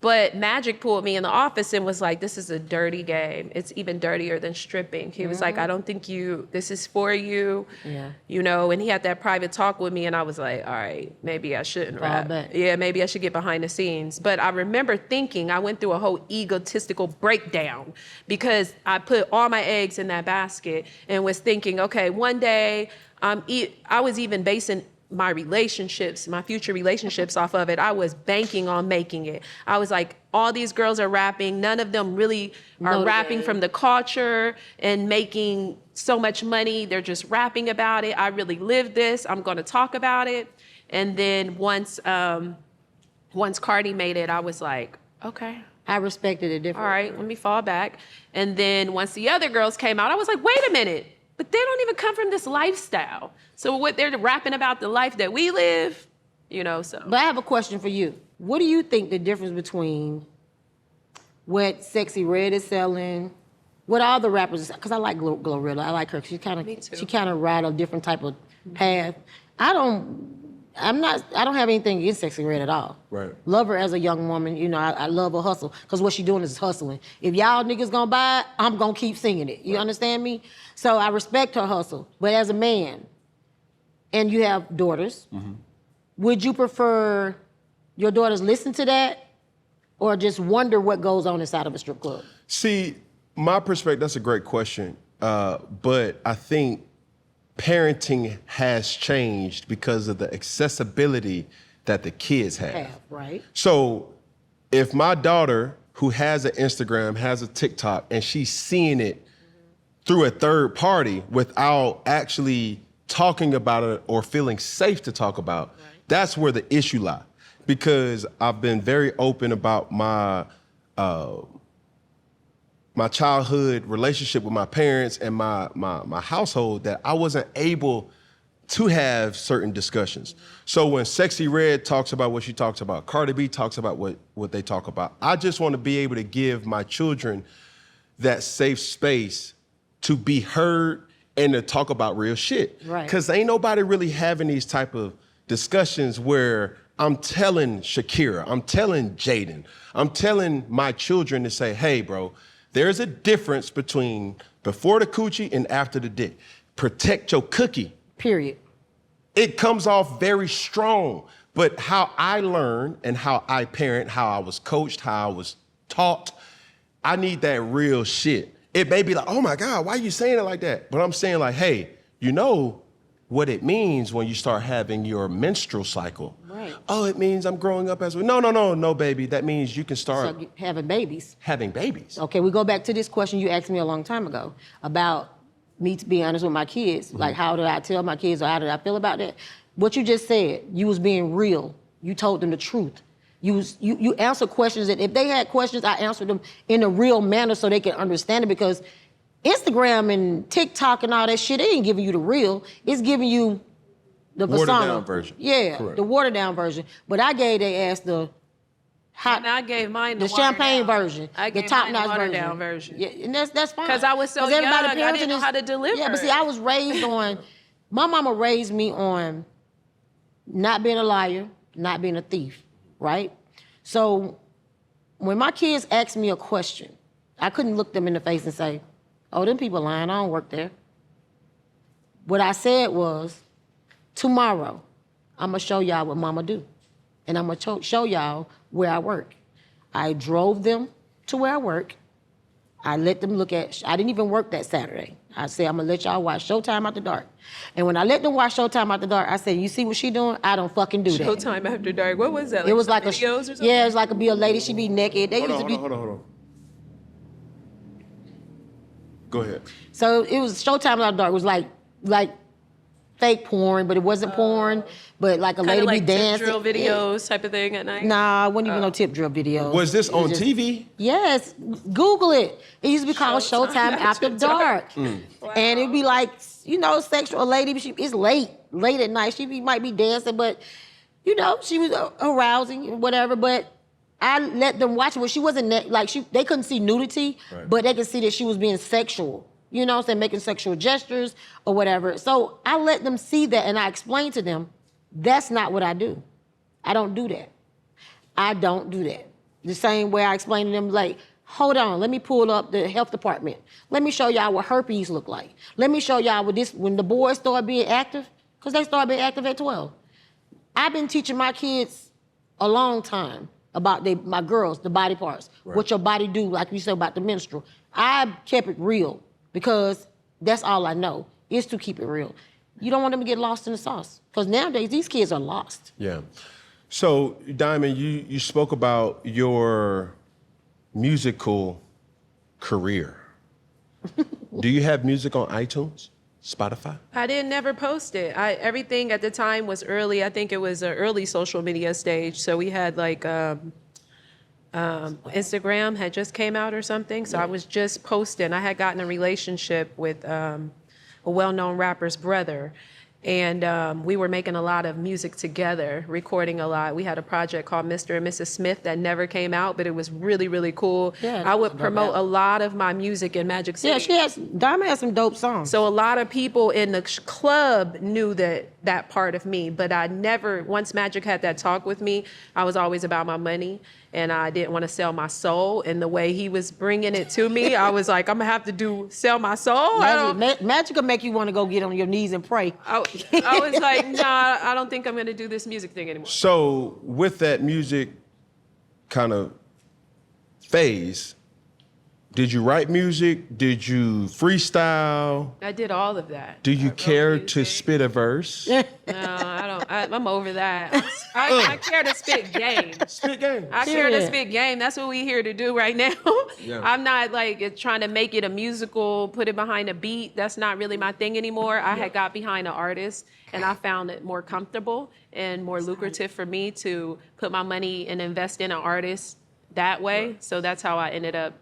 But Magic pulled me in the office and was like, this is a dirty game. It's even dirtier than stripping. He was like, I don't think this is for you. Yeah. You know, and he had that private talk with me and I was like, all right, maybe I shouldn't rap. back. Yeah, maybe I should get behind the scenes. But I remember thinking, I went through a whole egotistical breakdown because I put all my eggs in that basket and was thinking, okay, one day, I was even basing my relationships, my future relationships off of it. I was banking on making it. I was like, all these girls are rapping. None of them really are rapping from the culture and making so much money. They're just rapping about it. I really live this. I'm going to talk about it. And then once Cardi made it, I was like, okay. I respected it different. All right, let me fall back. And then once the other girls came out, I was like, wait a minute. But they don't even come from this lifestyle. So what they're rapping about the life that we live, you know, so. But I have a question for you. What do you think the difference between what Sexy Red is selling, what all the rappers, because I like Glorilla, I like her. She kind of ride a different type of path. I don't have anything against Sexy Red at all. Right. Love her as a young woman. You know, I love her hustle because what she doing is hustling. If y'all niggas gonna buy it, I'm gonna keep singing it. You understand me? So I respect her hustle. But as a man, and you have daughters, would you prefer your daughters listen to that or just wonder what goes on inside of a strip club? See, my perspective, that's a great question. But I think parenting has changed because of the accessibility that the kids have. Right. So if my daughter, who has an Instagram, has a TikTok, and she's seeing it through a third party without actually talking about it or feeling safe to talk about, that's where the issue lies. Because I've been very open about my childhood relationship with my parents and my household, that I wasn't able to have certain discussions. So when Sexy Red talks about what she talks about, Cardi B talks about what they talk about, I just want to be able to give my children that safe space to be heard and to talk about real shit. Right. Because ain't nobody really having these type of discussions where I'm telling Shakira, I'm telling Jaden, I'm telling my children to say, hey, bro, there's a difference between before the coochie and after the dick. Protect your cookie. Period. It comes off very strong, but how I learn and how I parent, how I was coached, how I was taught, I need that real shit. It may be like, oh my God, why are you saying it like that? But I'm saying like, hey, you know what it means when you start having your menstrual cycle. Right. Oh, it means I'm growing up as well. No, baby. That means you can start Having babies. having babies. Okay, we go back to this question you asked me a long time ago about me to be honest with my kids. Like, how do I tell my kids or how do I feel about that? What you just said, you was being real. You told them the truth. You answer questions that if they had questions, I answered them in a real manner so they can understand it, because Instagram and TikTok and all that shit, they ain't giving you the real. It's giving you the Watered persona. down version. Yeah, Correct. the watered down version. But I gave their ass the hot, And I gave mine the watered champagne down. version, I the gave top mine notch watered version. down version. Yeah, and that's fine. 'Cause I was so everybody young, I parenting didn't know how to deliver Yeah, but see, it. I was raised on. My mama raised me on not being a liar, not being a thief, right? So when my kids asked me a question, I couldn't look them in the face and say, "Oh, them people lying. I don't work there." What I said was, tomorrow, I'm gonna show y'all what mama do. And I'm gonna show y'all where I work. I drove them to where I work. I let them look at, I didn't even work that Saturday. I said, I'm gonna let y'all watch Showtime After Dark. And when I let them watch Showtime After Dark, I said, you see what she doing? I don't fucking do that. Showtime After Dark. What was that? It was like videos or something? yeah, it was like be a lady, she be naked. They used to be. Hold on. Go ahead. So it was Showtime After Dark. It was like fake porn, but it wasn't porn. But like a lady like be dancing. drill videos type of thing at night. Nah, it wasn't even no tip drill videos. Was this on just, TV? Yes, Google it. It used to be called Showtime After Dark. Wow. And it'd be like, sexual lady, it's late at night. Might be dancing, but, she was arousing or whatever, but I let them watch it. Well, she wasn't, they couldn't see nudity, but they could see that she was being sexual. You know what I'm saying? Making sexual gestures or whatever. So I let them see that and I explained to them, that's not what I do. I don't do that. I don't do that. The same way I explained to them, like, hold on, let me pull up the health department. Let me show y'all what herpes look like. Let me show y'all when the boys start being active, because they start being active at 12. I've been teaching my kids a long time about my girls, the body parts, what your body do, like you said about the menstrual. I kept it real because that's all I know, is to keep it real. You don't want them to get lost in the sauce, because nowadays these kids are lost. Yeah. So, Diamond, you spoke about your musical career. Do you have music on iTunes, Spotify? I didn't never post it. Everything at the time was early. I think it was an early social media stage. So we had like Instagram had just came out or something. So I was just posting. I had gotten a relationship with a well-known rapper's brother. And we were making a lot of music together, recording a lot. We had a project called Mr. and Mrs. Smith that never came out, but it was really, really cool. Yeah, I would promote a lot of my music in Magic City. Yeah, Diamond has some dope songs. So a lot of people in the club knew that part of me, but I never, once Magic had that talk with me, I was always about my money. And I didn't want to sell my soul. And the way he was bringing it to me, I was like, I'm gonna have to sell my soul. Magic will make you want to go get on your knees and pray. I was like, nah, I don't think I'm gonna do this music thing anymore. So with that music kind of phase, did you write music? Did you freestyle? I did all of that. Do you care to spit a verse? No, I don't. I'm over that. I care to spit game. Spit game. I care to spit game. That's what we're here to do right now. Yeah. I'm not like trying to make it a musical, put it behind a beat. That's not really my thing anymore. I had got behind an artist and I found it more comfortable and more lucrative for me to put my money and invest in an artist that way. Right. So that's how I ended up.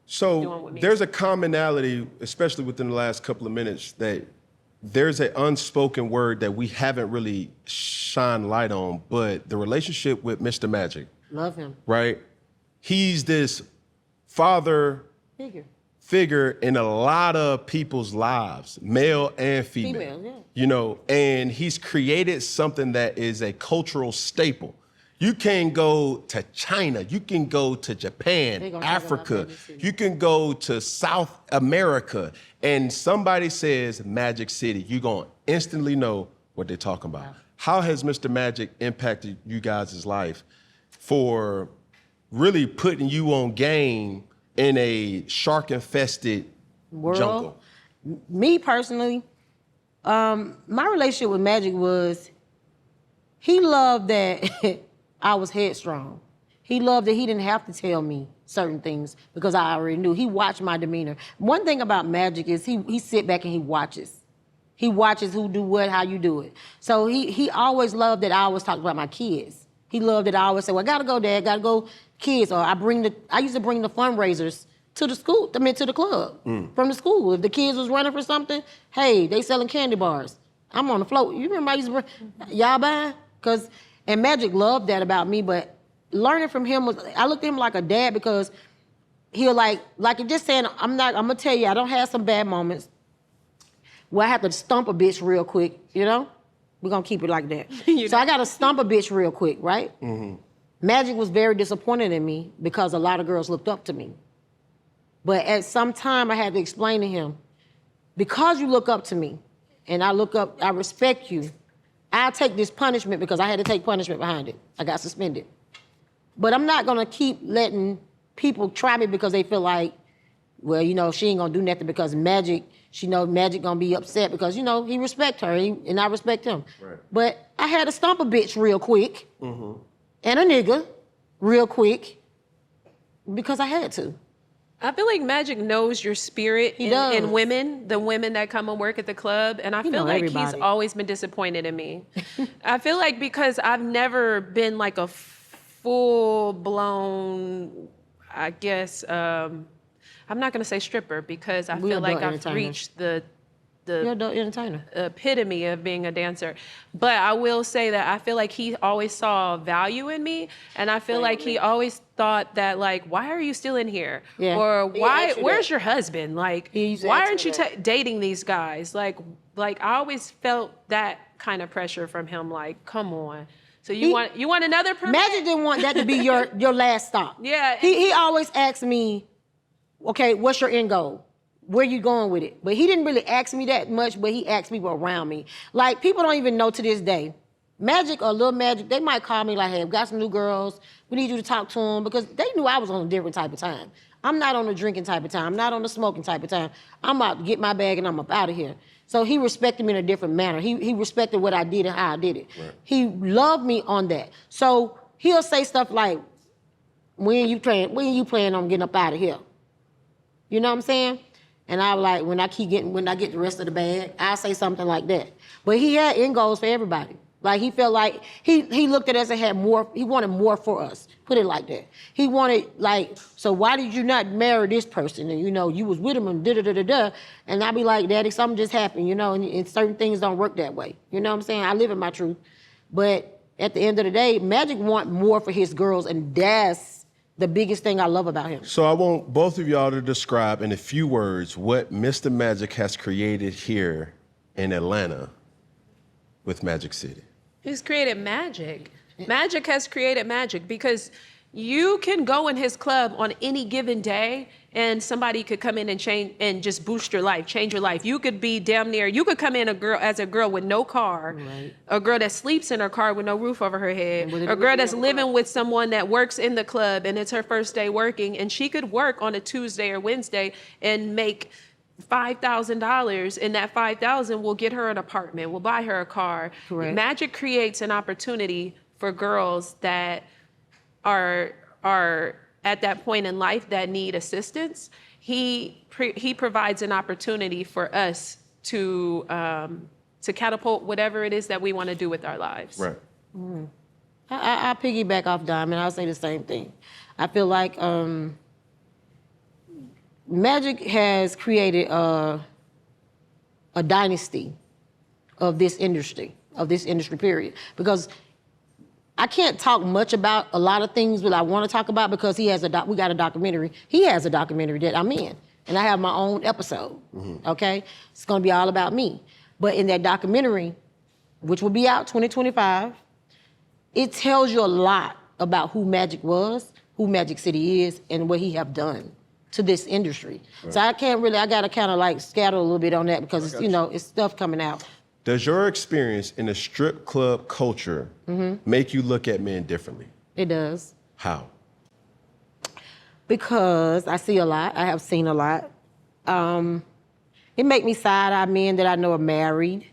So there's a commonality, especially within the last couple of minutes, that there's an unspoken word that we haven't really shined light on, but the relationship with Mr. Magic. Love him. Right? He's this father figure in a lot of people's lives, male and female. And he's created something that is a cultural staple. You can go to China, you can go to Japan, Africa, you can go to South America, and somebody says Magic City, you're gonna instantly know what they're talking about. Wow. How has Mr. Magic impacted you guys' life for really putting you on game in a shark-infested jungle? Me personally, my relationship with Magic was, he loved that I was headstrong. He loved that he didn't have to tell me certain things because I already knew. He watched my demeanor. One thing about Magic is he sit back and he watches. He watches who do what, how you do it. So he always loved that I always talked about my kids. He loved that I always say, well, I gotta go, Dad, gotta go, kids. Or I used to bring the fundraisers to the school, to the club from the school. If the kids was running for something, hey, they selling candy bars. I'm on the float. You remember I used to bring, y'all buying? And Magic loved that about me, but learning from him was, I looked at him like a dad because he'll like just saying, I'm gonna tell you, I don't have some bad moments where I have to stump a bitch real quick, We're gonna keep it like that. So I gotta stump a bitch real quick, right? Mm-hmm. Magic was very disappointed in me because a lot of girls looked up to me. But at some time I had to explain to him, because you look up to me and I respect you, I'll take this punishment because I had to take punishment behind it. I got suspended. But I'm not gonna keep letting people try me because they feel like, well, she ain't gonna do nothing because Magic, she know Magic gonna be upset because, he respect her and I respect him. Right. But I had to stomp a bitch real quick and a nigga real quick because I had to. I feel like Magic knows your spirit in women, the women that come and work at the club. And I feel like he's always been disappointed in me. I feel like because I've never been like a full blown, I guess, I'm not going to say stripper because I feel like I've reached the epitome of being a dancer. But I will say that I feel like he always saw value in me. And I feel like he always thought that, like, why are you still in here? Yeah. Or where's your husband? Like, why aren't you dating these guys? Like I always felt that kind of pressure from him. Like, come on. So you want another permit? Magic didn't want that to be your last stop. Yeah. He always asked me, okay, what's your end goal? Where you going with it? But he didn't really ask me that much, but he asked people around me. Like, people don't even know to this day. Magic or Lil Magic, they might call me like, hey, I've got some new girls. We need you to talk to them, because they knew I was on a different type of time. I'm not on the drinking type of time. I'm not on the smoking type of time. I'm out to get my bag and I'm up out of here. So he respected me in a different manner. He respected what I did and how I did it. Right. He loved me on that. So he'll say stuff like, when you plan on getting up out of here? You know what I'm saying? And I like, when I get the rest of the bag, I'll say something like that. But he had end goals for everybody. Like, he felt like he looked at us and had more. He wanted more for us. Put it like that. He wanted, like, so why did you not marry this person? And, you was with him and da-da-da-da-da. And I'd be like, Daddy, something just happened, and certain things don't work that way. You know what I'm saying? I live in my truth. But at the end of the day, Magic want more for his girls, and that's the biggest thing I love about him. So I want both of y'all to describe in a few words what Mr. Magic has created here in Atlanta with Magic City. He's created magic. Magic has created magic, because you can go in his club on any given day and somebody could come in and change and just boost your life, change your life. You could be damn near, you could come in as a girl with no car, right. A girl that sleeps in her car with no roof over her head, a girl that's living with someone that works in the club and it's her first day working, and she could work on a Tuesday or Wednesday and make $5,000, and that $5,000 will get her an apartment, will buy her a car. Correct. Magic creates an opportunity for girls that are at that point in life that need assistance. He provides an opportunity for us to catapult whatever it is that we want to do with our lives. Right. Mm. I piggyback off Diamond. I'll say the same thing. I feel like Magic has created a dynasty of this industry period, because I can't talk much about a lot of things that I want to talk about, because we got a documentary. He has a documentary that I'm in, and I have my own episode, okay? It's gonna be all about me. But in that documentary, which will be out 2025, it tells you a lot about who Magic was, who Magic City is, and what he have done to this industry. Right. So I gotta kind of like scatter a little bit on that, because it's stuff coming out. Does your experience in the strip club culture make you look at men differently? It does. How? Because I see a lot. I have seen a lot. It make me side-eye men that I know are married.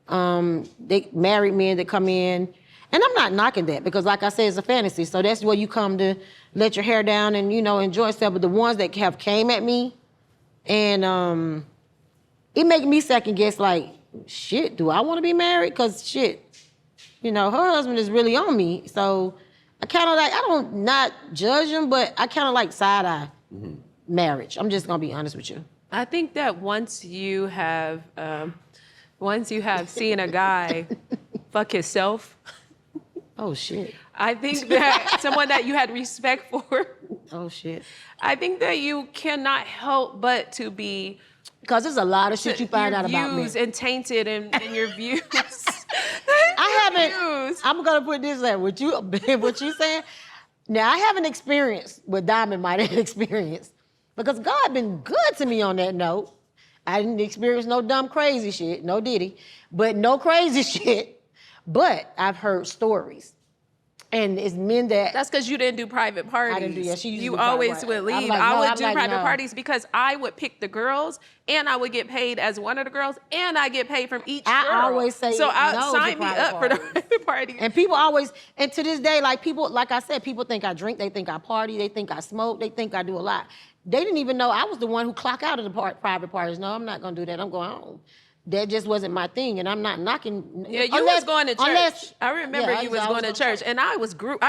They married men that come in. And I'm not knocking that, because like I said, it's a fantasy. So that's where you come to let your hair down and, enjoy yourself. But the ones that have came at me, and it make me second guess, like, shit, do I want to be married? Because shit, her husband is really on me. So I kind of like, I don't not judge him, but I kind of like side-eye marriage. I'm just going to be honest with you. I think that once you have seen a guy fuck himself. Oh, shit. I think that someone that you had respect for. Oh, shit. I think that you cannot help but to be... Because there's a lot of shit you find out about me. Your views and tainted in your views. I'm going to put this there. What you saying? Now, I haven't experienced what Diamond might have experienced. Because God been good to me on that note. I didn't experience no dumb crazy shit, no Diddy, but no crazy shit. But I've heard stories. And it's men that... That's because you didn't do private parties. I didn't do that. You always would leave. Like, I would do private parties because I would pick the girls, and I would get paid as one of the girls, and I get paid from each girl. I always say so. Sign me up for the private party. And people always, and to this day, like people, like I said, people think I drink, they think I party, they think I smoke, they think I do a lot. They didn't even know I was the one who clocked out of the private parties. No, I'm not gonna do that. I'm going home. That just wasn't my thing, and I'm not knocking. Yeah, you was going to church. I remember yeah, you was going to church, and I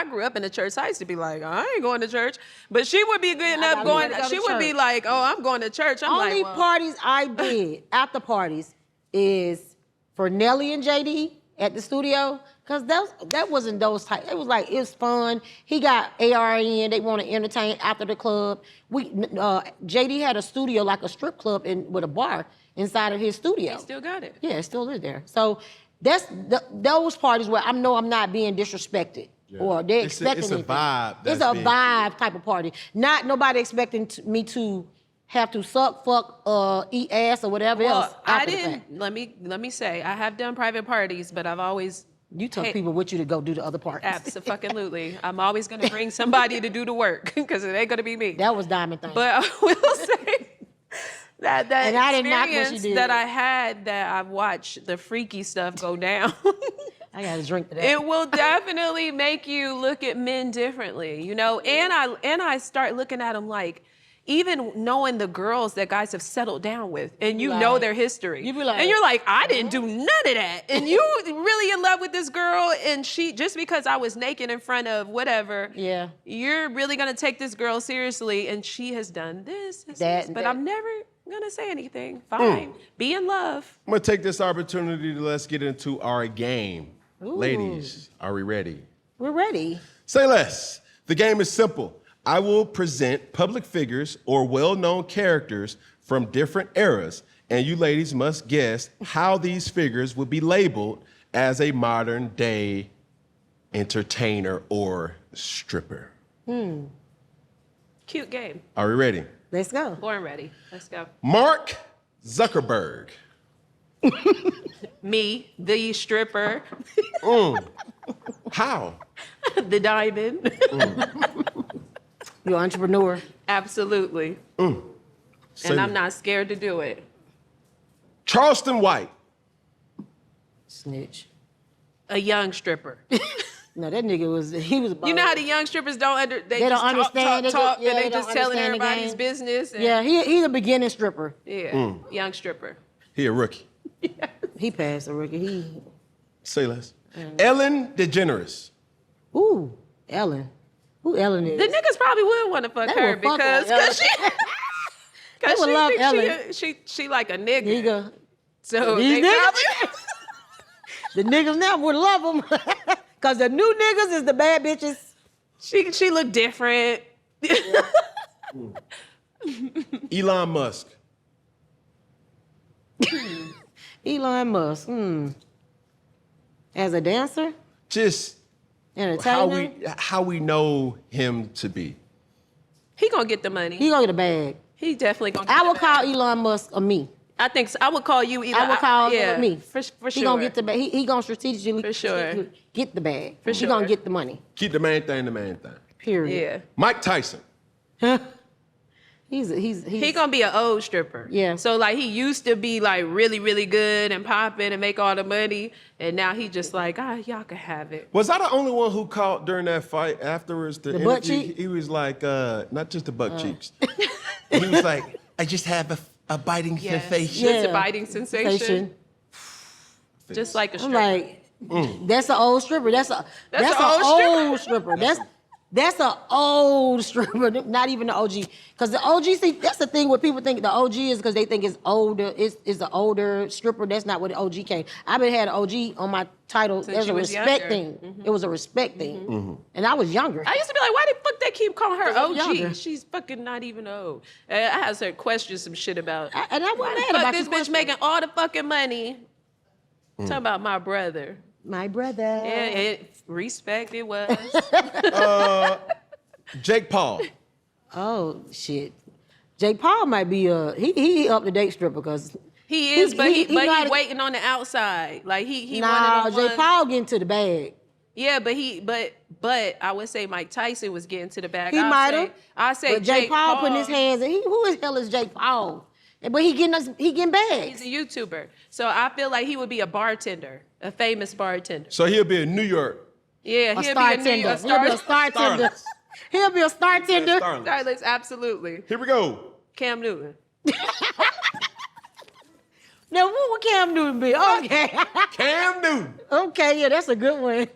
grew up in the church. So I used to be like, I ain't going to church, but she would be good enough going. She would be like, oh, I'm going to church. I'm Only like, well. parties I did after parties is for Nelly and JD at the studio, because that wasn't those type. It was fun. He got AR in. They want to entertain after the club. JD had a studio like a strip club with a bar inside of his studio. He still got it. Yeah, it still is there. So that's those parties where I know I'm not being disrespected or they're expecting it's a anything. vibe. It's a vibe type of party. Not nobody expecting me to have to suck, fuck, eat ass or whatever else. I didn't. Let me say, I have done private parties, but I've always. You took people with you to go do the other parties. Absolutely. I'm always going to bring somebody to do the work because it ain't going to be me. That was Diamond thing. But I will say that and I didn't knock what she experience did. that I had, that I've watched the freaky stuff go down. I got to drink to that. It will definitely make you look at men differently, you know? And I start looking at them like, even knowing the girls that guys have settled down with, and you know their history. You be like, and you're like, I didn't do none of that. And you really in love with this girl, and she, just because I was naked in front of whatever, you're really gonna take this girl seriously, and she has done this, but I'm never gonna say anything. Fine, be in love. I'm gonna take this opportunity to let's get into our game. Ooh. Ladies, are we ready? We're ready. Say less. The game is simple. I will present public figures or well-known characters from different eras, and you ladies must guess how these figures would be labeled as a modern-day entertainer or stripper. Cute game. Are we ready? Let's go. Born ready. Let's go. Mark Zuckerberg. Me, the stripper. How? The diamond. You're an entrepreneur. Absolutely. And I'm not scared to do it. Charleston White. Snitch. A young stripper. No, that nigga was You know how the young strippers they don't just understand. talk, They and they don't just telling understand the everybody's game. business. And, Yeah, he's a beginning stripper. Yeah, young stripper. He a rookie. He passed a rookie. Say less. Ellen DeGeneres. Ooh, Ellen. Who Ellen is? The niggas probably would want to fuck They her would fuck because They would love Ellen. she like a nigga. Nigga. So These they niggas? probably, The niggas now would love them. Because the new niggas is the bad bitches. she look different. Elon Musk. Elon Musk. As a dancer? Just Entertainer? how we know him to be. He gonna get the money. He gonna get a bag. He definitely gonna get I the would bag. call Elon Musk a me. I think so. I would call you Elon. I would call him me. For sure. He gonna get the bag. He gonna strategically For sure. get the bag. For He gonna sure. get the money. Keep the main thing the main thing. Period. Yeah. Mike Tyson. He gonna be an old stripper. Yeah. So like he used to be like really, really good and popping and make all the money, and now he just like, y'all can have it. Was I the only one who caught during that fight afterwards? The butt interview? cheek? He was like, not just the butt cheeks. He was like, I just have a biting sensation. It's a biting sensation. Just like a I'm stripper. like, that's an old stripper. That's an an old stripper. That's an old stripper, not even the OG. Because the OG, see, that's the thing what people think the OG is because they think it's older. It's the older stripper. That's not what the OG came. I've been had an OG on my title. Since There's you a was respect younger. thing. It was a respect thing. And I was younger. I used to be like, why the fuck they keep calling her I was OG? younger. She's fucking not even old. And I had to question some shit about. And I Why wasn't the mad fuck about this your bitch question. making all the fucking money? Talking about my brother. My brother. And respect it was. Jake Paul. Oh, shit. Jake Paul might be he up to date stripper because He is, but he know how to- waiting on the outside. Like he nah, one of Jake them Paul getting to the bag. Yeah, but I would say Mike Tyson was getting to the bag. He might have. I say But Jake Paul putting his hands in. Who the hell is Jake Paul? But he getting bags. He's a YouTuber, so I feel like he would be a bartender, a famous bartender. So he'll be in New York. Yeah, A he'll star be a tender. New York He'll be a star tender. He'll be a star tender. Starlets, absolutely. Here we go. Cam Newton. Now, what would Cam Newton be? Okay. Cam Newton. Okay, yeah, that's a good one.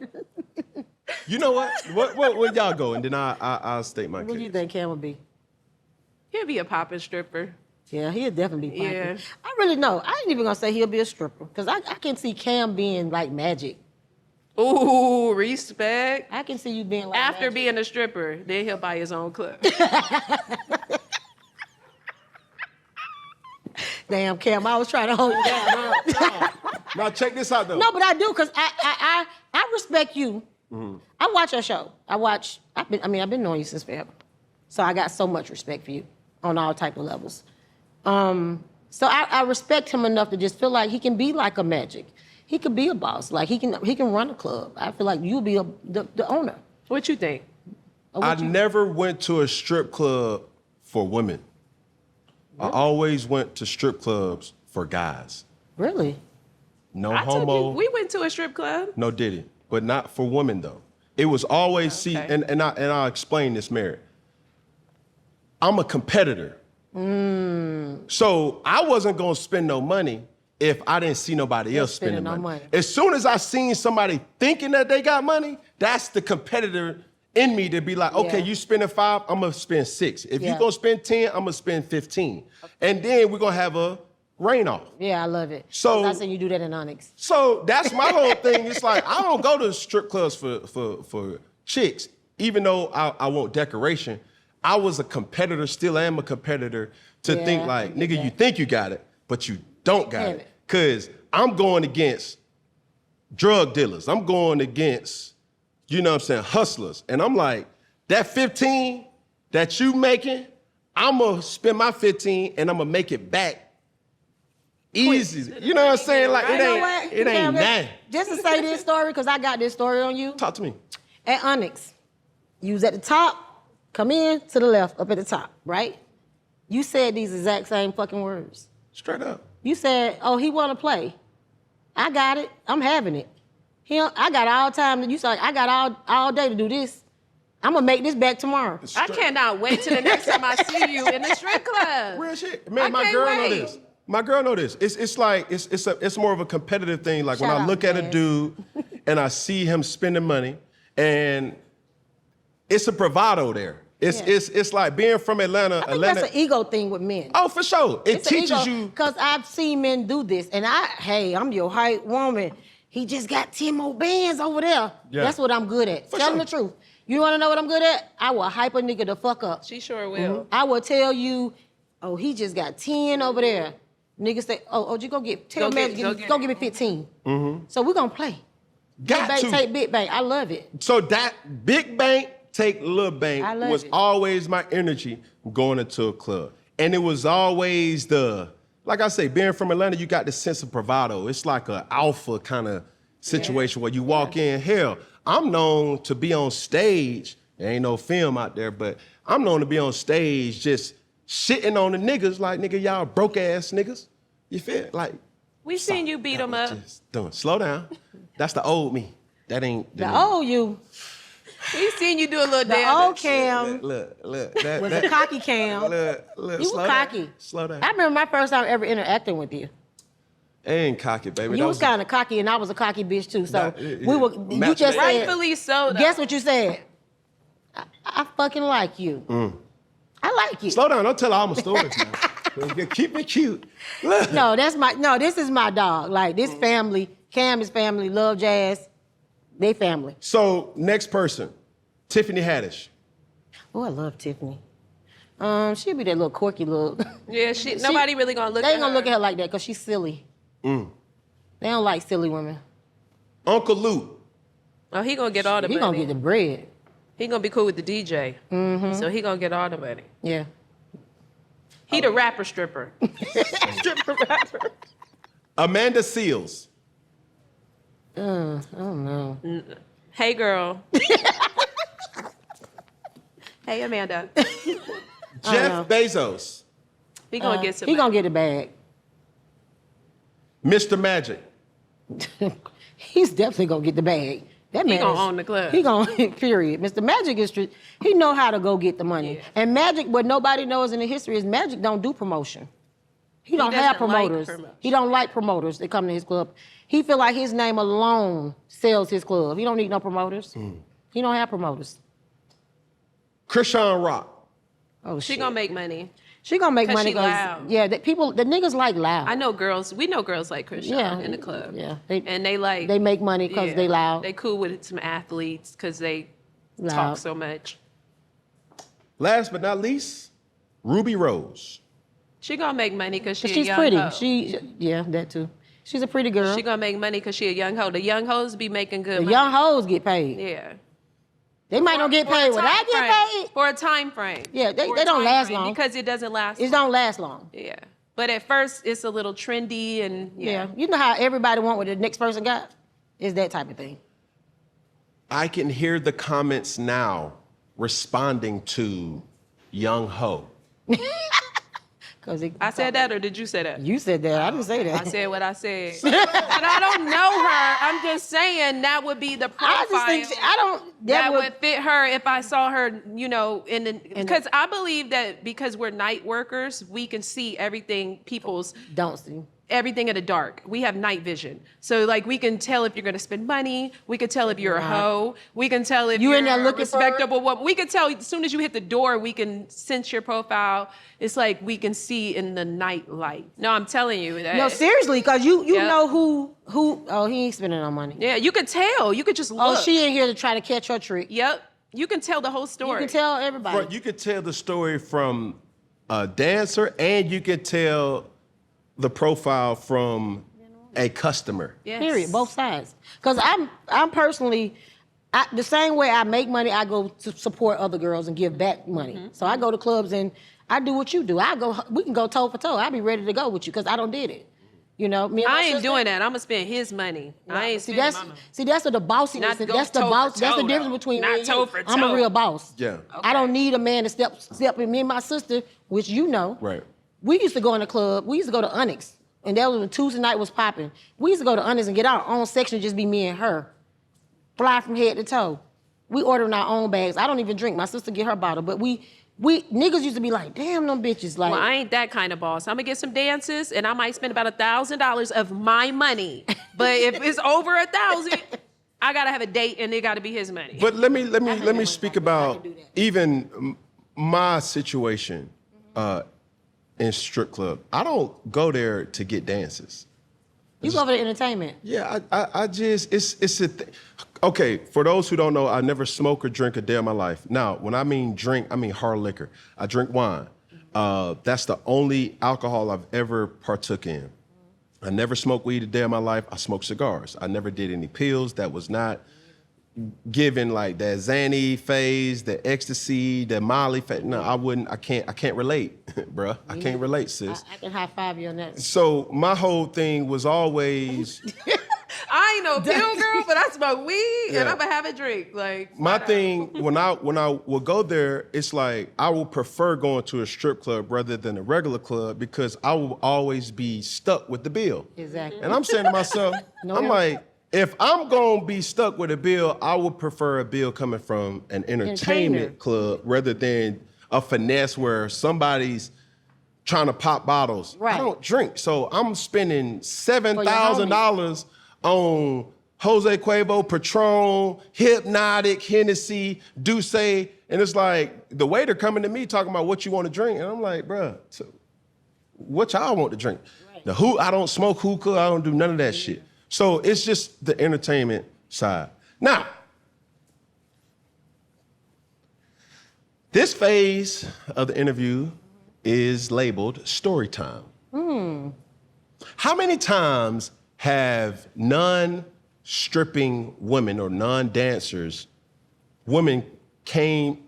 You know what? What y'all go? And then I'll state my case. What do you think Cam would be? He'll be a poppin' stripper. Yeah, he'll definitely be popping. Yeah. I really know. I ain't even gonna say he'll be a stripper because I can see Cam being like Magic. Ooh, respect. I can see you being like After Magic. being a stripper, then he'll buy his own club. Damn, Cam, I was trying to hold you down. Now check this out though. No, but I do because I respect you. Mm-hmm. I watch your show. I've been knowing you since forever, so I got so much respect for you on all type of levels. So I respect him enough to just feel like he can be like a Magic. He could be a boss. Like he can run a club. I feel like you'll be the owner. What you think? I never went to a strip club for women. Really? I always went to strip clubs for guys. Really? No I told homo. you, we went to a strip club. No Diddy, but not for women though. It was always Okay. and I'll explain this, Mary. I'm a competitor. So I wasn't gonna spend no money if I didn't see nobody else spending no money. money. As soon as I seen somebody thinking that they got money, that's the competitor in me to be like, okay, Yeah. you spending 5, I'm gonna spend 6. If Yeah. you gonna spend 10, I'm gonna spend 15. And then we're gonna have a rain off. Yeah, I love it. So- I seen you do that in Onyx. So that's my whole thing. It's like I don't go to strip clubs for chicks, even though I want decoration. I was a competitor, still am a competitor, to Yeah, think I like, get nigga, that. you think you got it, but you don't got Have it. it. Cause I'm going against drug dealers. I'm going against, you know what I'm saying, hustlers. And I'm like, that 15 that you making, I'm gonna spend my 15 and I'm gonna make it back easy. You know what I'm saying? Like You know what? it ain't nothing. Just to say this story, because I got this story on you. Talk to me. At Onyx, you was at the top, come in to the left, up at the top, right? You said these exact same fucking words. Straight up. You said, oh, he want to play. I got it. I'm having it. I got all time. You said, I got all day to do this. I'm going to make this back tomorrow. I cannot wait till the next time I see you in the strip club. Real shit. Man, I my can't girl wait. know this. My girl know this. It's like it's more of a competitive thing. Like Shout when I out, look at a Jazz. dude and I see him spending money, and it's a bravado there. It's like being from Atlanta. I think that's an ego thing with men. Oh, for sure. It teaches you. Because I've seen men do this. And I'm your height woman. He just got 10 more bands over there. Yeah. That's what I'm good at. For Tell him sure. the truth. You want to know what I'm good at? I will hype a nigga the fuck up. She sure will. I will tell you, oh, he just got 10 over there. Niggas say, oh, OG, go get, tell Go Magic, get- go give me 15. So we're going to play. Got Big to. Bank, take Big Bank. I love it. So that big bank, take little I bank love was it. always my energy going into a club. And it was always like I say, being from Atlanta, you got the sense of bravado. It's like an alpha kind of situation where you walk in. Hell, I'm known to be on stage. There ain't no film out there, but I'm known to be on stage just shitting on the niggas like, nigga, y'all broke ass niggas. You feel like, We seen you beat that him was up. just doing. Slow down. That's the old me. That ain't The new. old you, We seen you do a little the dance. old Cam Look. was a cocky Cam. Look, You slow were cocky. Down. Slow down. I remember my first time ever interacting with you. Ain't cocky, baby. You That was kind of cocky, and I was a cocky bitch too. So Nah, yeah. we were. You Match just made. said. Rightfully so. though. Guess what you said? I fucking like you. I like you. Slow down. Don't tell all my stories, man. Keep it cute. Look. No, this is my dog. Like this family, Cam is family, Love Jazz, they family. So, next person, Tiffany Haddish. Oh, I love Tiffany. She'll be that little quirky little. Yeah, nobody really gonna look They at ain't gonna her. look at her like that because she's silly. They don't like silly women. Uncle Luke. Oh, he gonna get all the He money. gonna get the bread. He gonna be cool with the DJ. So he gonna get all the money. Yeah. He the rapper stripper. Stripper rapper. Amanda Seals. I don't know. Hey girl. Hey Amanda. Jeff Bezos. He gonna get some. He gonna get the bag. Mr. Magic. He's definitely gonna get the bag. That man gonna own the club. He gonna, period. Mr. Magic is, he know how to go get the money. Yeah. And Magic, what nobody knows in the history is Magic don't do promotion. He don't have doesn't like promoters. promotion. He don't like promoters that come to his club. He feel like his name alone sells his club. He don't need no promoters. He don't have promoters. Krishan Rock. Oh, She shit. gonna make money. She gonna make 'Cause money she loud. yeah, the niggas like loud. I know girls. We know girls like Krishan in the club. Yeah, and they like they make money because they loud. They cool with some athletes because they Loud. talk so much. Last but not least, Ruby Rose. She gonna make money because she's She's a young pretty. hoe. That too. She's a pretty girl. She gonna make money because she a young hoe. The young hoes be making good The money. young hoes get paid. Yeah. They might not get For a paid when I time get frame. paid. For a time frame. Yeah, they For a don't time last frame, long. because it doesn't last. It don't last long. Yeah. But at first, it's a little trendy and Yeah. You know how everybody want what the next person got? It's that type of thing. I can hear the comments now responding to Young Ho. I said that, or did you say that? You said that. I didn't say that. I said what I said. But I don't know her. I'm just saying that would be the profile. I just think I don't. That would fit her if I saw her, you know, because I believe that because we're night workers, we can see everything don't see. everything in the dark. We have night vision. So like we can tell if you're gonna spend money, we can tell if you're a hoe, we can tell if You you're in there a looking for her? respectable woman. We can tell as soon as you hit the door, we can sense your profile. It's like we can see in the night light. No, I'm telling you that. No, seriously, because you Yep. know who. Oh, he ain't spending no money. Yeah, you could tell. You could just look. Oh, she ain't here to try to catch her trick. Yep. You can tell the whole story. You can tell everybody. But you could tell the story from a dancer, and you could tell the profile from a customer. Yes. Period. Both sides. Because I'm personally, the same way I make money, I go to support other girls and give back money. Mm-hmm. So I go to clubs and I do what you do. We can go toe for toe. I'll be ready to go with you because I don't did it. You know, me and my I ain't sister- doing that. I'm gonna spend his money. I ain't See, spending that's my money. that's what the bossy Not is. go That's the toe for boss. That's the toe, difference though. between Not me and toe you. for I'm a toe. real boss. Yeah. I don't need a man to step with me and my sister, which you know. Right. We used to go in the club. We used to go to Onyx, and that was when Tuesday night was popping. We used to go to Onyx and get our own section, just be me and her, fly from head to toe. We ordering our own bags. I don't even drink. My sister get her bottle, but we niggas used to be like, damn, them bitches like. Well, I ain't that kind of boss. I'm gonna get some dances, and I might spend about $1,000 of my money. But if it's over $1,000, I gotta have a date, and it gotta be his money. But let me speak about even my situation in strip club. I don't go there to get dances. You go for the entertainment. Yeah, I just it's a thing. Okay, for those who don't know, I never smoke or drink a day of my life. Now, when I mean drink, I mean hard liquor. I drink wine. That's the only alcohol I've ever partook in. I never smoked weed a day of my life. I smoked cigars. I never did any pills. That was not given like that Xanny phase, the ecstasy, the Molly phase. No, I wouldn't. I can't relate, bruh. I can't relate, sis. I can high five you on that. So my whole thing was always. I ain't no pill girl, but I smoke weed, and Yeah. I'm gonna have a drink. Like My thing, when I will go there, it's like I will prefer going to a strip club rather than a regular club because I will always be stuck with the bill. Exactly. And I'm saying to myself, I'm like, if I'm gonna be stuck with a bill, I would prefer a bill coming from an entertainment Entertainer. club rather than a finesse where somebody's trying to pop bottles. Right. I don't drink, so I'm spending $7,000 on Jose Cuervo, Patron, Hypnotic, Hennessy, Douce, and it's like the waiter coming to me talking about what you want to drink, and I'm like, bruh, so what y'all want to drink? Right. I don't smoke hookah, I don't do none of that shit. So it's just the entertainment side. Now, this phase of the interview is labeled story time. How many times have non-stripping women or non-dancers, women came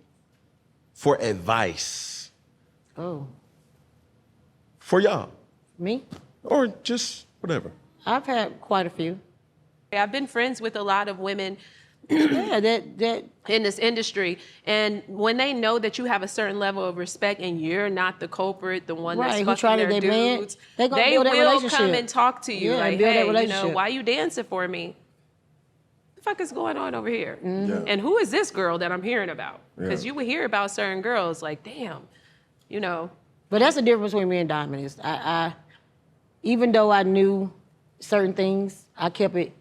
for advice Oh, for y'all? me? Or just whatever? I've had quite a few. I've been friends with a lot of women Yeah, that in this industry, and when they know that you have a certain level of respect and you're not the culprit, the one Right, that's who fucking trying to their date man, dudes, they gonna they build that will relationship. come and talk to you Yeah, like, build that hey, you know, relationship. why you dancing for me? fuck is going on over here? Yeah. And who is this girl that I'm hearing about? Because Yeah. you would hear about certain girls like, damn, you know. But that's the difference between me and Diamond is I even though I knew certain things, I kept it.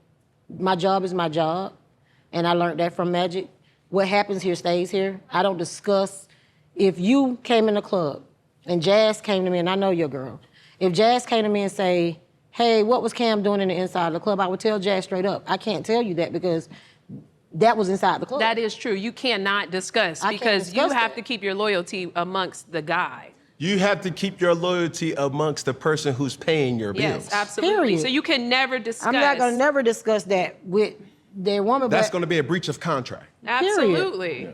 My job is my job, and I learned that from Magic. What happens here stays here. I don't discuss. If you came in the club and Jazz came to me, and I know your girl, if Jazz came to me and say, hey, what was Cam doing in the inside of the club? I would tell Jazz straight up. I can't tell you that because that was inside the club. That is true. You cannot discuss I can't because you discuss have that. to keep your loyalty amongst the guy. You have to keep your loyalty amongst the person who's paying your bills. Yes, absolutely. Period. So you can never discuss. I'm not gonna never discuss that with their woman. That's but going to be a breach of contract. Absolutely.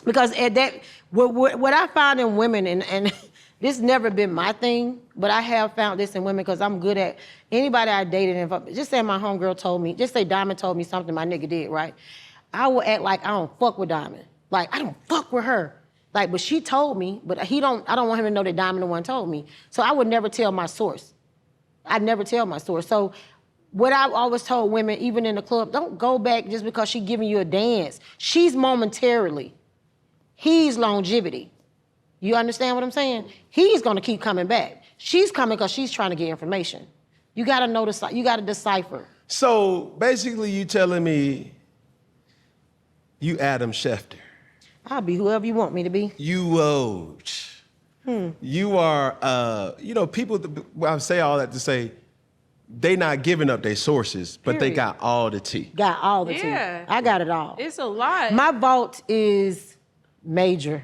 because at that, what I found in women, and this never been my thing, but I have found this in women because I'm good at anybody I dated. And just say my homegirl told me, just say Diamond told me something my nigga did, right? I will act like I don't fuck with Diamond. Like, I don't fuck with her. Like, but she told me, but I don't want him to know that Diamond the one told me. So I would never tell my source. I'd never tell my source. So what I've always told women, even in the club, don't go back just because she's giving you a dance. She's momentarily. He's longevity. You understand what I'm saying? He's gonna keep coming back. She's coming because she's trying to get information. You gotta know you gotta decipher. So basically, you telling me you Adam Schefter. I'll be whoever you want me to be. You Woj. You are, people, I say all that to say, they not giving up their sources, but they Period. got all the tea. Got all the Yeah. tea. I got it all. It's a lot. My vault is major.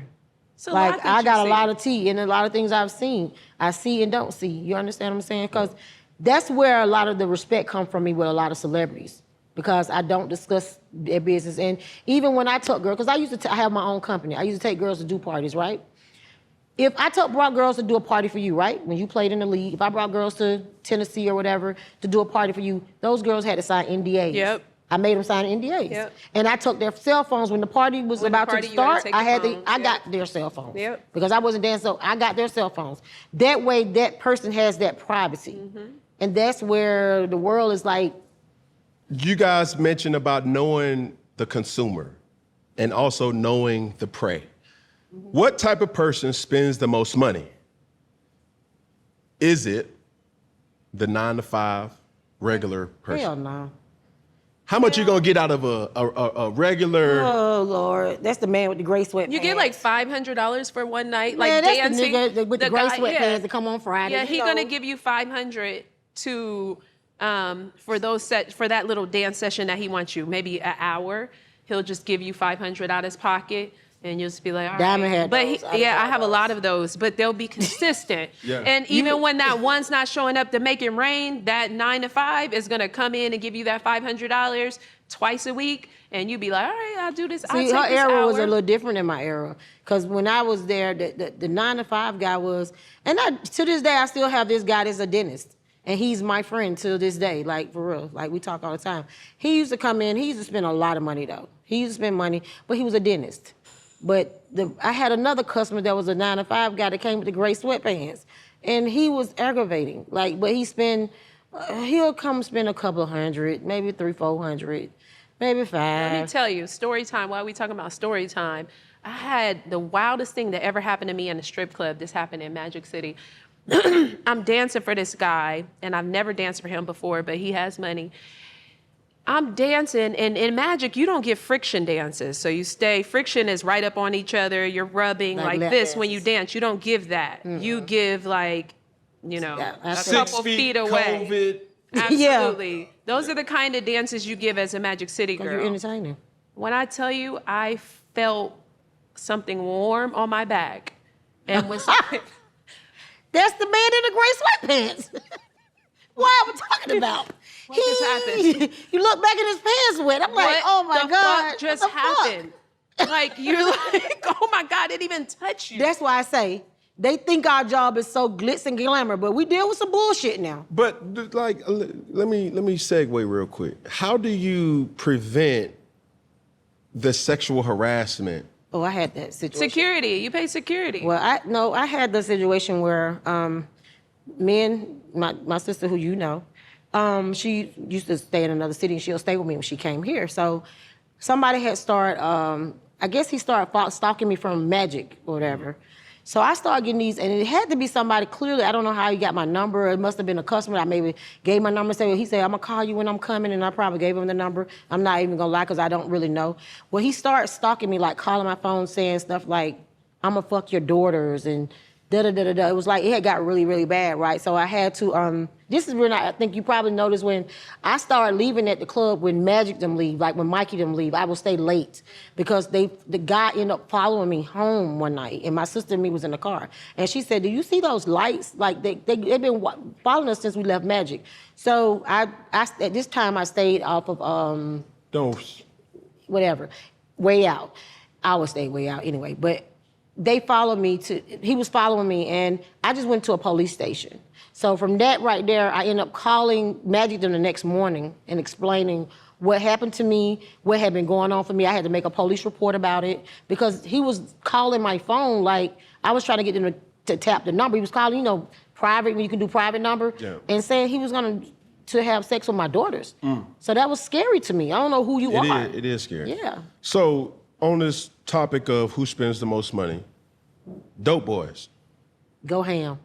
It's a lot Like, that I you got see. a lot of tea and a lot of things I've seen. I see and don't see. You understand what I'm saying? Because that's where a lot of the respect come from me with a lot of celebrities. Because I don't discuss their business. And even when I took girls, because I used to I have my own company. I used to take girls to do parties, right? If I brought girls to do a party for you, right? When you played in the league, if I brought girls to Tennessee or whatever to do a party for you, those girls had to sign NDAs. Yep. I made them sign NDAs. Yep. And I took their cell phones when the party was When the about party, to you had to start. take I the had phones. I Yep. got their cell phones. Yep. Because I wasn't dancing, so I got their cell phones. That way, that person has that privacy. And that's where the world is like, You guys mentioned about knowing the consumer and also knowing the prey. What type of person spends the most money? Is it the 9-to-5 regular person? hell no. How much you gonna get out of a regular? Oh, Lord. That's the man with the gray sweatpants. You get like $500 for one night, Man, like that's dancing. the nigga with the gray guy- sweatpants that come on Friday. Yeah, you he's know. gonna give you $500 to for that little dance session that he wants you, maybe an hour. He'll just give you $500 out of his pocket, and you'll just be like, all right. Diamond had But those. I have a lot of those, but they'll be consistent. Yeah. And even when that one's not showing up to make it rain, that 9 to 5 is gonna come in and give you that $500 twice a week, and you be like, all right, I'll do this. I'll See, take her this era was a hour. little different than my era. Because when I was there, the 9-to-5 guy was, and to this day, I still have this guy that's a dentist. And he's my friend to this day, like, for real. Like, we talk all the time. He used to come in, he used to spend a lot of money, though. He used to spend money, but he was a dentist. But I had another customer that was a 9-to-5 guy that came with the gray sweatpants. And he was aggravating. Like, but he'll come spend a couple of hundred, maybe $300-400, maybe $500. Let me tell you, story time. While we talking about story time, I had the wildest thing that ever happened to me in a strip club. This happened in Magic City. I'm dancing for this guy, and I've never danced for him before, but he has money. I'm dancing, and in Magic, you don't give friction dances. So friction is right up on each other. You're rubbing like lap this dance. when you dance. You don't give that. You give like, a that's couple feet away. COVID. Absolutely. Those are the kind of dances you give as a Magic City Because girl. you're entertaining. When I tell you, I felt something warm on my back, and was That's the man in the gray sweatpants. What are we talking about? What just happened? You look back at his pants wet. I'm like, what oh my the God. fuck just what the fuck? happened? Like, you're like, oh my God, it didn't even touch you. That's why I say they think our job is so glitz and glamour, but we deal with some bullshit now. But like, let me segue real quick. How do you prevent the sexual harassment? Oh, I had that situation. Security, you pay security. Well, I had the situation where me and my sister, who you know, She used to stay in another city, and she'll stay with me when she came here. So somebody had started, I guess he started stalking me from Magic or whatever. So I started getting these, and it had to be somebody clearly. I don't know how he got my number. It must have been a customer. I maybe gave my number. He said, I'm going to call you when I'm coming, and I probably gave him the number. I'm not even going to lie because I don't really know. Well, he started stalking me, like calling my phone, saying stuff like, I'm going to fuck your daughters, and da-da-da-da-da. It was like, it had got really, really bad, right? So I had to, this is when I think you probably noticed when I started leaving at the club when Magic them leave, like when Mikey them leave, I would stay late because the guy ended up following me home one night, and my sister and me was in the car. And she said, do you see those lights? Like they've been following us since we left Magic. So I at this time I stayed off of, whatever, way out. I would stay way out anyway, but they followed me he was following me, and I just went to a police station. So from that right there, I ended up calling Magic them the next morning and explaining what happened to me, what had been going on for me. I had to make a police report about it because he was calling my phone like I was trying to get him to tap the number. He was calling, private, when you can do private number, and saying he was going to have sex with my daughters. So that was scary to me. I don't know who you are. It is scary. Yeah. So on this topic of who spends the most money, dope boys. Go ham.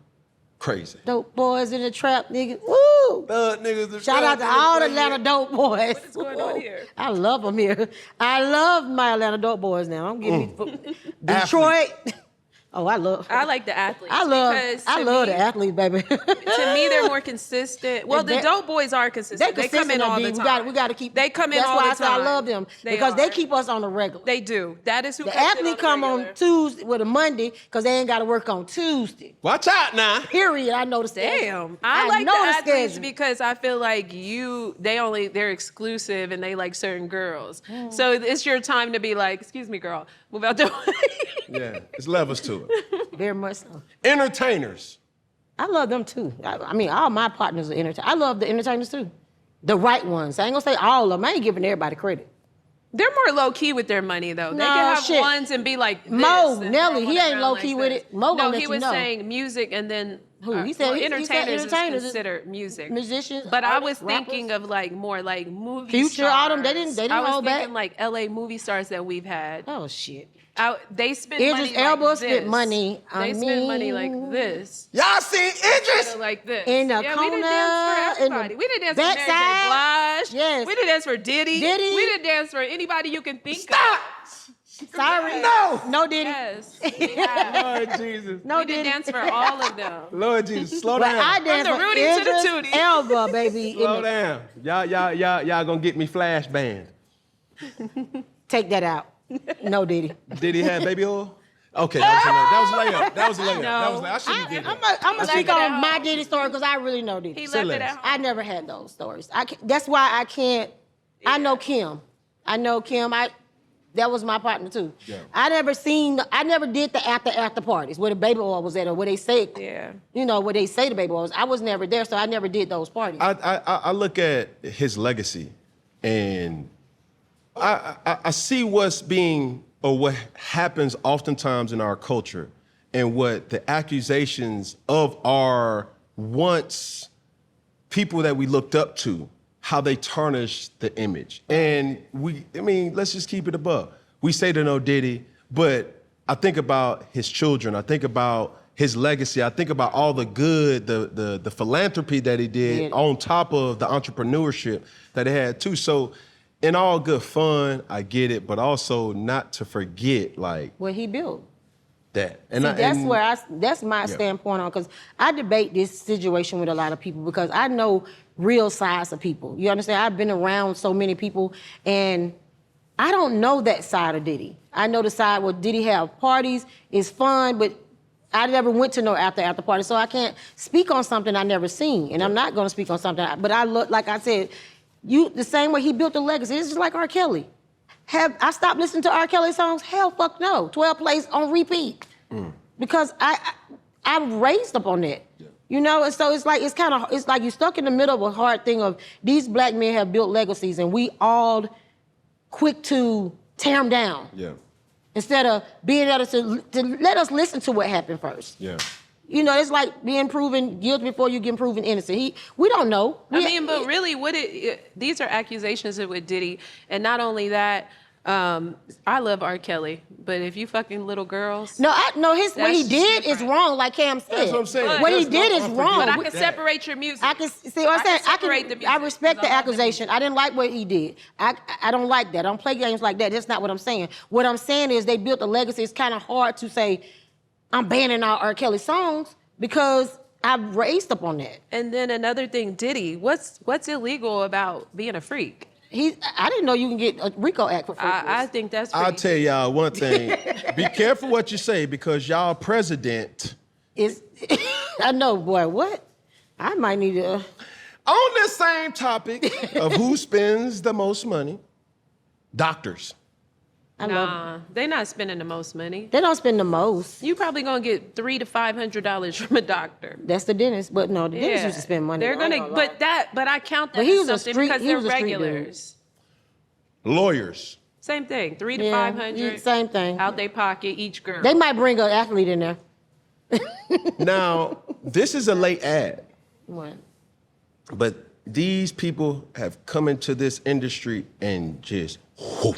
Crazy. Dope boys in the trap, niggas. Woo! Niggas. Shout out to all the Atlanta dope boys. What is going on here? I love them here. I love my Atlanta dope boys now. I'm giving Detroit. Oh, I like the athletes. I love the athletes, baby. To me, they're more consistent. Well, the dope boys are consistent. They come in all the time. We got to keep. They come in all the time. That's why I love them because they keep us on the regular. They do. That is who. The athlete come on Tuesday with a Monday because they ain't got to work on Tuesday. Watch out now. Period. I know the schedule. Damn. I like the athletes because I feel like they're exclusive and they like certain girls. So it's your time to be like, excuse me, girl, move out the way. Yeah, it's levels to it. Very much so. Entertainers. I love them too. I mean, all my partners are entertainers. I love the entertainers too. The right ones. I ain't gonna say all of them. I ain't giving everybody credit. They're more low key with their money though. They can have ones and be like this. Mo, Nelly, he ain't low key with it. Mo gonna let you know. No, he was saying music and then who? He said entertainers is considered music. Musicians. But I was thinking of like more like movie Future, stars. all them, they didn't hold back. I was thinking like LA movie stars that we've had. Oh shit. They spend Idris money Elba like spent this. money on They spend money like this. Y'all seen Idris? Like this. In the yeah, corner. We didn't dance for everybody. We didn't dance for Mary J. Blige. Yes. We didn't dance for Diddy. We didn't dance for anybody you can think Stop! Sorry. No Diddy. Yes. Lord Jesus. No we Diddy. did dance for all of them. Lord Jesus, slow But down. I danced From the for Rudy to the Idris Tootie. Elba, baby. Slow down. Y'all gonna get me flash banned. Take that out. No Diddy. Did he have baby oil? Okay, that was a layup. That was a layup. No. That was a layup. I shouldn't have did I'm that. gonna speak on my Diddy story because I really know Diddy. He left it at home. I never had those stories. That's why I can't. Yeah. I know Kim. That was my partner too. Yeah. I never did the after parties where the baby oil was at or where they say, where they say the baby oil was. I was never there, so I never did those parties. I look at his legacy and I see what's being, or what happens oftentimes in our culture and what the accusations of our once people that we looked up to, how they tarnish the image. And let's just keep it above. We say to no Diddy, but I think about his children. I think about his legacy. I think about all the good, the philanthropy that he did on top of the entrepreneurship that he had too. So in all good fun, I get it, but also not to forget like what he built. That. And that's my standpoint on, because I debate this situation with a lot of people because I know real sides of people. You understand? I've been around so many people and I don't know that side of Diddy. I know the side where Diddy have parties, it's fun, but I never went to no after party, so I can't speak on something I never seen, and I'm not gonna speak on something, but I look, like I said, the same way he built the legacy, it's just like R. Kelly. Have I stopped listening to R. Kelly songs? Hell, fuck no. 12 plays on repeat. Because I'm raised up on that. Yeah. You know, and so it's like you're stuck in the middle of a hard thing of these black men have built legacies and we all quick to tear them down. Yeah. Instead of being able to let us listen to what happened first. Yeah. You know, it's like being proven guilty before you get proven innocent. We don't know. But really, these are accusations with Diddy, and not only that, I love R. Kelly, but if you fucking little girls, what he did is wrong, like Cam said. That's what I'm saying. What he did is wrong. But I can separate your music. I can see what I'm saying. Separate the music. I respect the accusation. I didn't like what he did. I don't like that. I don't play games like that. That's not what I'm saying. What I'm saying is they built a legacy. It's kind of hard to say I'm banning all R. Kelly songs because I've raised up on that. And then another thing, Diddy, what's illegal about being a freak? I didn't know you can get a RICO Act for freakness. I think that's I'll tell y'all one thing. Be careful what you say because y'all president is. I know, boy. What? I might need to. On this same topic of who spends the most money, doctors. They're not spending the most money. They don't spend the most. You probably gonna get $300 to $500 from a doctor. That's the dentist, but no, the dentist used to spend money. They're gonna, but I count that as something because they're regulars. Lawyers. Same thing, $300 to $500. Same thing. Out their pocket, each girl. They might bring an athlete in there. Now, this is a late ad. What? But these people have come into this industry and just, whoo,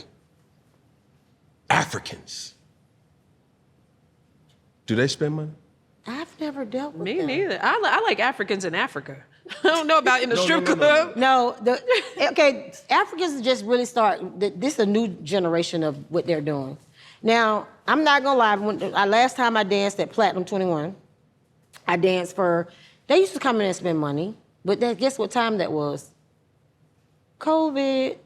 Africans. Do they spend money? I've never dealt with Me them. neither. I like Africans in Africa. I don't know about in the strip club. No, Africans just really this is a new generation of what they're doing. Now, I'm not gonna lie, last time I danced at Platinum 21, I danced they used to come in and spend money, but guess what time that was? COVID.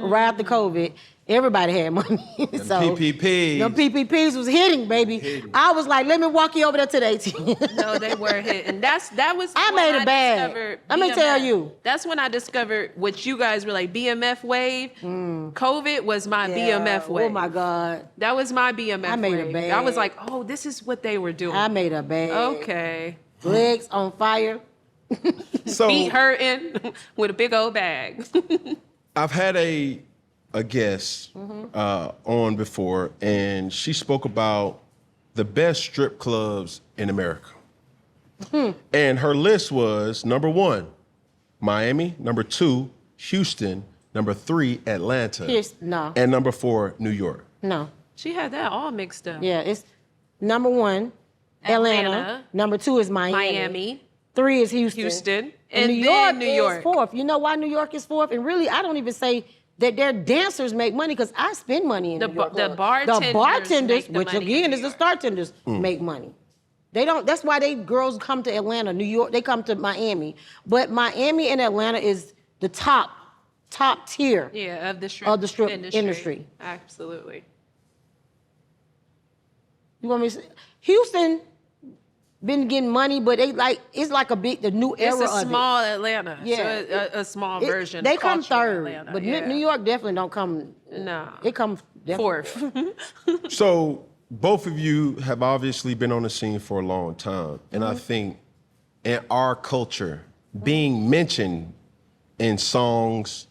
Right after COVID, everybody had money. So PPPs. The PPPs was hitting, baby. I was like, let me walk you over there to the ATM. No, they were hitting. That was I when made a bag. Let me tell you. That's when I discovered what you guys were like, BMF wave. COVID was my BMF wave. Oh my God. That was my BMF wave. I made a bag. I was like, oh, this is what they were doing. I made a bag. Okay. Legs on fire. So feet hurting with a big old bag. I've had a guest on before, and she spoke about the best strip clubs in America. And her list was number 1, Miami, number 2, Houston, number 3, Atlanta, No. and number 4, New York. No. She had that all mixed up. Yeah, it's number 1, Atlanta. Number 2 is Miami. 3 is Houston. And New York is 4th. You know why New York is 4th? And really, I don't even say that their dancers make money because I spend money in New York. The bartenders, which again is the startenders, make money. They don't. That's why girls come to Atlanta, New York. They come to Miami, but Miami and Atlanta is the top tier. Yeah, of the strip industry. Absolutely. You want me to say? Houston been getting money, but it's like the new era of it. It's a small Atlanta. Yeah. So a small version. They come third, Atlanta. but New York definitely don't come. No. It comes 4th. So both of you have obviously been on the scene for a long time. And I think in our culture, being mentioned in songs,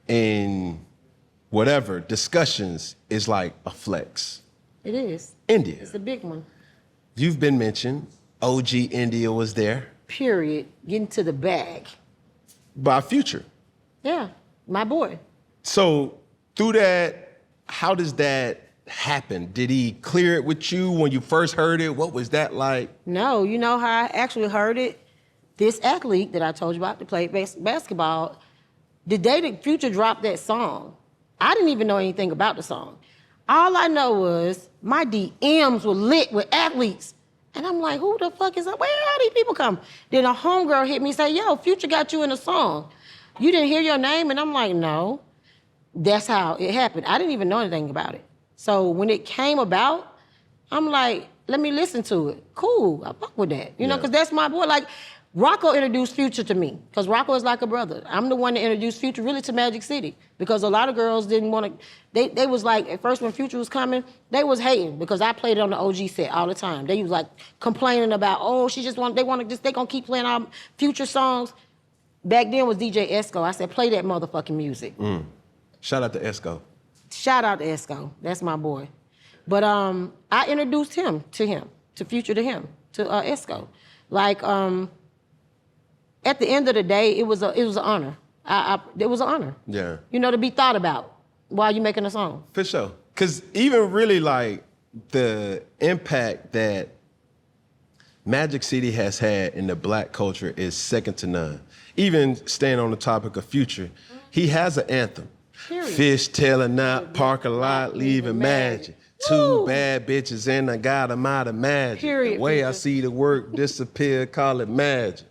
in whatever, discussions is like a flex. It is. India. It's a big one. You've been mentioned. OG India was there. Period. Getting to the bag. By Future. Yeah, my boy. So through that, how does that happen? Did he clear it with you when you first heard it? What was that like? No, you know how I actually heard it? This athlete that I told you about that played basketball, the day that Future dropped that song, I didn't even know anything about the song. All I know was my DMs were lit with athletes. And I'm like, who the fuck is that? Where all these people come? Then a homegirl hit me and say, yo, Future got you in a song. You didn't hear your name? And I'm like, no. That's how it happened. I didn't even know anything about it. So when it came about, I'm like, let me listen to it. Cool, I fuck with that. You know, because that's my boy. Like, Rocco introduced Future to me, because Rocco is like a brother. I'm the one that introduced Future really to Magic City, because a lot of girls didn't want to, they was like, at first when Future was coming, they was hating, because I played it on the OG set all the time. They was like complaining about, oh, they gonna keep playing our Future songs. Back then was DJ Esco. I said, play that motherfucking music. Shout out to Esco. Shout out to Esco, that's my boy. But I introduced him to Future to him. Esco. Like, at the end of the day, it was an honor. It was an honor. Yeah. You know, to be thought about while you're making a song. For sure. Because even really like the impact that Magic City has had in the black culture is second to none. Even staying on the topic of Future, he has an anthem. Period. Fish tailing out, park a lot, leaving Magic. Two bad bitches and I got them out of Magic. Period, The way I Future. see the work disappear, call it magic.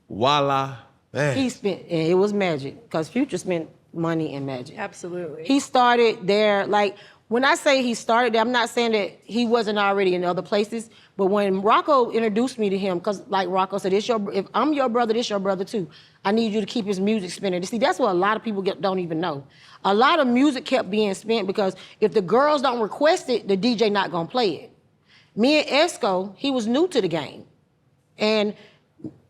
Voila, man. He spent, and it was Magic, because Future spent money in Magic. Absolutely. He started there, like, when I say he started there, I'm not saying that he wasn't already in other places, but when Rocco introduced me to him, because like Rocco said, if I'm your brother, this your brother too. I need you to keep his music spinning. See, that's what a lot of people don't even know. A lot of music kept being spent because if the girls don't request it, the DJ not gonna play it. Me and Esco, he was new to the game. And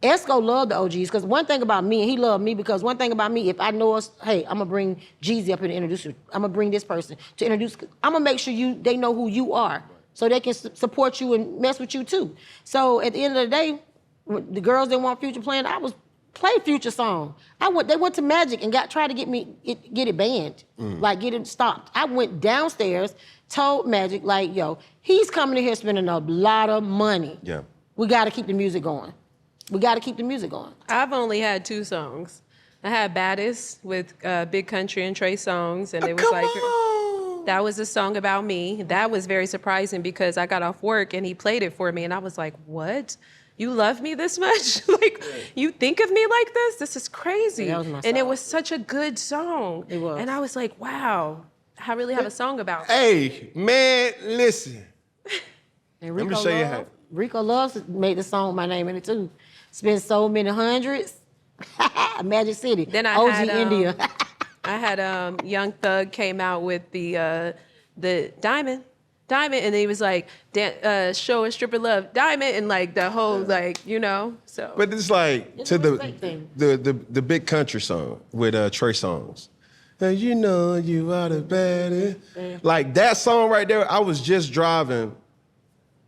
Esco loved the OGs, because one thing about me, and he loved me, because one thing about me, if I know us, hey, I'm gonna bring Jeezy up here to introduce you. I'm gonna bring this person to introduce, I'm gonna make sure they know who you are, so they can support you and mess with you too. So at the end of the day, when the girls didn't want Future playing, I was play Future song. They went to Magic and tried to get it banned, like get it stopped. I went downstairs, told Magic, like, yo, he's coming in here spending a lot of money. Yeah. We gotta keep the music going. We got to keep the music going. I've only had 2 songs. I had Baddest with Big Country and Trey Songz, and it was that was a song about me. That was very surprising because I got off work and he played it for me, and I was like, what? You love me this much? Like, you think of me like this? This is crazy. Yeah, that was my and song. it was such a good song. It was. And I was like, wow, I really have a song about me. Hey, man, listen. And Let me show you how. Rico Loves made the song with my name in it too. Spent so many hundreds. Magic City. Then I OG had, India. I had Young Thug came out with the Diamond, and he was like, show a stripper love, Diamond, and like the whole so. But it's like It's to a respect thing. the Big Country song with Trey Songz. And you know you are the baddest. Like that song right there, I was just driving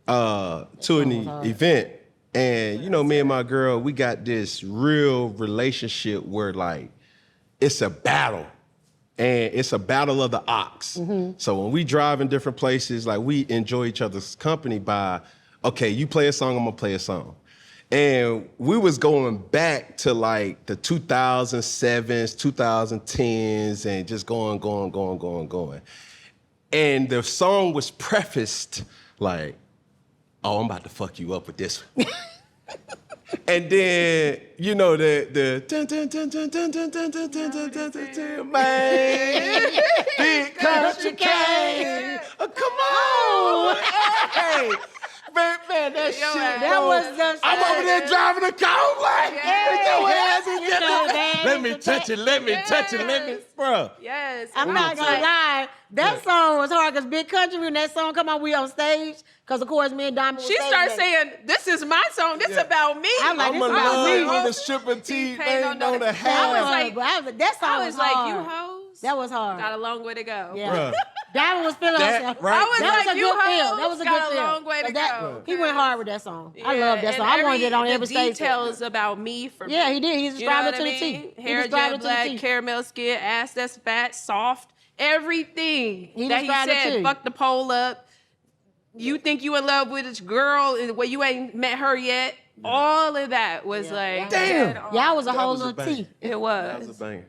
to an event. And you know, me and my girl, we got this real relationship where like it's a battle. And it's a battle of the ox. Mm-hmm. So when we drive in different places, like we enjoy each other's company by, okay, you play a song, I'm gonna play a song. And we was going back to like the 2007s, 2010s, and just going. And the song was prefaced like, oh, I'm about to fuck you up with this one. And then, you know, the dun, dun, dun, dun, dun, dun, dun, dun, dun, dun, dun, dun, dun, man, Big Country King. Oh, come on. Hey. Man, that shit, That was the I'm over there driving a car like, let me touch it, bro. Yes. I'm not gonna lie. That song was hard because Big Country, when that song come on, we on stage. Because of course, me and Diamond. She started saying, "This is my song. This about me." I'm like, I'm this a is about me. love with a stripper teeth, Hey, ain't no, on the I hat. was like, that song I was like, hard. you hoes. That was hard. Got a long way to go. Yeah. Bruh. Diamond was feeling That, herself. right? I was That was like, a you good feel. hoes That was a got good a feel. long way to go. He went hard with that song. I Yeah, love that and song. I wanted it on every the stage. details about me for me. Yeah, he did. He You know described what it to I the T. mean? He Hair described jet it to the black, T. caramel skin, ass that's fat, soft, everything He that he described it said. too. Fuck the pole up. You think you in love with this girl well, you ain't met her yet. All of that was like, Damn. Y'all was a That whole was a little bang. T. It That was. was a banger.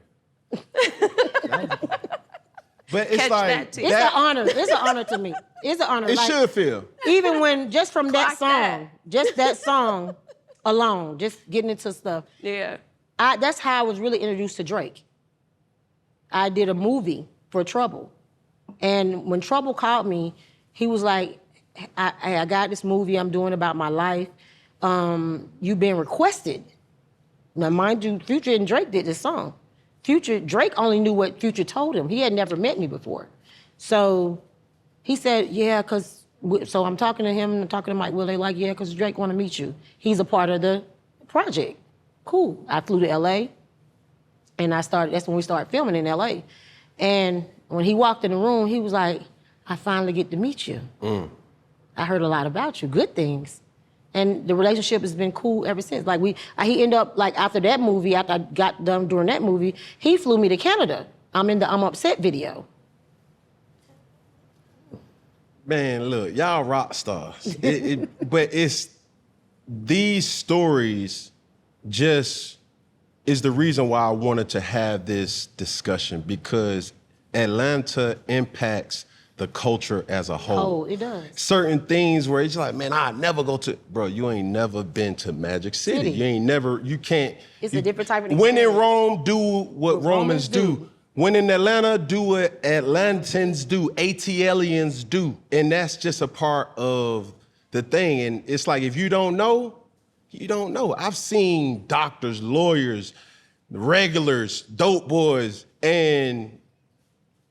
But it's Catch like that, too. It's an honor. It's an honor to me. It's an honor. It Like, should feel. even when, just from that Clock song, that. just that song alone, just getting into stuff, Yeah. that's how I was really introduced to Drake. I did a movie for Trouble. And when Trouble called me, he was like, I got this movie I'm doing about my life. You've been requested. Now, mind you, Future and Drake did this song. Drake only knew what Future told him. He had never met me before. So he said, yeah, because, so I'm talking to him and I'm talking to Mike. Well, they like, yeah, because Drake want to meet you. He's a part of the project. Cool. I flew to LA and that's when we started filming in LA. And when he walked in the room, he was like, I finally get to meet you. I heard a lot about you, good things. And the relationship has been cool ever since. Like he ended up, like after that movie, after I got done doing that movie, he flew me to Canada. I'm in the I'm Upset video. Man, look, y'all rock stars. But it's these stories just is the reason why I wanted to have this discussion, because Atlanta impacts the culture as a whole. Oh, it does. Certain things where it's like, man, I'd never go to, bro, you ain't never been to Magic City. You can't. It's a different type of When in experience. Rome, do what Romans do. When in Atlanta, do what Atlantans do, ATLians do. And that's just a part of the thing. And it's like, if you don't know, you don't know. I've seen doctors, lawyers, regulars, dope boys, and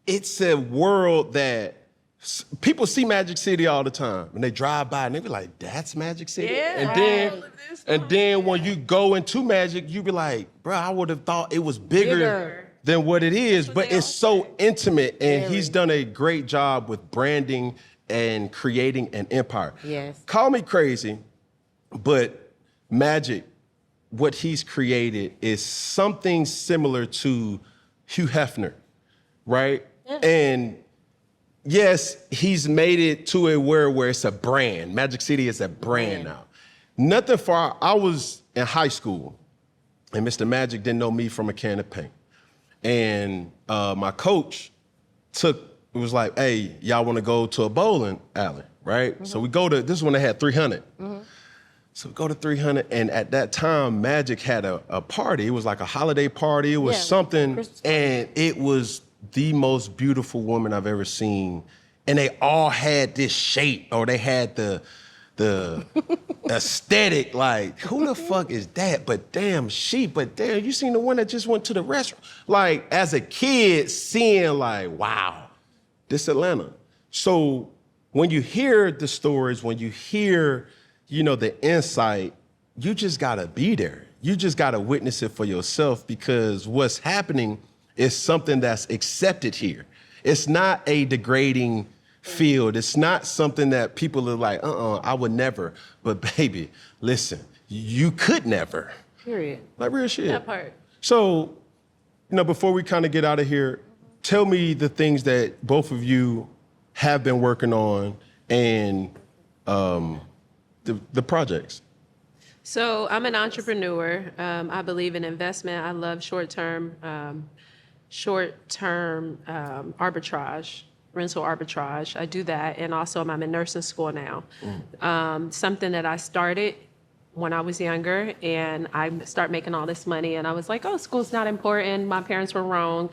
it's a world that people see Magic City all the time, and they drive by and they be like, "That's Magic City." Yeah. And then when you go into Magic, you be like, "Bro, I would have thought it was bigger than what it is." But it's so intimate, and he's done a great job with branding and creating an empire. Yes. Call me crazy, but Magic, what he's created is something similar to Hugh Hefner, right? Yeah. And yes, he's made it to a where it's a brand. Magic City is a brand now. Nothing far. I was in high school, and Mr. Magic didn't know me from a can of paint. And my coach was like, "Hey, y'all want to go to a bowling alley, right?" Mm-hmm. So we go to, this is when they had 300. Mm-hmm. So we go to 300, and at that time, Magic had a party. It was like a holiday party. It was something, and it was the most beautiful woman I've ever seen. And they all had this shape, or they had the aesthetic, like, who the fuck is that? But damn, you seen the one that just went to the restaurant? Like, as a kid, seeing like, wow, this Atlanta. So when you hear the stories, when you hear, the insight, you just gotta be there. You just gotta witness it for yourself, because what's happening is something that's accepted here. It's not a degrading field. It's not something that people are like, I would never. But baby, listen, you could never. Period. Like real shit. That part. So, before we kind of get out of here, tell me the things that both of you have been working on and the projects. So I'm an entrepreneur. I believe in investment. I love short-term arbitrage, rental arbitrage. I do that. And also I'm in nursing school now. Something that I started when I was younger, and I start making all this money, and I was like, oh, school's not important. My parents were wrong.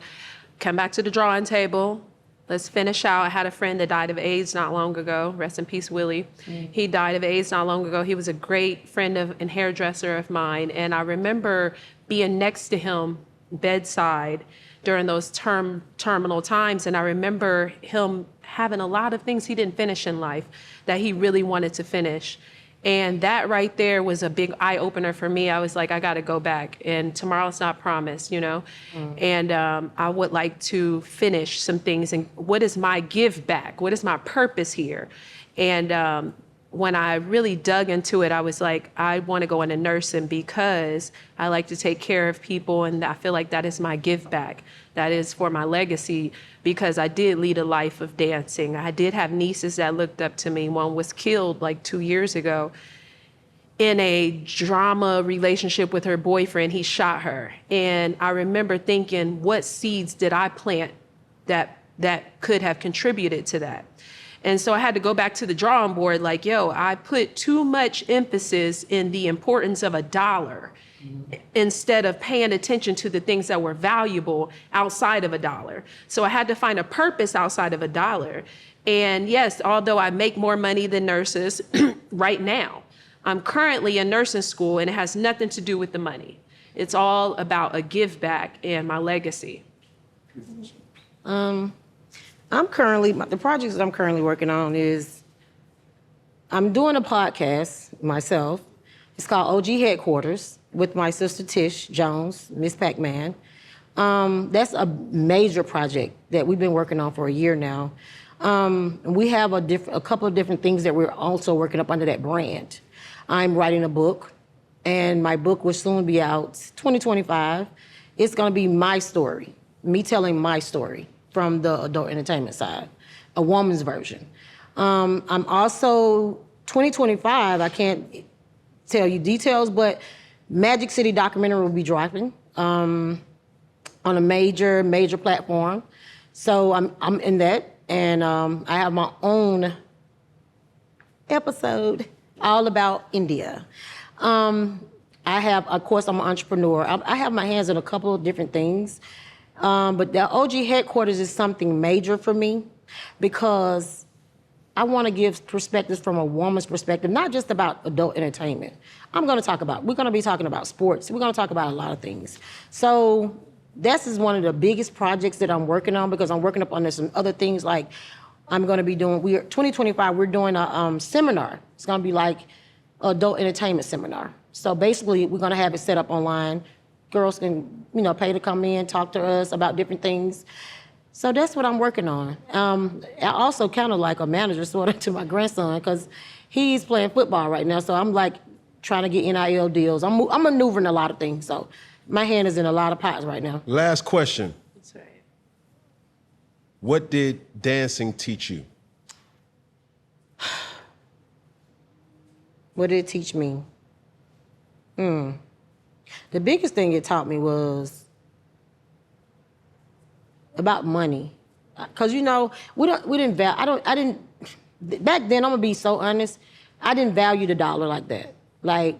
Come back to the drawing table. Let's finish out. I had a friend that died of AIDS not long ago. Rest in peace, Willie. He died of AIDS not long ago. He was a great friend and hairdresser of mine. And I remember being next to him bedside during those terminal times. And I remember him having a lot of things he didn't finish in life that he really wanted to finish. And that right there was a big eye opener for me. I was like, I got to go back, and tomorrow's not promised, And I would like to finish some things. And what is my give back? What is my purpose here? And when I really dug into it, I was like, I want to go into nursing because I like to take care of people, and I feel like that is my give back. That is for my legacy, because I did lead a life of dancing. I did have nieces that looked up to me. One was killed like 2 years ago in a drama relationship with her boyfriend. He shot her. And I remember thinking, what seeds did I plant that could have contributed to that? And so I had to go back to the drawing board, like, I put too much emphasis in the importance of a dollar instead of paying attention to the things that were valuable outside of a dollar. So I had to find a purpose outside of a dollar. And yes, although I make more money than nurses right now, I'm currently in nursing school, and it has nothing to do with the money. It's all about a give back and my legacy. The projects that I'm currently working on is, I'm doing a podcast myself. It's called OG Headquarters with my sister Tish Jones, Miss Pac-Man. That's a major project that we've been working on for a year now. We have a couple of different things that we're also working up under that brand. I'm writing a book, and my book will soon be out 2025. It's going to be my story, me telling my story from the adult entertainment side, a woman's version. I'm also 2025. I can't tell you details, but Magic City documentary will be dropping on a major platform. So I'm in that, and I have my own episode all about India. I have, of course, I'm an entrepreneur. I have my hands in a couple of different things, but the OG headquarters is something major for me because I want to give perspectives from a woman's perspective, not just about adult entertainment. We're going to be talking about sports. We're going to talk about a lot of things. So this is one of the biggest projects that I'm working on because I'm working up on some other things like I'm going to be doing, 2025, we're doing a seminar. It's going to be like adult entertainment seminar. So basically, we're going to have it set up online. Girls can, pay to come in, talk to us about different things. So that's what I'm working on. I also kind of like a manager sort of to my grandson because he's playing football right now. So I'm like trying to get NIL deals. I'm maneuvering a lot of things. So my hand is in a lot of pots right now. Last question. That's right. What did dancing teach you? What did it teach me? The biggest thing it taught me was about money. Cause back then, I'm gonna be so honest, I didn't value the dollar like that. Like,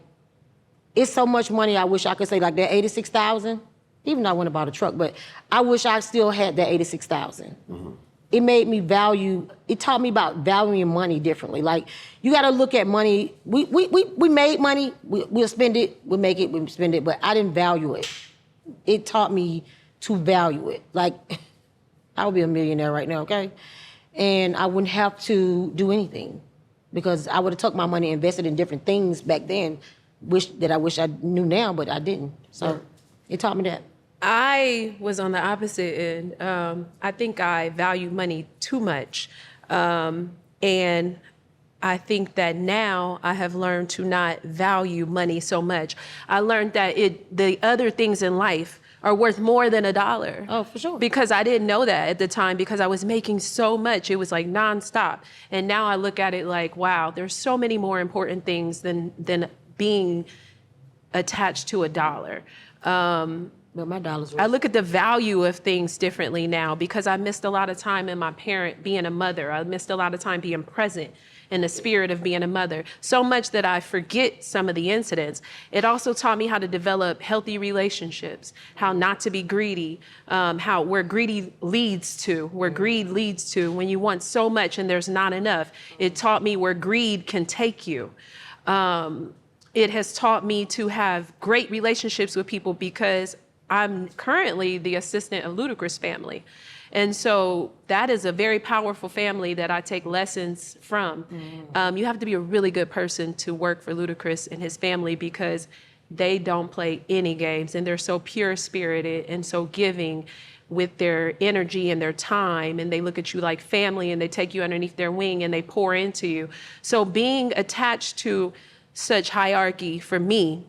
it's so much money I wish I could say like that 86,000, even though I went and bought a truck, but I wish I still had that 86,000. Mm-hmm. It made me it taught me about valuing money differently. Like, you gotta look at money. We made money, we'll spend it, we'll make it, we'll spend it, but I didn't value it. It taught me to value it. Like, I would be a millionaire right now, okay? And I wouldn't have to do anything because I would have took my money and invested in different things back then, I wish I knew now, but I didn't. So it taught me that. I was on the opposite end. I think I value money too much. And I think that now I have learned to not value money so much. I learned that the other things in life are worth more than $1. Oh, for sure. Because I didn't know that at the time because I was making so much. It was like nonstop. And now I look at it like, wow, there's so many more important things than being attached to $1. But my dollars I look at the value of things differently now because I missed a lot of time in my parent being a mother. I missed a lot of time being present in the spirit of being a mother. So much that I forget some of the incidents. It also taught me how to develop healthy relationships, how not to be greedy, where greed leads to when you want so much and there's not enough. It taught me where greed can take you. It has taught me to have great relationships with people because I'm currently the assistant of Ludacris' family. And so that is a very powerful family that I take lessons from. You have to be a really good person to work for Ludacris and his family because they don't play any games and they're so pure-spirited and so giving with their energy and their time, and they look at you like family and they take you underneath their wing and they pour into you. So being attached to such hierarchy for me,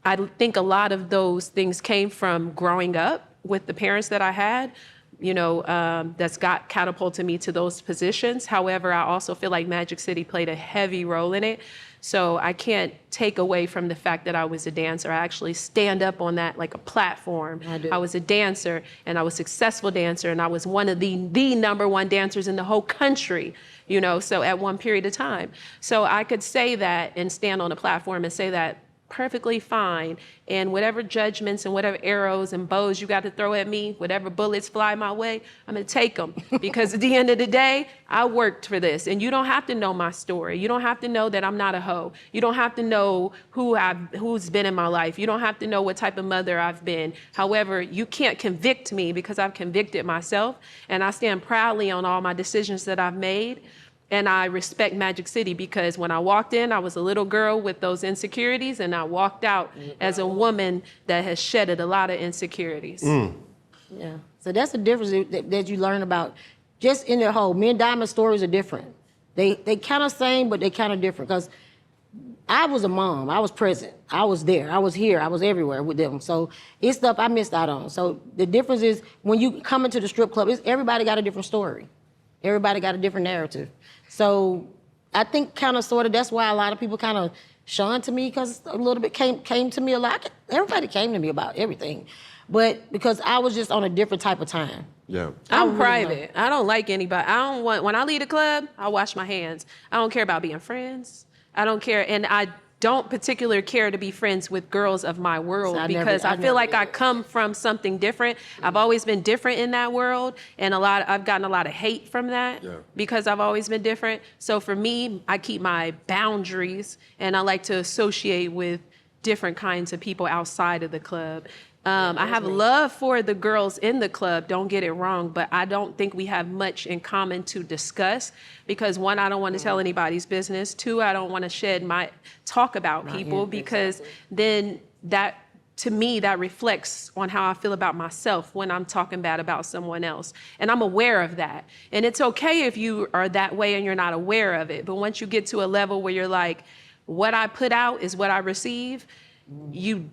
I think a lot of those things came from growing up with the parents that I had, that's got catapulted me to those positions. However, I also feel like Magic City played a heavy role in it. So I can't take away from the fact that I was a dancer. I actually stand up on that like a platform. I was a dancer and I was a successful dancer and I was one of the number one dancers in the whole country, so at one period of time. So I could say that and stand on a platform and say that perfectly fine. And whatever judgments and whatever arrows and bows you got to throw at me, whatever bullets fly my way, I'm gonna take them. Because at the end of the day, I worked for this. And you don't have to know my story. You don't have to know that I'm not a hoe. You don't have to know who's been in my life. You don't have to know what type of mother I've been. However, you can't convict me because I've convicted myself. And I stand proudly on all my decisions that I've made. And I respect Magic City because when I walked in, I was a little girl with those insecurities, and I walked out as a woman that has shedded a lot of insecurities. Yeah, so that's the difference that you learn about just in the whole. Me and Diamond's stories are different. They kind of same, but they kind of different. Because I was a mom. I was present. I was there. I was here. I was everywhere with them. So it's stuff I missed out on. So the difference is when you come into the strip club, everybody got a different story. Everybody got a different narrative. So I think kind of sort of that's why a lot of people kind of shunned to me, because a little bit came to me a lot. Everybody came to me about everything. But because I was just on a different type of time. Yeah. I'm private. I don't like anybody. When I leave the club, I wash my hands. I don't care about being friends. I don't care. And I don't particularly care to be friends with girls of my world, because I feel like I come from something different. I've always been different in that world. And I've gotten a lot of hate from that because I've always been different. So for me, I keep my boundaries, and I like to associate with different kinds of people outside of the club. I have love for the girls in the club, don't get it wrong, but I don't think we have much in common to discuss, because one, I don't want to tell anybody's business. Two, I don't want to talk about people, because then that, to me, that reflects on how I feel about myself when I'm talking bad about someone else. And I'm aware of that. And it's okay if you are that way and you're not aware of it. But once you get to a level where you're like, what I put out is what I receive, you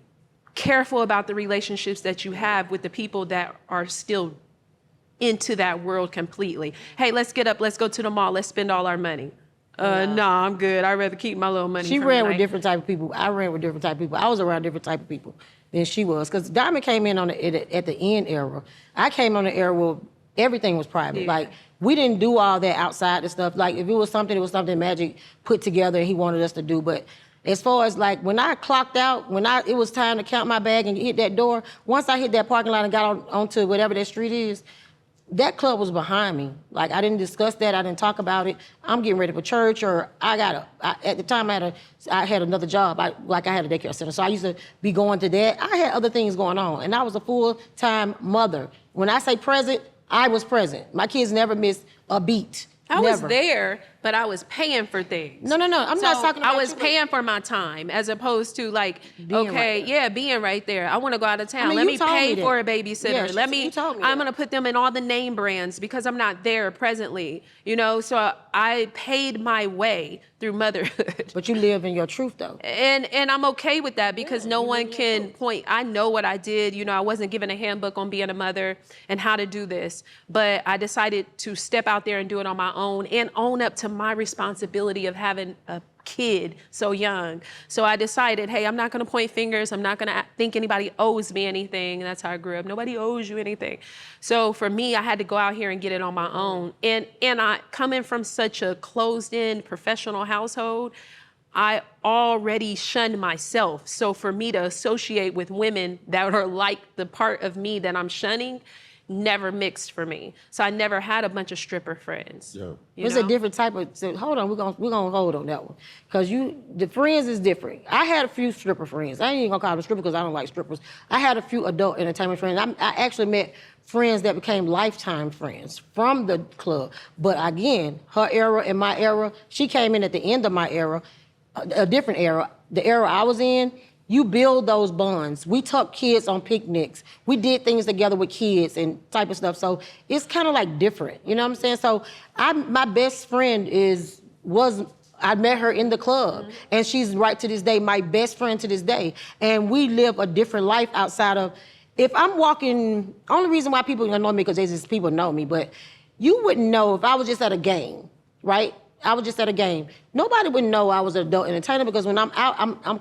careful about the relationships that you have with the people that are still into that world completely. Hey, let's get up, let's go to the mall, let's spend all our money. Nah, I'm good. I'd rather keep my little money. She ran with different type of people. I ran with different type of people. I was around different type of people than she was. Because Diamond came in at the end era. I came on the era where everything was private. Yeah. Like, we didn't do all that outside the stuff. Like, if it was something Magic put together and he wanted us to do. But as far as like when I clocked out, it was time to count my bag and hit that door, once I hit that parking lot and got onto whatever that street is, that club was behind me. Like, I didn't discuss that, I didn't talk about it. I'm getting ready for church, or at the time I had another job. I had a daycare center, so I used to be going to that. I had other things going on, and I was a full-time mother. When I say present, I was present. My kids never missed a beat. I was there, but I was paying for things. No. I'm not talking about I was paying for my time, as opposed to like, being right there. I want to go out of town. Let me pay for a babysitter. I'm going to put them in all the name brands because I'm not there presently, So I paid my way through motherhood. But you live in your truth, though. And I'm okay with that, because no one can point. I know what I did. I wasn't given a handbook on being a mother and how to do this, but I decided to step out there and do it on my own and own up to my responsibility of having a kid so young. So I decided, hey, I'm not going to point fingers. I'm not going to think anybody owes me anything. And that's how I grew up. Nobody owes you anything. So for me, I had to go out here and get it on my own. And I, coming from such a closed-in professional household, I already shunned myself. So for me to associate with women that are like the part of me that I'm shunning, never mixed for me. So I never had a bunch of stripper friends. Yeah. It's a different type of, so hold on, we're gonna hold on that one. Because the friends is different. I had a few stripper friends. I ain't even gonna call them strippers because I don't like strippers. I had a few adult entertainment friends. I actually met friends that became lifetime friends from the club. But again, her era and my era, she came in at the end of my era, a different era. The era I was in, you build those bonds. We took kids on picnics. We did things together with kids and type of stuff. So it's kind of like different, you know what I'm saying? So my best friend I met her in the club, and she's right to this day, my best friend to this day. And we live a different life outside of, if I'm walking, only reason why people know me because just people know me, but you wouldn't know if I was just at a game, right? I was just at a game. Nobody would know I was an adult entertainer because when I'm out,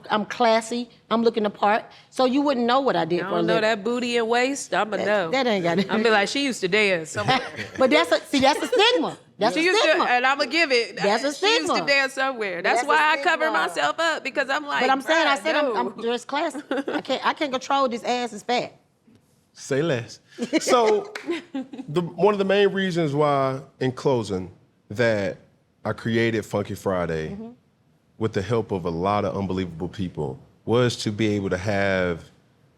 I'm classy. I'm looking the part. So you wouldn't know what I did for a living. I don't know that booty and waist. I'ma know. That ain't got it. I'm be like, she used to dance somewhere. But that's a stigma. That's a stigma. And I'ma give it. That's a stigma. She used to dance somewhere. That's why I cover myself up, because I'm like. But I'm saying, I'm dressed classy. I can't control this ass is fat. Say less. So one of the main reasons why, in closing, that I created Funky Friday with the help of a lot of unbelievable people was to be able to have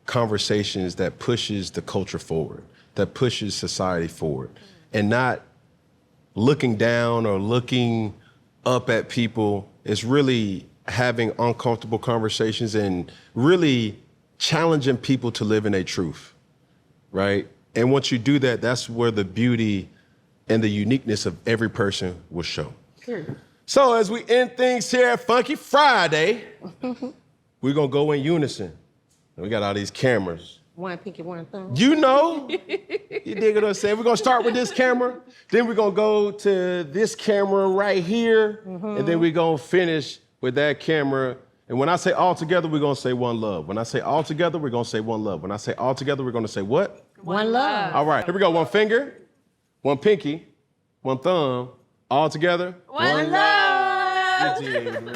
conversations that pushes the culture forward, that pushes society forward, and not looking down or looking up at people. It's really having uncomfortable conversations and really challenging people to live in their truth, right? And once you do that, that's where the beauty and the uniqueness of every person will show. So as we end things here at Funky Friday, we're gonna go in unison. We got all these cameras. One pinky, one thumb. You know, you dig what I'm saying? We're gonna start with this camera, then we're gonna go to this camera right here, and then we're gonna finish with that camera. And when I say all together, we're gonna say one love. When I say all together, we're gonna say one love. When I say all together, we're gonna say what? One love. All right, here we go. One finger, one pinky, one thumb, all together. One love.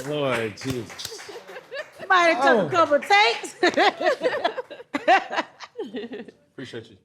Lord Jesus. Somebody took a couple of takes. Appreciate you.